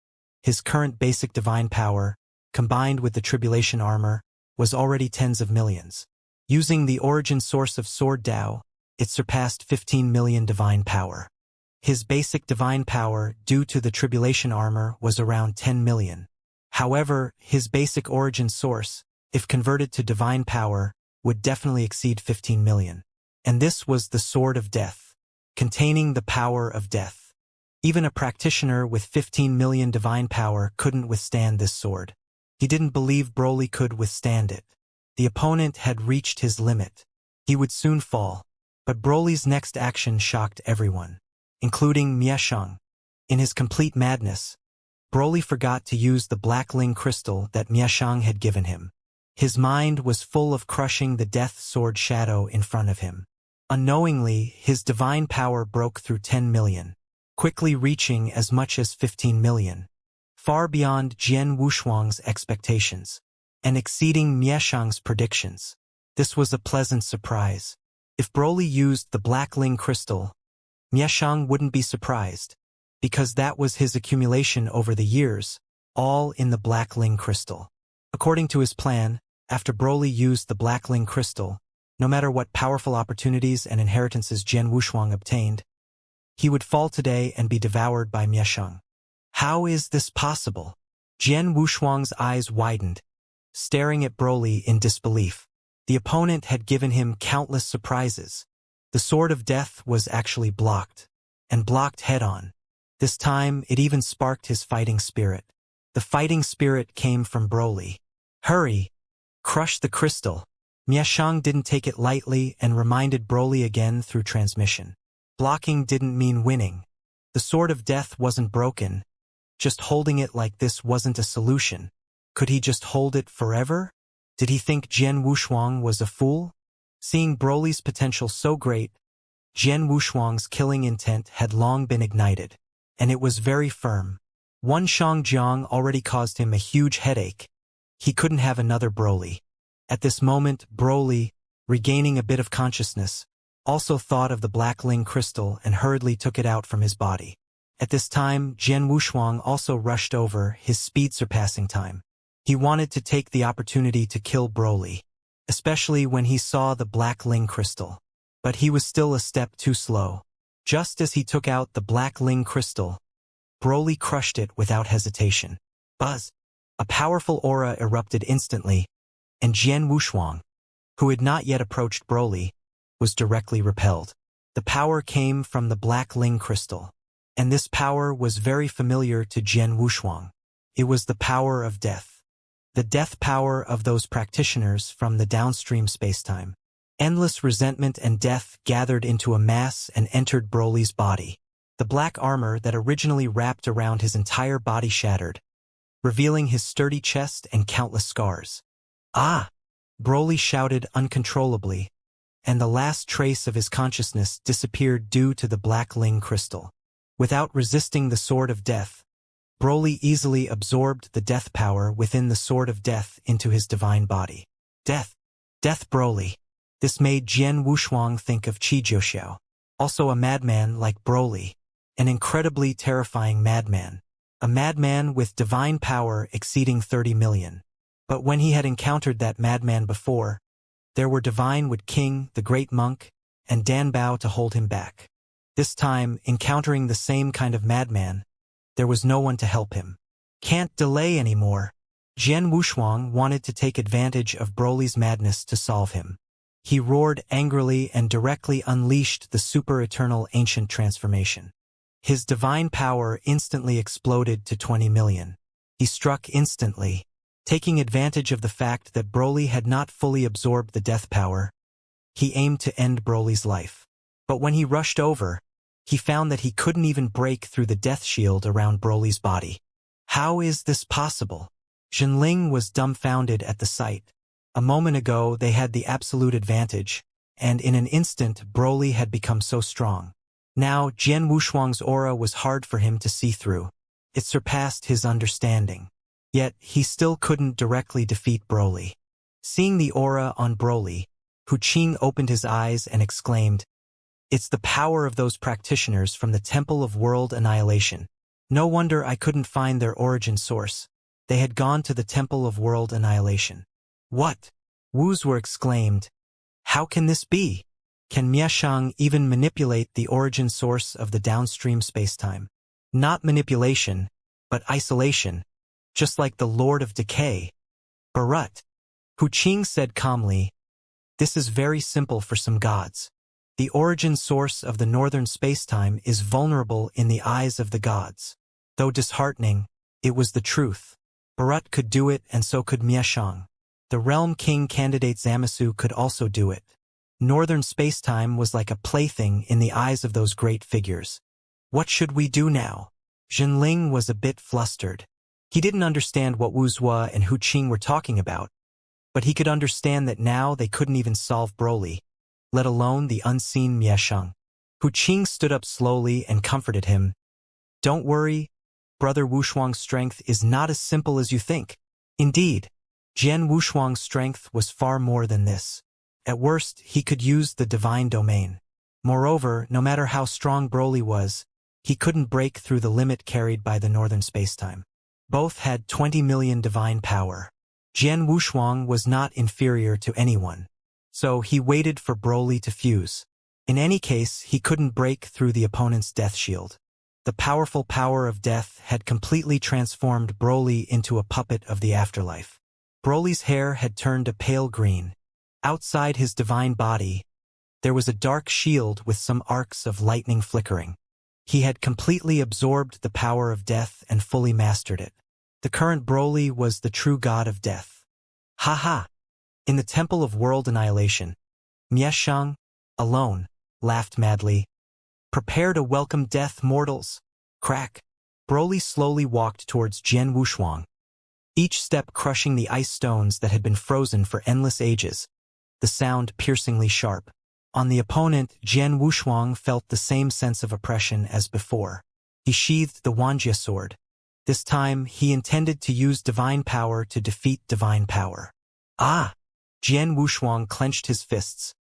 his current basic divine power, combined with the tribulation armor, was already tens of millions. Using the origin source of Sword Dao, it surpassed 15 million divine power. His basic divine power, due to the tribulation armor, was around 10 million. However, his basic origin source, if converted to divine power, would definitely exceed 15 million. And this was the Sword of Death, containing the power of death. Even a practitioner with 15 million divine power couldn't withstand this sword. He didn't believe Broly could withstand it. The opponent had reached his limit. He would soon fall. But Broly's next action shocked everyone, including Mieshang. In his complete madness, Broly forgot to use the black Ling crystal that Mieshang had given him. His mind was full of crushing the death sword shadow in front of him. Unknowingly, his divine power broke through 10 million, quickly reaching as much as 15 million, far beyond Jian Wushuang's expectations, and exceeding Mieshang's predictions. This was a pleasant surprise. If Broly used the black Ling crystal, Mieshang wouldn't be surprised, because that was his accumulation over the years, all in the black Ling crystal. According to his plan, after Broly used the black Ling crystal, no matter what powerful opportunities and inheritances Jian Wushuang obtained, he would fall today and be devoured by Mieshang. How is this possible? Jian Wushuang's eyes widened, staring at Broly in disbelief. The opponent had given him countless surprises. The Sword of Death was actually blocked, and blocked head-on. This time, it even sparked his fighting spirit. The fighting spirit came from Broly. Hurry! Crush the crystal! Mieshang didn't take it lightly and reminded Broly again through transmission. Blocking didn't mean winning. The Sword of Death wasn't broken. Just holding it like this wasn't a solution. Could he just hold it forever? Did he think Jian Wushuang was a fool? Seeing Broly's potential so great, Jian Wushuang's killing intent had long been ignited, and it was very firm. One Shangjiang already caused him a huge headache. He couldn't have another Broly. At this moment, Broly, regaining a bit of consciousness, also thought of the black Ling crystal and hurriedly took it out from his body. At this time, Jian Wushuang also rushed over, his speed surpassing time. He wanted to take the opportunity to kill Broly, especially when he saw the black Ling crystal. But he was still a step too slow. Just as he took out the black Ling crystal, Broly crushed it without hesitation. Buzz! A powerful aura erupted instantly, and Jian Wushuang, who had not yet approached Broly, was directly repelled. The power came from the black Ling crystal, and this power was very familiar to Jian Wushuang. It was the power of death. The death power of those practitioners from the downstream spacetime. Endless resentment and death gathered into a mass and entered Broly's body. The black armor that originally wrapped around his entire body shattered, revealing his sturdy chest and countless scars. Ah! Broly shouted uncontrollably, and the last trace of his consciousness disappeared due to the black Ling crystal. Without resisting the Sword of Death, Broly easily absorbed the death power within the Sword of Death into his divine body. Death! Death Broly! This made Jian Wushuang think of Qi Jiuxiao, also a madman like Broly, an incredibly terrifying madman. a madman with divine power exceeding 30 million. But when he had encountered that madman before, there were divine Wood King, the great monk, and Dan Bao to hold him back. This time, encountering the same kind of madman, there was no one to help him. Can't delay anymore. Jian Wushuang wanted to take advantage of Broly's madness to solve him. He roared angrily and directly unleashed the super-eternal ancient transformation. His divine power instantly exploded to 20 million. He struck instantly, taking advantage of the fact that Broly had not fully absorbed the death power. He aimed to end Broly's life. But when he rushed over, he found that he couldn't even break through the death shield around Broly's body. How is this possible? Jinling was dumbfounded at the sight. A moment ago they had the absolute advantage, and in an instant Broly had become so strong. Now Jian Wushuang's aura was hard for him to see through. It surpassed his understanding. Yet he still couldn't directly defeat Broly. Seeing the aura on Broly, Hu Qing opened his eyes and exclaimed, "It's the power of those practitioners from the Temple of World Annihilation. No wonder I couldn't find their origin source. They had gone to the Temple of World Annihilation." "What?" Wuzhou exclaimed. "How can this be? Can Mieshang even manipulate the origin source of the downstream spacetime? Not manipulation, but isolation, just like the Lord of Decay." "Barut," Hu Qing said calmly, "this is very simple for some gods. The origin source of the northern spacetime is vulnerable in the eyes of the gods. Though disheartening, it was the truth. Barut could do it and so could Mieshang. The Realm King candidate Zamasu could also do it. Northern spacetime was like a plaything in the eyes of those great figures. What should we do now?" Jinling was a bit flustered. He didn't understand what Wuzhou and Hu Qing were talking about, but he could understand that now they couldn't even solve Broly, let alone the unseen Mieshang. Hu Qing stood up slowly and comforted him. "Don't worry, Brother Wushuang's strength is not as simple as you think. Indeed, Jian Wushuang's strength was far more than this. At worst, he could use the divine domain. Moreover, no matter how strong Broly was, he couldn't break through the limit carried by the northern spacetime. Both had 20 million divine power. Jian Wushuang was not inferior to anyone. So he waited for Broly to fuse. In any case, he couldn't break through the opponent's death shield. The powerful power of death had completely transformed Broly into a puppet of the afterlife. Broly's hair had turned a pale green. Outside his divine body, there was a dark shield with some arcs of lightning flickering. He had completely absorbed the power of death and fully mastered it. The current Broly was the true god of death. Ha ha! In the Temple of World Annihilation, Mieshang, alone, laughed madly. "Prepare to welcome death, mortals!" Crack! Broly slowly walked towards Jian Wushuang, each step crushing the ice stones that had been frozen for endless ages, the sound piercingly sharp. On the opponent, Jian Wushuang felt the same sense of oppression as before. He sheathed the Wuxia sword. This time, he intended to use divine power to defeat divine power. Ah! Jian Wushuang clenched his fists,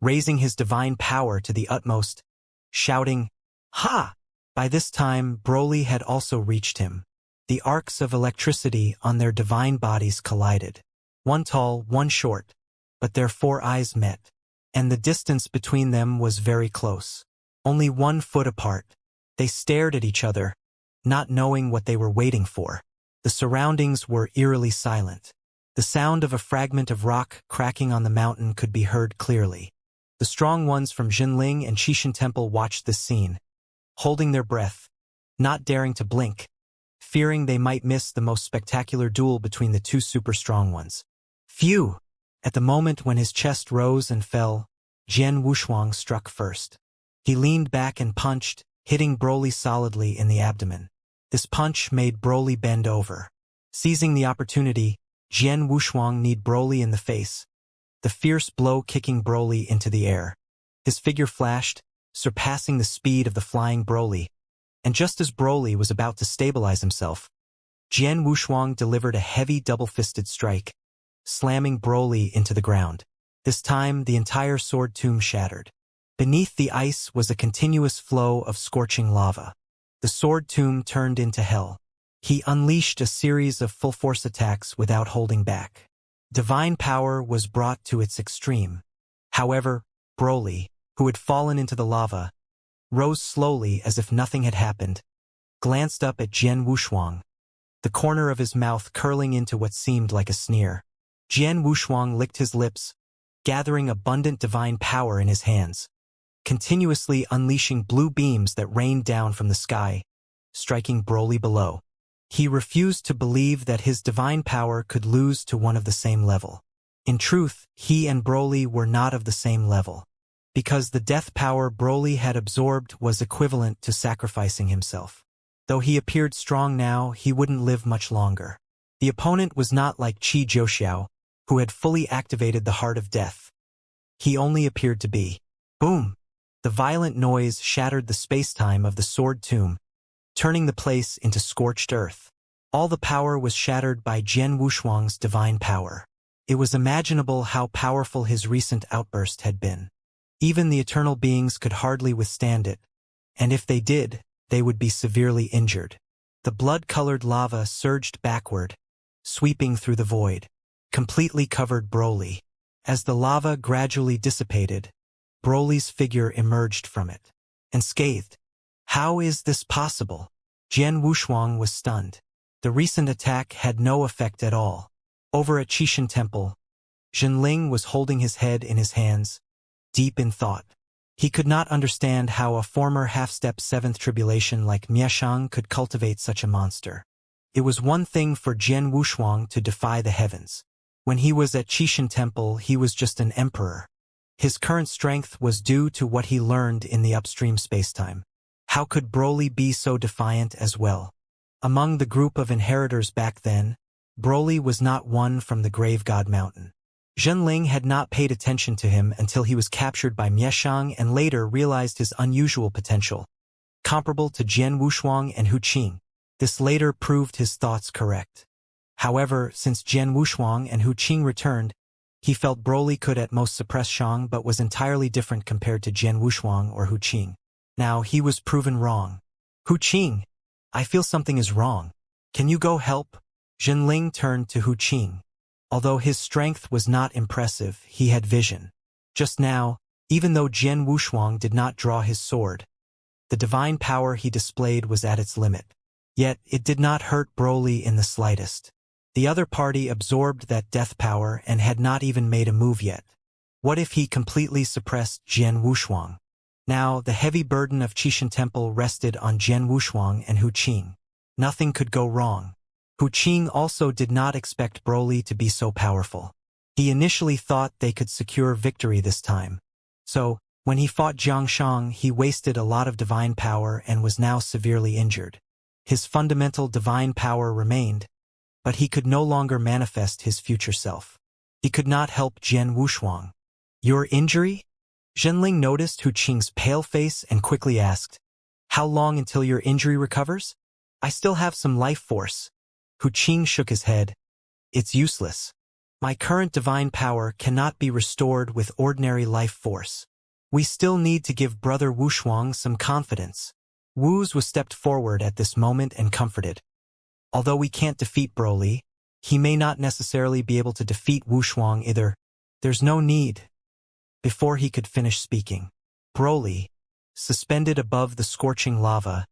raising his divine power to the utmost, shouting, "Ha!" By this time, Broly had also reached him. The arcs of electricity on their divine bodies collided. One tall, one short, but their 4 eyes met, and the distance between them was very close. Only 1 foot apart. They stared at each other, not knowing what they were waiting for. The surroundings were eerily silent. The sound of a fragment of rock cracking on the mountain could be heard clearly. The strong ones from Jinling and Qixin Temple watched this scene, holding their breath, not daring to blink, fearing they might miss the most spectacular duel between the 2 super strong ones. Phew! At the moment when his chest rose and fell, Jian Wushuang struck first. He leaned back and punched, hitting Broly solidly in the abdomen. This punch made Broly bend over. Seizing the opportunity, Jian Wushuang kneed Broly in the face, the fierce blow kicking Broly into the air. His figure flashed, surpassing the speed of the flying Broly, and just as Broly was about to stabilize himself, Jian Wushuang delivered a heavy double-fisted strike, slamming Broly into the ground. This time, the entire sword tomb shattered. Beneath the ice was a continuous flow of scorching lava. The sword tomb turned into hell. He unleashed a series of full-force attacks without holding back. Divine power was brought to its extreme. However, Broly, who had fallen into the lava, rose slowly as if nothing had happened, glanced up at Jian Wushuang, the corner of his mouth curling into what seemed like a sneer. Jian Wushuang licked his lips, gathering abundant divine power in his hands, continuously unleashing blue beams that rained down from the sky, striking Broly below. He refused to believe that his divine power could lose to one of the same level. In truth, he and Broly were not of the same level, because the death power Broly had absorbed was equivalent to sacrificing himself. Though he appeared strong now, he wouldn't live much longer. The opponent was not like Qi Zhouxiao, who had fully activated the Heart of Death. He only appeared to be. Boom! The violent noise shattered the space-time of the Sword Tomb, turning the place into scorched earth. All the power was shattered by Jian Wushuang's divine power. It was imaginable how powerful his recent outburst had been. Even the eternal beings could hardly withstand it, and if they did, they would be severely injured. The blood-colored lava surged backward, sweeping through the void, completely covered Broly. As the lava gradually dissipated, Broly's figure emerged from it. Unscathed. How is this possible? Jian Wushuang was stunned. The recent attack had no effect at all. Over at Qishan Temple, Zhenling was holding his head in his hands, deep in thought. He could not understand how a former half-step seventh tribulation like Mieshang could cultivate such a monster. It was one thing for Jian Wushuang to defy the heavens. When he was at Qishan Temple, he was just an emperor. His current strength was due to what he learned in the upstream spacetime. How could Broly be so defiant as well? Among the group of inheritors back then, Broly was not one from the Grave God Mountain. Zhenling had not paid attention to him until he was captured by Mieshang and later realized his unusual potential, comparable to Jian Wushuang and Hu Qing. This later proved his thoughts correct. However, since Jian Wushuang and Hu Qing returned, he felt Broly could at most suppress Shang but was entirely different compared to Jian Wushuang or Hu Qing. Now he was proven wrong. Hu Qing, I feel something is wrong. Can you go help? Zhenling turned to Hu Qing. Although his strength was not impressive, he had vision. Just now, even though Jian Wushuang did not draw his sword, the divine power he displayed was at its limit. Yet, it did not hurt Broly in the slightest. The other party absorbed that death power and had not even made a move yet. What if he completely suppressed Jian Wushuang? Now, the heavy burden of Qishan Temple rested on Jian Wushuang and Hu Qing. Nothing could go wrong. Hu Qing also did not expect Broly to be so powerful. He initially thought they could secure victory this time. So, when he fought Xianxia, he wasted a lot of divine power and was now severely injured. His fundamental divine power remained, but he could no longer manifest his future self. He could not help Jian Wushuang. Your injury? Zhenling noticed Hu Qing's pale face and quickly asked, How long until your injury recovers? I still have some life force. Hu Qing shook his head. It's useless. My current divine power cannot be restored with ordinary life force. We still need to give Brother Wushuang some confidence. Wu's was stepped forward at this moment and comforted. Although we can't defeat Broly, he may not necessarily be able to defeat Wushuang either. There's no need. Before he could finish speaking, Broly, suspended above the scorching lava,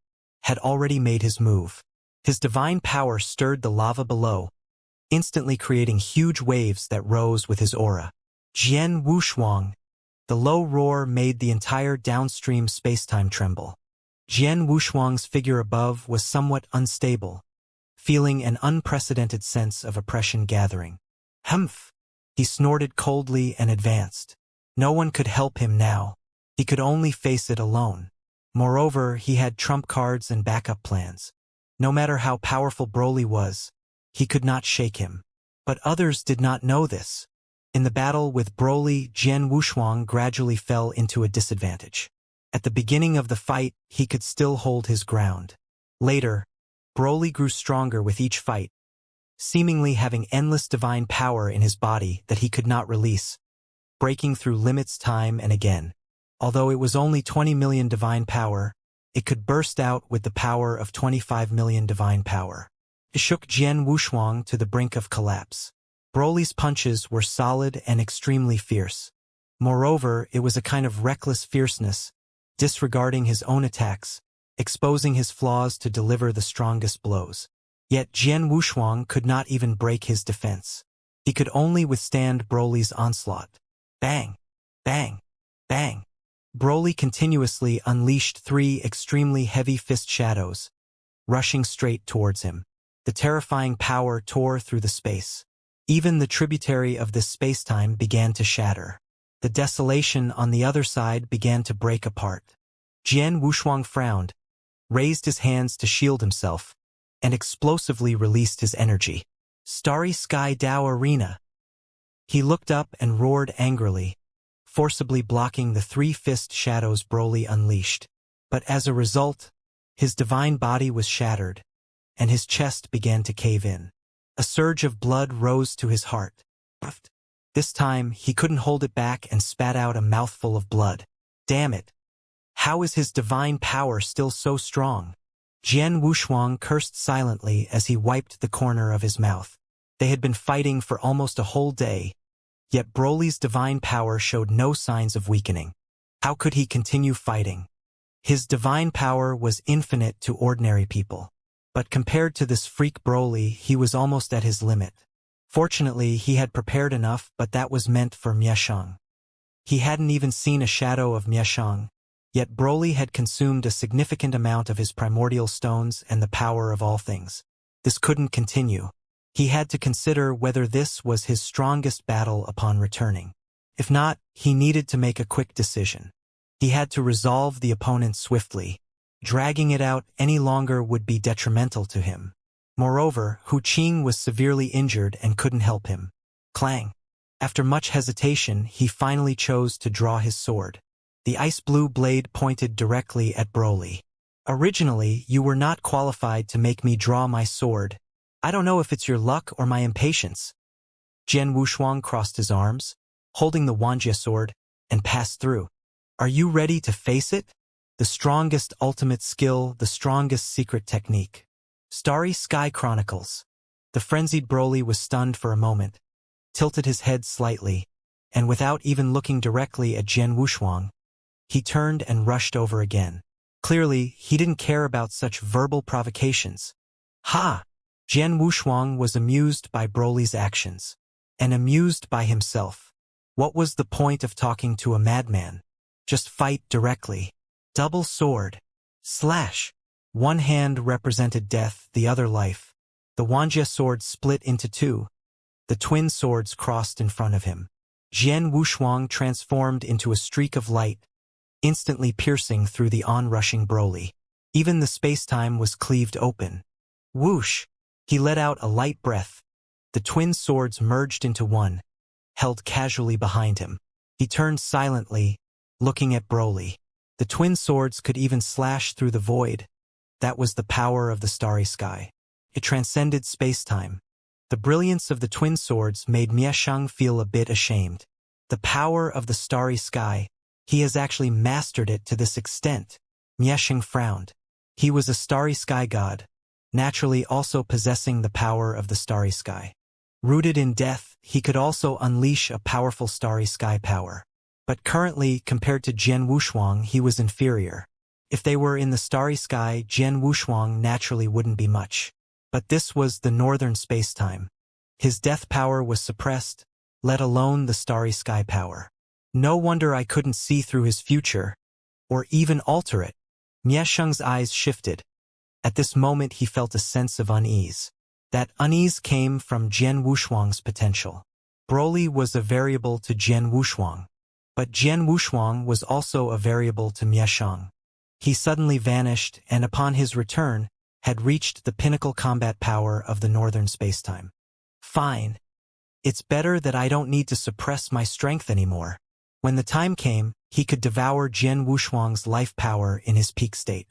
had already made his move. His divine power stirred the lava below, instantly creating huge waves that rose with his aura. Jian Wushuang. The low roar made the entire downstream spacetime tremble. Jian Wushuang's figure above was somewhat unstable, feeling an unprecedented sense of oppression gathering. Humph! He snorted coldly and advanced. No one could help him now. He could only face it alone. Moreover, he had trump cards and backup plans. No matter how powerful Broly was, he could not shake him. But others did not know this. In the battle with Broly, Jian Wushuang gradually fell into a disadvantage. At the beginning of the fight, he could still hold his ground. Later, Broly grew stronger with each fight, seemingly having endless divine power in his body that he could not release, breaking through limits time and again. Although it was only 20 million divine power, it could burst out with the power of 25 million divine power. It shook Jian Wushuang to the brink of collapse. Broly's punches were solid and extremely fierce. Moreover, it was a kind of reckless fierceness, disregarding his own attacks, exposing his flaws to deliver the strongest blows. Yet Jian Wushuang could not even break his defense. He could only withstand Broly's onslaught. Bang! Bang! Bang! Broly continuously unleashed 3 extremely heavy fist shadows, rushing straight towards him. The terrifying power tore through the space. Even the tributary of this spacetime began to shatter. The desolation on the other side began to break apart. Jian Wushuang frowned, raised his hands to shield himself, and explosively released his energy. Starry Sky Dao Arena. He looked up and roared angrily, forcibly blocking the 3 fist shadows Broly unleashed. But as a result, his divine body was shattered, and his chest began to cave in. A surge of blood rose to his heart. This time, he couldn't hold it back and spat out a mouthful of blood. Damn it! How is his divine power still so strong? Jian Wushuang cursed silently as he wiped the corner of his mouth. They had been fighting for almost a whole day, yet Broly's divine power showed no signs of weakening. How could he continue fighting? His divine power was infinite to ordinary people. But compared to this freak Broly, he was almost at his limit. Fortunately, he had prepared enough, but that was meant for Mieshang. He hadn't even seen a shadow of Mieshang, yet Broly had consumed a significant amount of his primordial stones and the power of all things. This couldn't continue. He had to consider whether this was his strongest battle upon returning. If not, he needed to make a quick decision. He had to resolve the opponent swiftly. Dragging it out any longer would be detrimental to him. Moreover, Hu Qing was severely injured and couldn't help him. Clang! After much hesitation, he finally chose to draw his sword. The ice-blue blade pointed directly at Broly. Originally, you were not qualified to make me draw my sword. I don't know if it's your luck or my impatience. Jian Wushuang crossed his arms, holding the Wanjie sword, and passed through. Are you ready to face it? The strongest ultimate skill, the strongest secret technique. Starry Sky Chronicles. The frenzied Broly was stunned for a moment, tilted his head slightly, and without even looking directly at Jian Wushuang, he turned and rushed over again. Clearly, he didn't care about such verbal provocations. Ha! Jian Wushuang was amused by Broly's actions, and amused by himself. What was the point of talking to a madman? Just fight directly. Double sword. Slash. One hand represented death, the other life. The Wanjie sword split into 2. The twin swords crossed in front of him. Jian Wushuang transformed into a streak of light, instantly piercing through the onrushing Broly. Even the spacetime was cleaved open. Whoosh! He let out a light breath. The twin swords merged into one, held casually behind him. He turned silently, looking at Broly. The twin swords could even slash through the void. That was the power of the starry sky. It transcended space-time. The brilliance of the twin swords made Mieshang feel a bit ashamed. The power of the starry sky. He has actually mastered it to this extent. Mieshang frowned. He was a starry sky god, naturally also possessing the power of the starry sky. Rooted in death, he could also unleash a powerful starry sky power. But currently, compared to Jian Wushuang, he was inferior. If they were in the starry sky, Jian Wushuang naturally wouldn't be much. But this was the northern space-time. His death power was suppressed, let alone the starry sky power. No wonder I couldn't see through his future, or even alter it. Mieshang's eyes shifted. At this moment he felt a sense of unease. That unease came from Jian Wushuang's potential. Broly was a variable to Jian Wushuang. But Jian Wushuang was also a variable to Mieshang. He suddenly vanished and upon his return, had reached the pinnacle combat power of the northern spacetime. Fine. It's better that I don't need to suppress my strength anymore. When the time came, he could devour Jian Wushuang's life power in his peak state.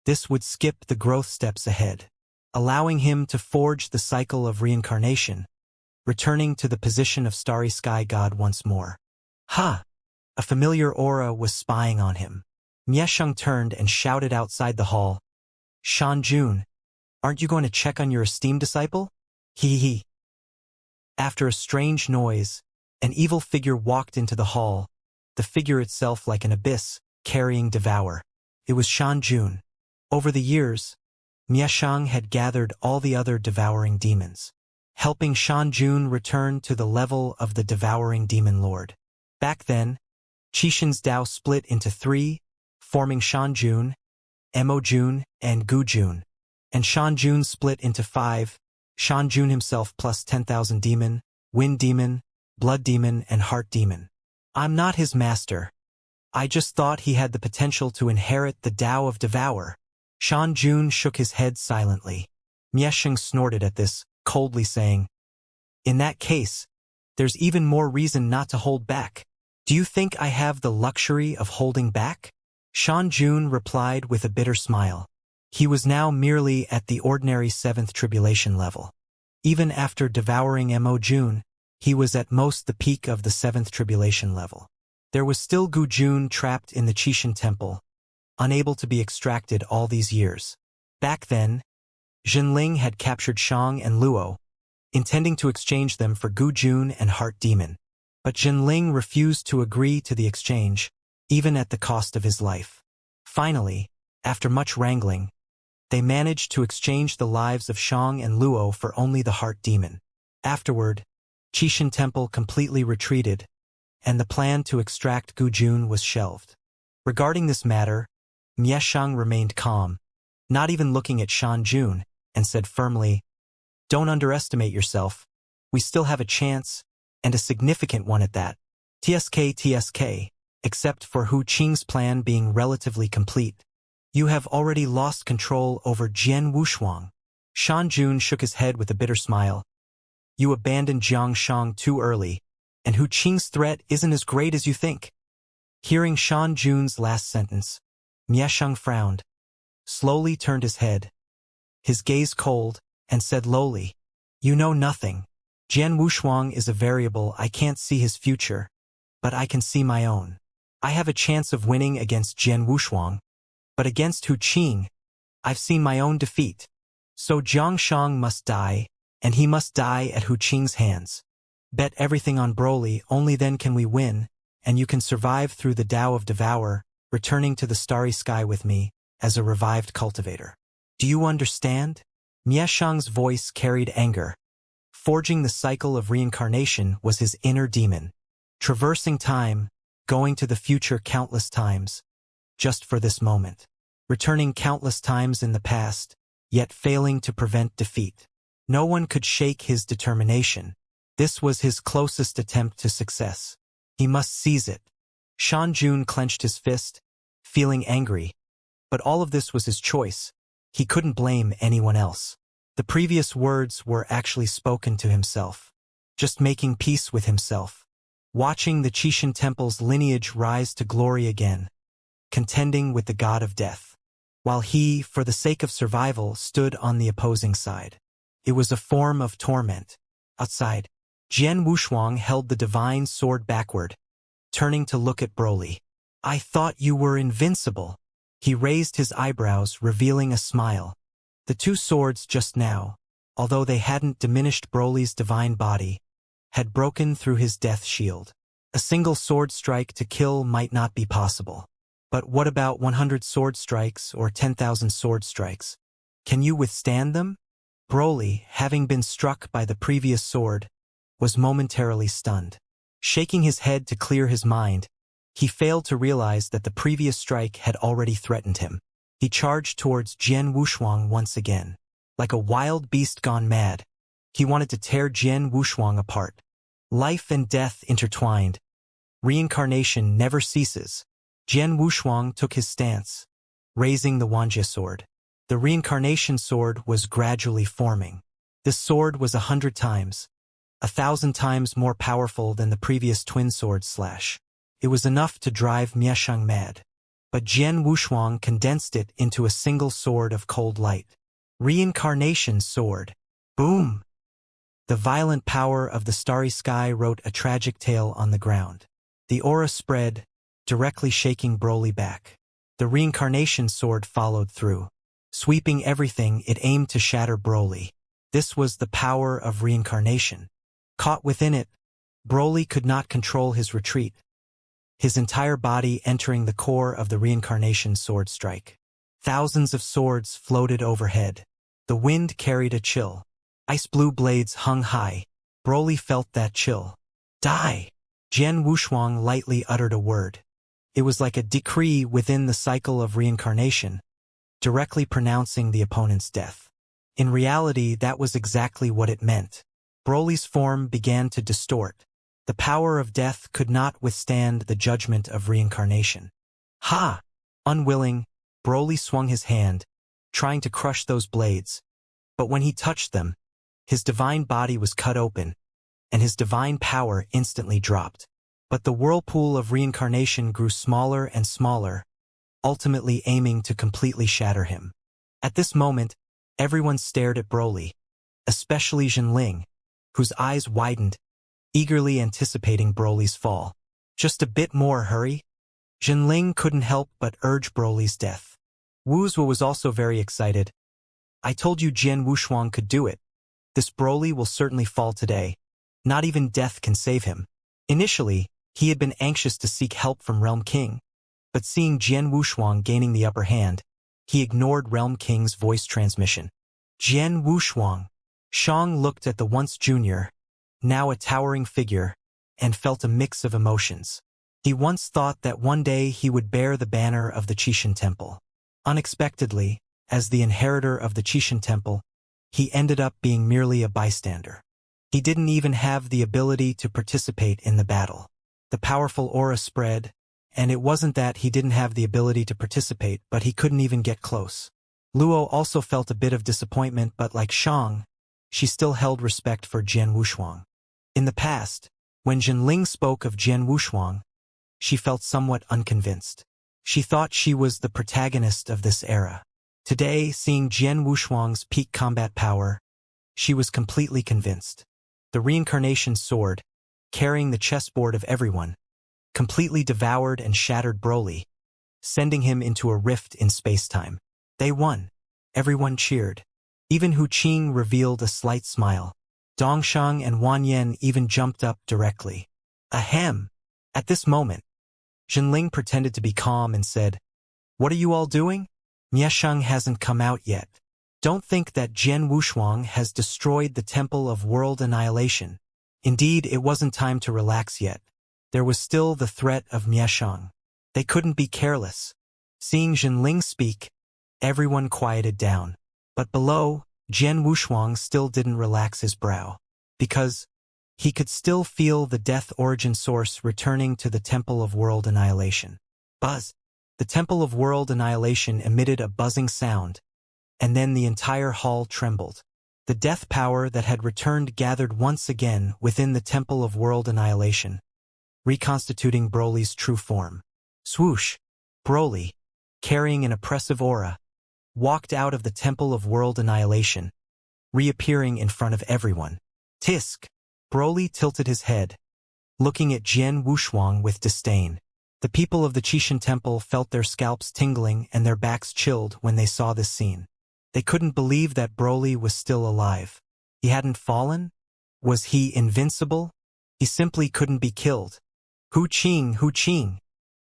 This would skip the growth steps ahead, allowing him to forge the cycle of reincarnation, returning to the position of starry sky god once more. Ha! A familiar aura was spying on him. Mieshang turned and shouted outside the hall, "Shan Jun, Aren't you going to check on your esteemed disciple? He. After a strange noise, an evil figure walked into the hall, the figure itself like an abyss, carrying Devour. It was Shan Jun. Over the years, Mieshang had gathered all the other devouring demons, helping Shan Jun return to the level of the devouring demon lord. Back then, Qixin's Dao split into three, forming Shan Jun, Mo Jun, and Gu Jun. And Shan Jun split into five, Shan Jun himself plus 10,000 demon, wind demon, blood demon, and heart demon. I'm not his master. I just thought he had the potential to inherit the Dao of Devour. Shan Jun shook his head silently. Miesheng snorted at this, coldly saying, in that case, there's even more reason not to hold back. Do you think I have the luxury of holding back? Shan Jun replied with a bitter smile. He was now merely at the ordinary 7th tribulation level. Even after devouring Mo Jun, he was at most the peak of the 7th tribulation level. There was still Gu Jun trapped in the Qixin temple, unable to be extracted all these years. Back then, Jinling had captured Shang and Luo, intending to exchange them for Gu Jun and Heart Demon. But Jinling refused to agree to the exchange, even at the cost of his life. Finally, after much wrangling, they managed to exchange the lives of Shang and Luo for only the Heart Demon. Afterward, Qixin Temple completely retreated, and the plan to extract Gu Jun was shelved. Regarding this matter, Mieshang remained calm, not even looking at Shan Jun, and said firmly, don't underestimate yourself. We still have a chance, and a significant one at that. TSK, except for Hu Qing's plan being relatively complete. You have already lost control over Jian Wushuang. Shan Jun shook his head with a bitter smile. You abandoned Jiang Shang too early, and Hu Qing's threat isn't as great as you think. Hearing Shan Jun's last sentence, Mieshang frowned, slowly turned his head, his gaze cold, and said lowly, you know nothing. Jian Wushuang is a variable. I can't see his future, but I can see my own. I have a chance of winning against Jian Wushuang, but against Hu Qing, I've seen my own defeat. So Jiang Shang must die, and he must die at Hu Qing's hands. Bet everything on Broly, only then can we win, and you can survive through the Dao of Devour, returning to the starry sky with me, as a revived cultivator. Do you understand? Mieshang's voice carried anger. Forging the cycle of reincarnation was his inner demon. Traversing time, going to the future countless times, just for this moment. Returning countless times in the past, yet failing to prevent defeat. No one could shake his determination. This was his closest attempt to success. He must seize it. Shan Jun clenched his fist, feeling angry. But all of this was his choice. He couldn't blame anyone else. The previous words were actually spoken to himself. Just making peace with himself. Watching the Qixin Temple's lineage rise to glory again. Contending with the god of death. While he, for the sake of survival, stood on the opposing side. It was a form of torment. Outside, Jian Wushuang held the divine sword backward, turning to look at Broly. I thought you were invincible. He raised his eyebrows, revealing a smile. The two swords just now, although they hadn't diminished Broly's divine body, had broken through his death shield. A single sword strike to kill might not be possible. But what about 100 sword strikes or 10,000 sword strikes? Can you withstand them? Broly, having been struck by the previous sword, was momentarily stunned. Shaking his head to clear his mind, he failed to realize that the previous strike had already threatened him. He charged towards Jian Wushuang once again. Like a wild beast gone mad, he wanted to tear Jian Wushuang apart. Life and death intertwined. Reincarnation never ceases. Jian Wushuang took his stance, raising the Wanjie sword. The reincarnation sword was gradually forming. This sword was 100 times, 1,000 times more powerful than the previous twin sword slash. It was enough to drive Mieshang mad. But Jian Wushuang condensed it into a single sword of cold light. Reincarnation sword. Boom! The violent power of the starry sky wrote a tragic tale on the ground. The aura spread, directly shaking Broly back. The reincarnation sword followed through. Sweeping everything, it aimed to shatter Broly. This was the power of reincarnation. Caught within it, Broly could not control his retreat, his entire body entering the core of the reincarnation sword strike. Thousands of swords floated overhead. The wind carried a chill. Ice-blue blades hung high. Broly felt that chill. Die! Jian Wushuang lightly uttered a word. It was like a decree within the cycle of reincarnation, directly pronouncing the opponent's death. In reality, that was exactly what it meant. Broly's form began to distort. The power of death could not withstand the judgment of reincarnation. Ha! Unwilling, Broly swung his hand, trying to crush those blades. But when he touched them, his divine body was cut open, and his divine power instantly dropped. But the whirlpool of reincarnation grew smaller and smaller, ultimately aiming to completely shatter him. At this moment, everyone stared at Broly, especially Jinling, whose eyes widened, eagerly anticipating Broly's fall. Just a bit more, hurry? Jinling couldn't help but urge Broly's death. Wuxia was also very excited. I told you Jian Wushuang could do it. This Broly will certainly fall today. Not even death can save him. Initially, he had been anxious to seek help from Realm King, but seeing Jian Wushuang gaining the upper hand, he ignored Realm King's voice transmission. Jian Wushuang. Shang looked at the once junior, now a towering figure, and felt a mix of emotions. He once thought that one day he would bear the banner of the Qixin Temple. Unexpectedly, as the inheritor of the Qixin Temple, he ended up being merely a bystander. He didn't even have the ability to participate in the battle. The powerful aura spread, and it wasn't that he didn't have the ability to participate, but he couldn't even get close. Luo also felt a bit of disappointment, but like Shang, she still held respect for Jian Wushuang. In the past, when Jinling spoke of Jian Wushuang, she felt somewhat unconvinced. She thought she was the protagonist of this era. Today, seeing Jian Wushuang's peak combat power, she was completely convinced. The reincarnation sword, carrying the chessboard of everyone, completely devoured and shattered Broly, sending him into a rift in space-time. They won. Everyone cheered. Even Hu Qing revealed a slight smile. Dongshang and Wan Yan even jumped up directly. Ahem! At this moment, Jinling pretended to be calm and said, "What are you all doing? Mieshang hasn't come out yet. Don't think that Jian Wushuang has destroyed the Temple of World Annihilation. Indeed, it wasn't time to relax yet. There was still the threat of Mieshang. They couldn't be careless." Seeing Jinling speak, everyone quieted down. But below, Jian Wushuang still didn't relax his brow, because he could still feel the death origin source returning to the Temple of World Annihilation. Buzz! The Temple of World Annihilation emitted a buzzing sound, and then the entire hall trembled. The death power that had returned gathered once again within the Temple of World Annihilation, reconstituting Broly's true form. Swoosh! Broly, carrying an oppressive aura, walked out of the Temple of World Annihilation, reappearing in front of everyone. Tisk! Broly tilted his head, looking at Jian Wushuang with disdain. The people of the Qixin Temple felt their scalps tingling and their backs chilled when they saw this scene. They couldn't believe that Broly was still alive. He hadn't fallen? Was he invincible? He simply couldn't be killed. Hu Qing, Hu Qing!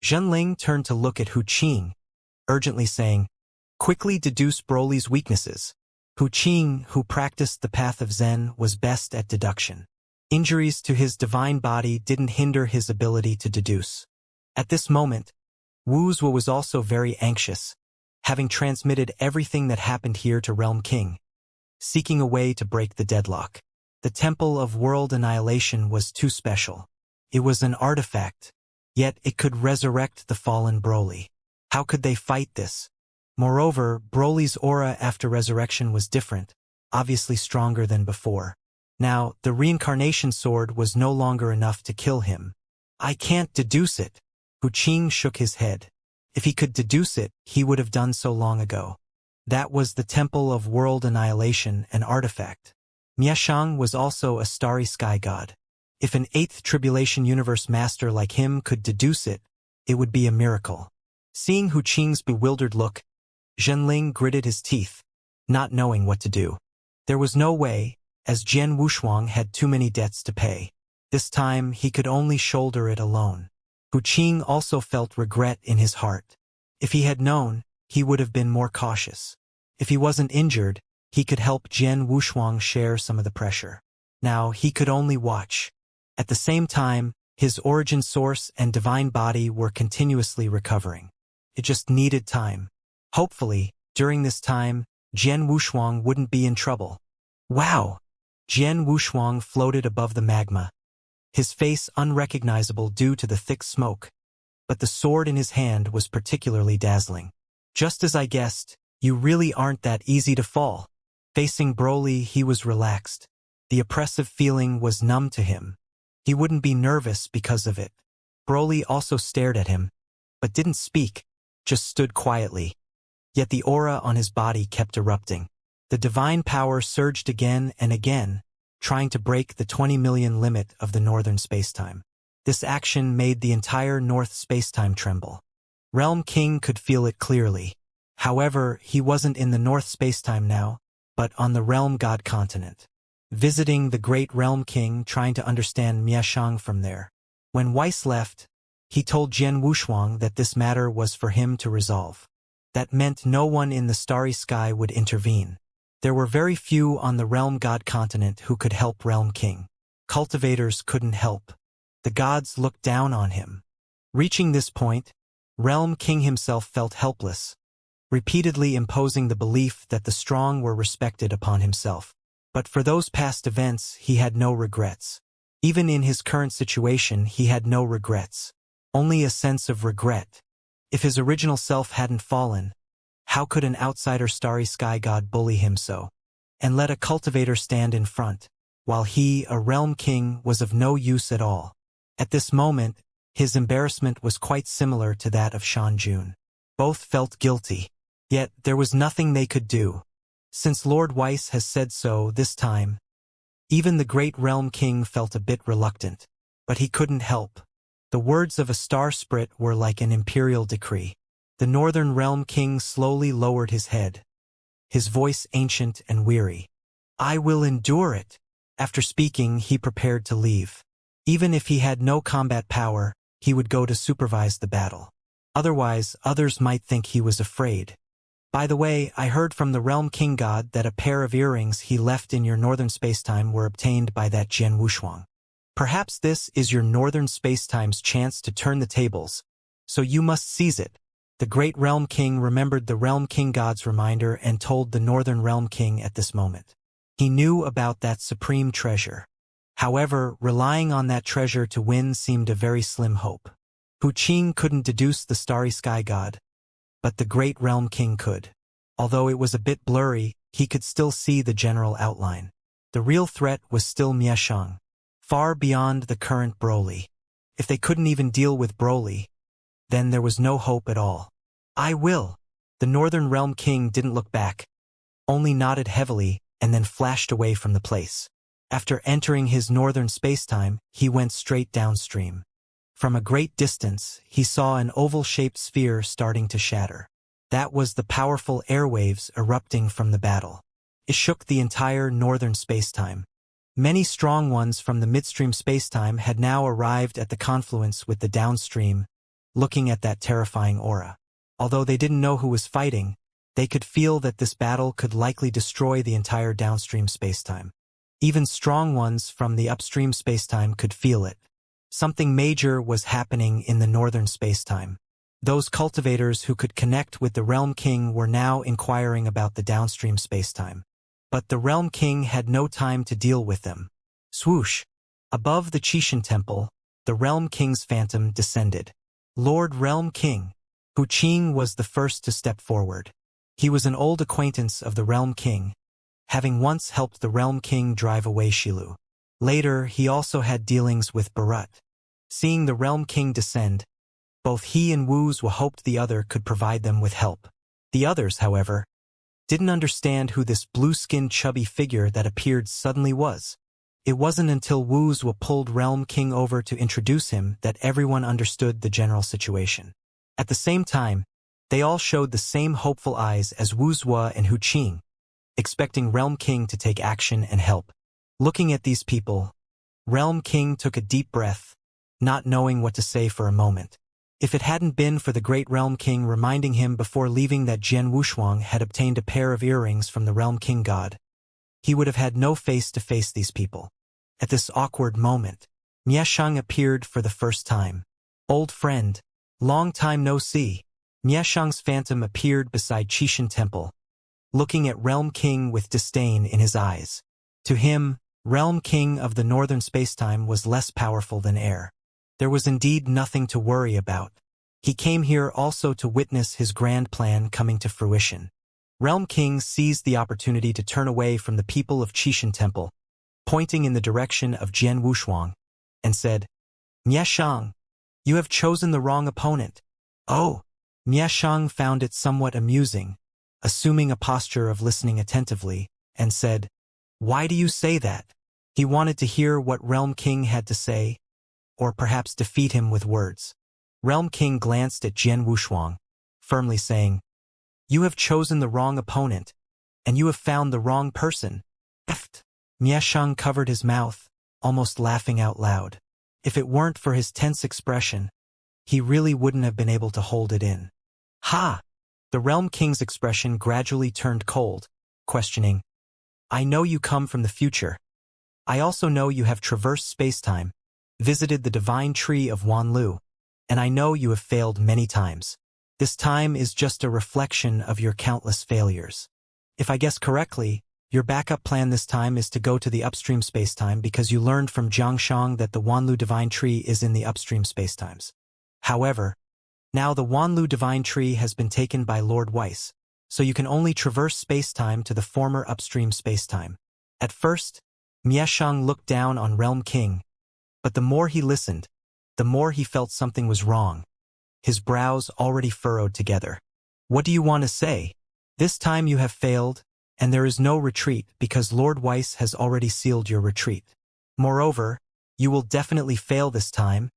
Zhenling turned to look at Hu Qing, urgently saying, "Quickly deduce Broly's weaknesses." Hu Qing, who practiced the path of Zen, was best at deduction. Injuries to his divine body didn't hinder his ability to deduce. At this moment, Wuxia was also very anxious, having transmitted everything that happened here to Realm King, seeking a way to break the deadlock. The Temple of World Annihilation was too special. It was an artifact, yet it could resurrect the fallen Broly. How could they fight this? Moreover, Broly's aura after resurrection was different, obviously stronger than before. Now, the reincarnation sword was no longer enough to kill him. I can't deduce it. Hu Qing shook his head. If he could deduce it, he would have done so long ago. That was the Temple of World Annihilation, an artifact. Mieshang was also a starry sky god. If an 8th Tribulation Universe master like him could deduce it, it would be a miracle. Seeing Hu Qing's bewildered look, Zhenling gritted his teeth, not knowing what to do. There was no way, as Jian Wushuang had too many debts to pay. This time he could only shoulder it alone. Hu Qing also felt regret in his heart. If he had known, he would have been more cautious. If he wasn't injured, he could help Jian Wushuang share some of the pressure. Now he could only watch. At the same time, his origin source and divine body were continuously recovering. It just needed time. Hopefully, during this time, Jian Wushuang wouldn't be in trouble. Wow! Jian Wushuang floated above the magma, his face unrecognizable due to the thick smoke. But the sword in his hand was particularly dazzling. Just as I guessed, you really aren't that easy to fall. Facing Broly, he was relaxed. The oppressive feeling was numb to him. He wouldn't be nervous because of it. Broly also stared at him, but didn't speak, just stood quietly. Yet the aura on his body kept erupting. The divine power surged again and again, trying to break the 20 million limit of the northern spacetime. This action made the entire north spacetime tremble. Realm King could feel it clearly. However, he wasn't in the north spacetime now, but on the Realm God continent. Visiting the great Realm King, trying to understand Miashang from there. When Weiss left, he told Jian Wushuang that this matter was for him to resolve. That meant no one in the starry sky would intervene. There were very few on the Realm God continent who could help Realm King. Cultivators couldn't help. The gods looked down on him. Reaching this point, Realm King himself felt helpless, repeatedly imposing the belief that the strong were respected upon himself. But for those past events, he had no regrets. Even in his current situation, he had no regrets. Only a sense of regret. If his original self hadn't fallen, how could an outsider starry sky god bully him so? And let a cultivator stand in front, while he, a realm king, was of no use at all. At this moment, his embarrassment was quite similar to that of Shan Jun. Both felt guilty. Yet there was nothing they could do. Since Lord Weiss has said so this time, even the great Realm King felt a bit reluctant. But he couldn't help. The words of a star sprit were like an imperial decree. The Northern Realm King slowly lowered his head, his voice ancient and weary. I will endure it. After speaking, he prepared to leave. Even if he had no combat power, he would go to supervise the battle. Otherwise, others might think he was afraid. By the way, I heard from the Realm King God that a pair of earrings he left in your northern spacetime were obtained by that Jian Wushuang. Perhaps this is your northern spacetime's chance to turn the tables, so you must seize it. The great Realm King remembered the Realm King God's reminder and told the Northern Realm King at this moment. He knew about that supreme treasure. However, relying on that treasure to win seemed a very slim hope. Hu Qing couldn't deduce the starry sky god, but the great Realm King could. Although it was a bit blurry, he could still see the general outline. The real threat was still Miashang, far beyond the current Broly. If they couldn't even deal with Broly, then there was no hope at all. I will. The Northern Realm King didn't look back, only nodded heavily and then flashed away from the place. After entering his northern spacetime, he went straight downstream. From a great distance, he saw an oval-shaped sphere starting to shatter. That was the powerful airwaves erupting from the battle. It shook the entire northern spacetime. Many strong ones from the midstream spacetime had now arrived at the confluence with the downstream, looking at that terrifying aura. Although they didn't know who was fighting, they could feel that this battle could likely destroy the entire downstream spacetime. Even strong ones from the upstream spacetime could feel it. Something major was happening in the northern spacetime. Those cultivators who could connect with the Realm King were now inquiring about the downstream spacetime. But the Realm King had no time to deal with them. Swoosh! Above the Qishan Temple, the Realm King's phantom descended. Lord Realm King. Hu Qing was the first to step forward. He was an old acquaintance of the Realm King, having once helped the Realm King drive away Shilu. Later, he also had dealings with Barut. Seeing the Realm King descend, both he and Wuxia hoped the other could provide them with help. The others, however, didn't understand who this blue-skinned chubby figure that appeared suddenly was. It wasn't until Wuxia pulled Realm King over to introduce him that everyone understood the general situation. At the same time, They all showed the same hopeful eyes as Wuxia and Huqing, expecting Realm King to take action and help. Looking at these people, Realm King took a deep breath, not knowing what to say for a moment. If it hadn't been for the great Realm King reminding him before leaving that Jian Wuxuang had obtained a pair of earrings from the Realm King god, he would have had no face to face these people. At this awkward moment, Mieshang appeared for the first time. Old friend, long time no see. Mieshang's phantom appeared beside Qishan Temple, looking at Realm King with disdain in his eyes. To him, Realm King of the Northern Spacetime was less powerful than air. There was indeed nothing to worry about. He came here also to witness his grand plan coming to fruition. Realm King seized the opportunity to turn away from the people of Qishan Temple, pointing in the direction of Jian Wuxuang, and said, Mieshang, you have chosen the wrong opponent. Oh! Mieshang found it somewhat amusing, assuming a posture of listening attentively, and said, Why do you say that? He wanted to hear what Realm King had to say, or perhaps defeat him with words. Realm King glanced at Jian Wuxuang, firmly saying, You have chosen the wrong opponent, and you have found the wrong person. Eft. Mieshang covered his mouth, almost laughing out loud. If it weren't for his tense expression, he really wouldn't have been able to hold it in. Ha! The Realm King's expression gradually turned cold, questioning, I know you come from the future. I also know you have traversed spacetime, visited the divine tree of Wanlu, and I know you have failed many times. This time is just a reflection of your countless failures. If I guess correctly, your backup plan this time is to go to the upstream spacetime because you learned from Jiangshang that the Wanlu divine tree is in the upstream spacetimes. However, now the Wanlu divine tree has been taken by Lord Weiss, so you can only traverse spacetime to the former upstream spacetime. At first, Mieshang looked down on Realm King, but the more he listened, the more he felt something was wrong. His brows already furrowed together. What do you want to say? This time you have failed, and there is no retreat because Lord Weiss has already sealed your retreat. Moreover, you will definitely fail this time,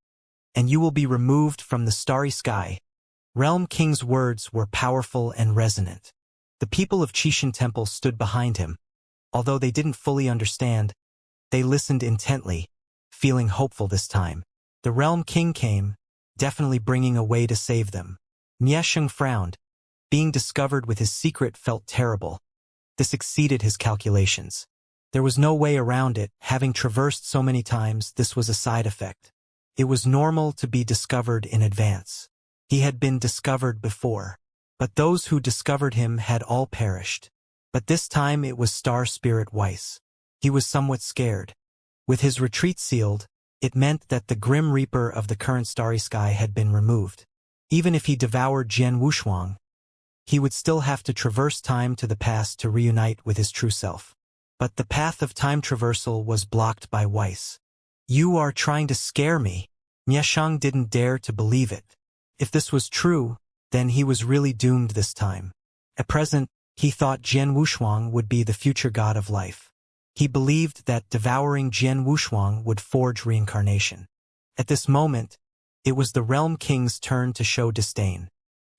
and you will be removed from the starry sky. Realm King's words were powerful and resonant. The people of Qishan Temple stood behind him. Although they didn't fully understand, they listened intently, feeling hopeful this time. The Realm King came, definitely bringing a way to save them. Mieshang frowned. Being discovered with his secret felt terrible. This exceeded his calculations. There was no way around it. Having traversed so many times, this was a side effect. It was normal to be discovered in advance. He had been discovered before, but those who discovered him had all perished. But this time it was Star Spirit Weiss. He was somewhat scared. With his retreat sealed, it meant that the Grim Reaper of the current starry sky had been removed. Even if he devoured Jian Wuxuang, he would still have to traverse time to the past to reunite with his true self. But the path of time traversal was blocked by Weiss. You are trying to scare me. Mieshang didn't dare to believe it. If this was true, then he was really doomed this time. At present, he thought Jian Wuxuang would be the future god of life. He believed that devouring Jian Wuxuang would forge reincarnation. At this moment, it was the Realm King's turn to show disdain.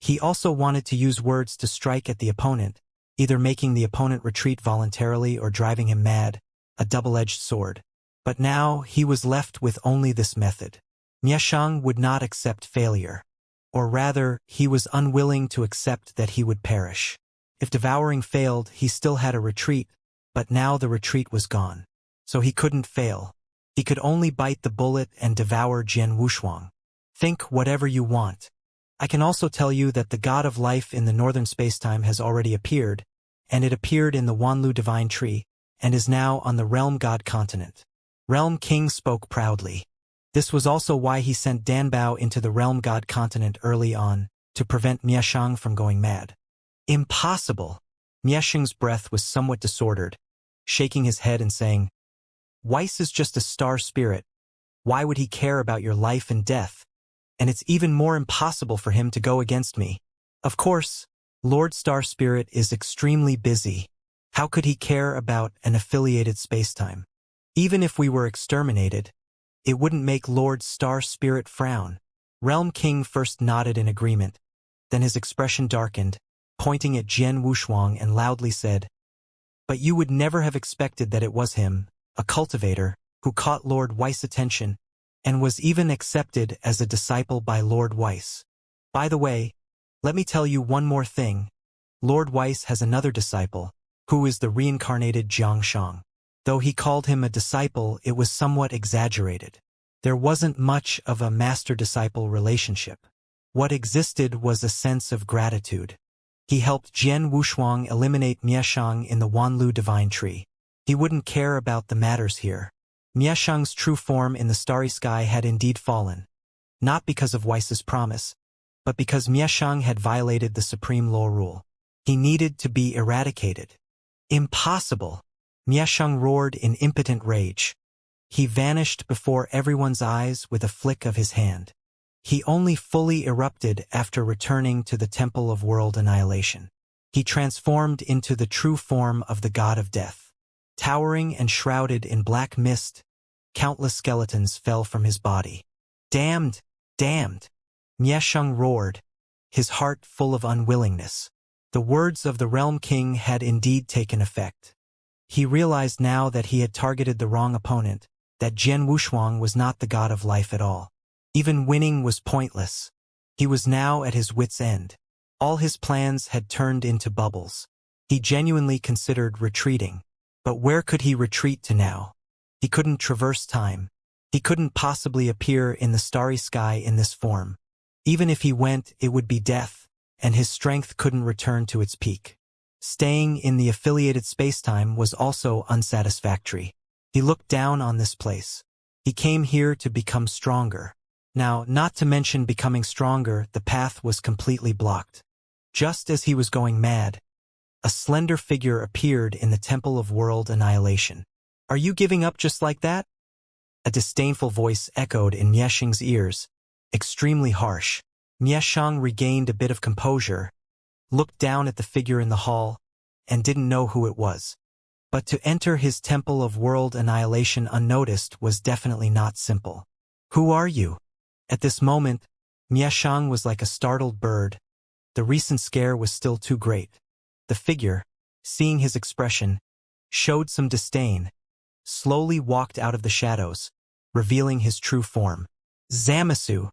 He also wanted to use words to strike at the opponent, either making the opponent retreat voluntarily or driving him mad, a double-edged sword. But now he was left with only this method. Mieshang would not accept failure. Or rather, he was unwilling to accept that he would perish. If devouring failed, he still had a retreat, but now the retreat was gone. So he couldn't fail. He could only bite the bullet and devour Jian Wuxuang. Think whatever you want. I can also tell you that the god of life in the northern spacetime has already appeared, and it appeared in the Wanlu divine tree, and is now on the Realm God continent. Realm King spoke proudly. This was also why he sent Danbao into the Realm God continent early on, to prevent Mieshang from going mad. Impossible! Mieshang's breath was somewhat disordered, shaking his head and saying, Weiss is just a star spirit. Why would he care about your life and death? And it's even more impossible for him to go against me. Of course, Lord Star Spirit is extremely busy. How could he care about an affiliated spacetime? Even if we were exterminated, it wouldn't make Lord Star Spirit frown. Realm King first nodded in agreement, Then his expression darkened, pointing at Jian Wushuang and loudly said, "But you would never have expected that it was him, a cultivator, who caught Lord Weiss' attention, and was even accepted as a disciple by Lord Weiss. By the way, let me tell you one more thing. Lord Weiss has another disciple, who is the reincarnated Xianxia. Though he called him a disciple, it was somewhat exaggerated. There wasn't much of a master-disciple relationship. What existed was a sense of gratitude. He helped Jian Wushuang eliminate Mieshang in the Wanlu divine tree. He wouldn't care about the matters here. Mieshang's true form in the starry sky had indeed fallen, not because of Weiss's promise, but because Mieshang had violated the supreme law rule. He needed to be eradicated. Impossible! Mieshang roared in impotent rage. He vanished before everyone's eyes with a flick of his hand. He only fully erupted after returning to the Temple of World Annihilation. He transformed into the true form of the God of Death. Towering and shrouded in black mist, countless skeletons fell from his body. Damned! Damned! Mieshang roared, his heart full of unwillingness. The words of the Realm King had indeed taken effect. He realized now that he had targeted the wrong opponent, that Jian Wushuang was not the god of life at all. Even winning was pointless. He was now at his wits' end. All his plans had turned into bubbles. He genuinely considered retreating. But where could he retreat to now? He couldn't traverse time. He couldn't possibly appear in the starry sky in this form. Even if he went, it would be death, and his strength couldn't return to its peak. Staying in the affiliated spacetime was also unsatisfactory. He looked down on this place. He came here to become stronger. Now, not to mention becoming stronger, the path was completely blocked. Just as he was going mad, a slender figure appeared in the Temple of World Annihilation. "Are you giving up just like that?" A disdainful voice echoed in Mieshang's ears, extremely harsh. Mieshang regained a bit of composure, looked down at the figure in the hall, and didn't know who it was. But to enter his Temple of World Annihilation unnoticed was definitely not simple. "Who are you?" At this moment, Mieshang was like a startled bird. The recent scare was still too great. The figure, seeing his expression, showed some disdain, slowly walked out of the shadows, revealing his true form. Zamasu,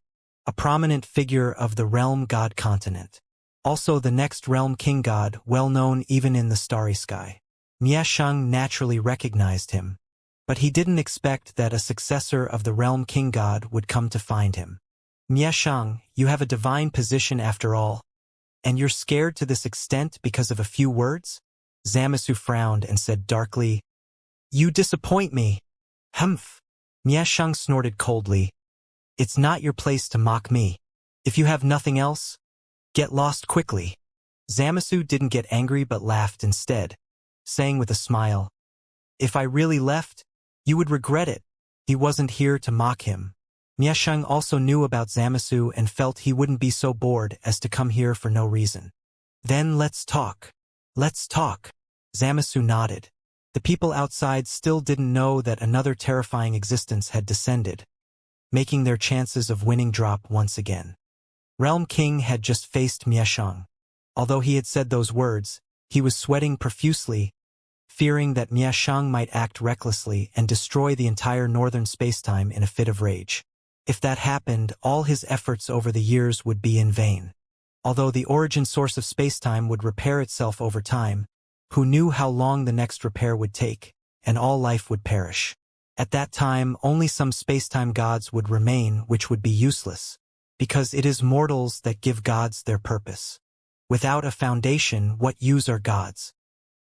a prominent figure of the Realm God continent. Also the next Realm King God, well known even in the starry sky. Mieshang naturally recognized him, but he didn't expect that a successor of the Realm King God would come to find him. "Mieshang, you have a divine position after all, and you're scared to this extent because of a few words?" Zamasu frowned and said darkly, "You disappoint me." "Humph." Mieshang snorted coldly. "It's not your place to mock me. If you have nothing else, get lost quickly." Zamasu didn't get angry but laughed instead, saying with a smile, "If I really left, you would regret it." He wasn't here to mock him. Mieshang also knew about Zamasu and felt he wouldn't be so bored as to come here for no reason. "Then let's talk." "Let's talk." Zamasu nodded. The people outside still didn't know that another terrifying existence had descended, making their chances of winning drop once again. Realm King had just faced Mieshang. Although he had said those words, he was sweating profusely, fearing that Mieshang might act recklessly and destroy the entire northern spacetime in a fit of rage. If that happened, all his efforts over the years would be in vain. Although the origin source of spacetime would repair itself over time, who knew how long the next repair would take, and all life would perish. At that time, only some spacetime gods would remain, which would be useless, because it is mortals that give gods their purpose. Without a foundation, what use are gods?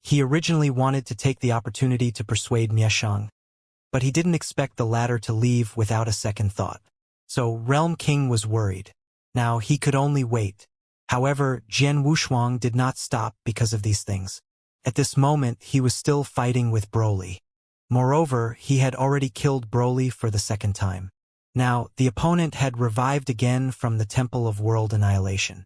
He originally wanted to take the opportunity to persuade Mieshang, but he didn't expect the latter to leave without a second thought. So Realm King was worried. Now he could only wait. However, Jian Wushuang did not stop because of these things. At this moment, he was still fighting with Broly. Moreover, he had already killed Broly for the second time. Now, the opponent had revived again from the Temple of World Annihilation.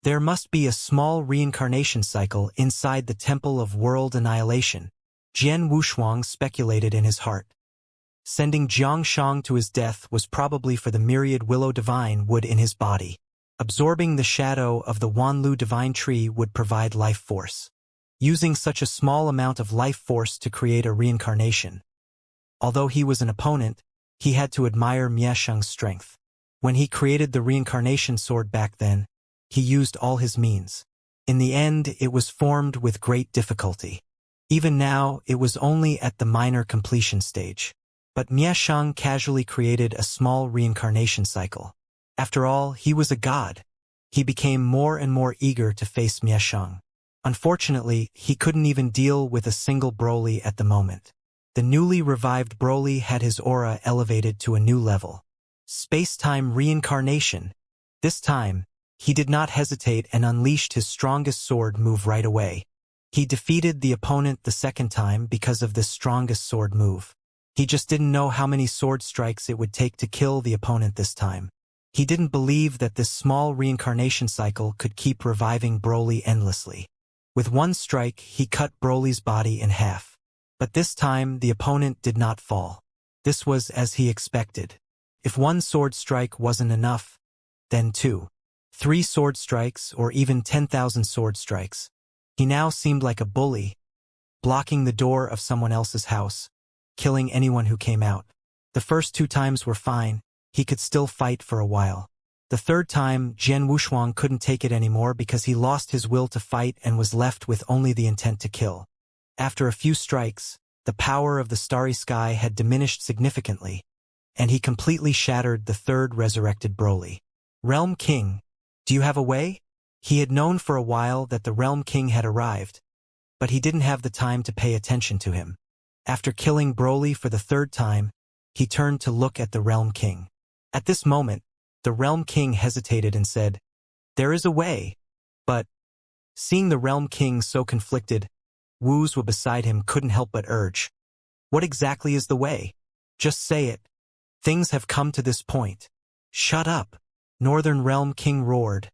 There must be a small reincarnation cycle inside the Temple of World Annihilation, Jian Wushuang speculated in his heart. Sending Xianxia to his death was probably for the myriad Willow Divine wood in his body. Absorbing the shadow of the Wanlu divine tree would provide life force. Using such a small amount of life force to create a reincarnation. Although he was an opponent, he had to admire Mieshang's strength. When he created the reincarnation sword back then, he used all his means. In the end, it was formed with great difficulty. Even now, it was only at the minor completion stage. But Mieshang casually created a small reincarnation cycle. After all, he was a god. He became more and more eager to face Mieshang. Unfortunately, he couldn't even deal with a single Broly at the moment. The newly revived Broly had his aura elevated to a new level. Space-time reincarnation. This time, he did not hesitate and unleashed his strongest sword move right away. He defeated the opponent the second time because of this strongest sword move. He just didn't know how many sword strikes it would take to kill the opponent this time. He didn't believe that this small reincarnation cycle could keep reviving Broly endlessly. With one strike, he cut Broly's body in half. But this time, the opponent did not fall. This was as he expected. If one sword strike wasn't enough, then 2, 3 sword strikes, or even 10,000 sword strikes. He now seemed like a bully, blocking the door of someone else's house, killing anyone who came out. The first 2 times were fine. He could still fight for a while. The third time, Jian Wushuang couldn't take it anymore because he lost his will to fight and was left with only the intent to kill. After a few strikes, the power of the starry sky had diminished significantly, and he completely shattered the third resurrected Broly. Realm King, do you have a way? He had known for a while that the Realm King had arrived, but he didn't have the time to pay attention to him. After killing Broly for the third time, he turned to look at the Realm King. At this moment, the Realm King hesitated and said, "There is a way." But, seeing the Realm King so conflicted, Wuxia beside him couldn't help but urge, "What exactly is the way? Just say it. Things have come to this point." "Shut up," Northern Realm King roared,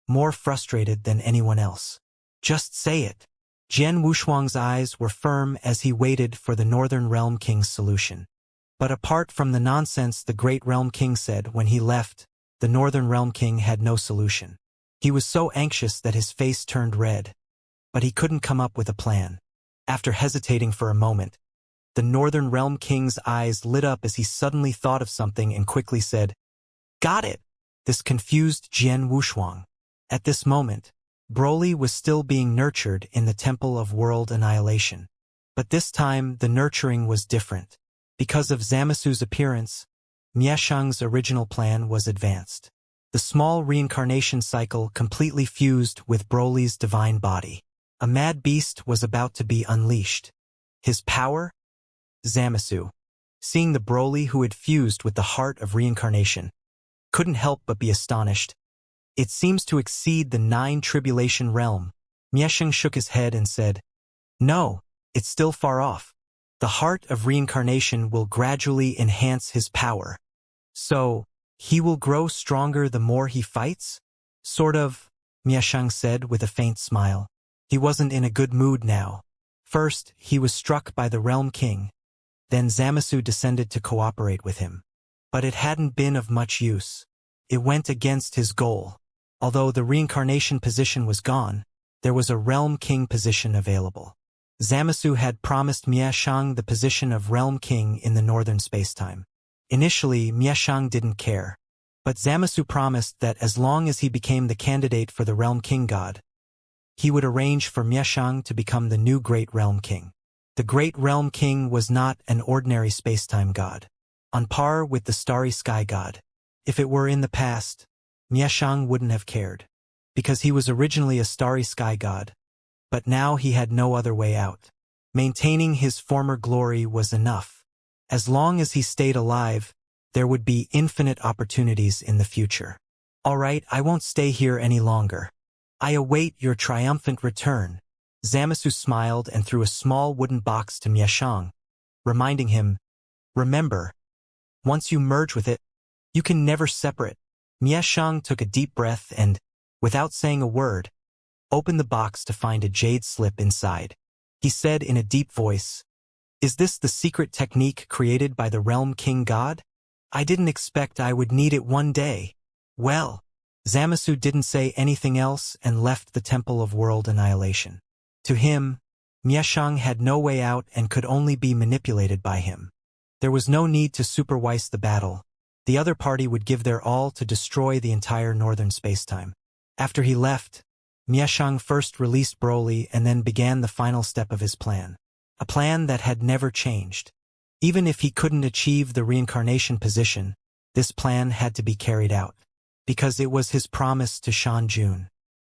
more frustrated than anyone else. "Just say it." Jian Wushuang's eyes were firm as he waited for the Northern Realm King's solution. But apart from the nonsense the Great Realm King said when he left, the Northern Realm King had no solution. He was so anxious that his face turned red, but he couldn't come up with a plan. After hesitating for a moment, the Northern Realm King's eyes lit up as he suddenly thought of something and quickly said, "Got it!" This confused Jian Wushuang. At this moment, Broly was still being nurtured in the Temple of World Annihilation. But this time, the nurturing was different. Because of Zamasu's appearance, Mieshang's original plan was advanced. The small reincarnation cycle completely fused with Broly's divine body. A mad beast was about to be unleashed. His power? Zamasu, seeing the Broly who had fused with the heart of reincarnation, couldn't help but be astonished. "It seems to exceed the 9 tribulation realm." Mieshang shook his head and said, "No, it's still far off. The heart of reincarnation will gradually enhance his power. So, he will grow stronger the more he fights?" "Sort of," Mieshang said with a faint smile. He wasn't in a good mood now. First, he was struck by the Realm King. Then Zamasu descended to cooperate with him. But it hadn't been of much use. It went against his goal. Although the reincarnation position was gone, there was a Realm King position available. Zamasu had promised Mieshang the position of Realm King in the northern spacetime. Initially, Mieshang didn't care. But Zamasu promised that as long as he became the candidate for the Realm King god, he would arrange for Mieshang to become the new Great Realm King. The Great Realm King was not an ordinary spacetime god, on par with the Starry Sky god. If it were in the past, Mieshang wouldn't have cared, because he was originally a Starry Sky god. But now he had no other way out. Maintaining his former glory was enough. As long as he stayed alive, there would be infinite opportunities in the future. "All right, I won't stay here any longer. I await your triumphant return." Zamasu smiled and threw a small wooden box to Mieshang, reminding him, "Remember, once you merge with it, you can never separate." Mieshang took a deep breath and, without saying a word, opened the box to find a jade slip inside. He said in a deep voice, "Is this the secret technique created by the Realm King god? I didn't expect I would need it one day." "Well, Zamasu didn't say anything else and left the Temple of World Annihilation. To him, Mieshang had no way out and could only be manipulated by him. There was no need to supervise the battle. The other party would give their all to destroy the entire northern spacetime. After he left, Mieshang first released Broly and then began the final step of his plan. A plan that had never changed. Even if he couldn't achieve the reincarnation position, this plan had to be carried out. Because it was his promise to Shan Jun.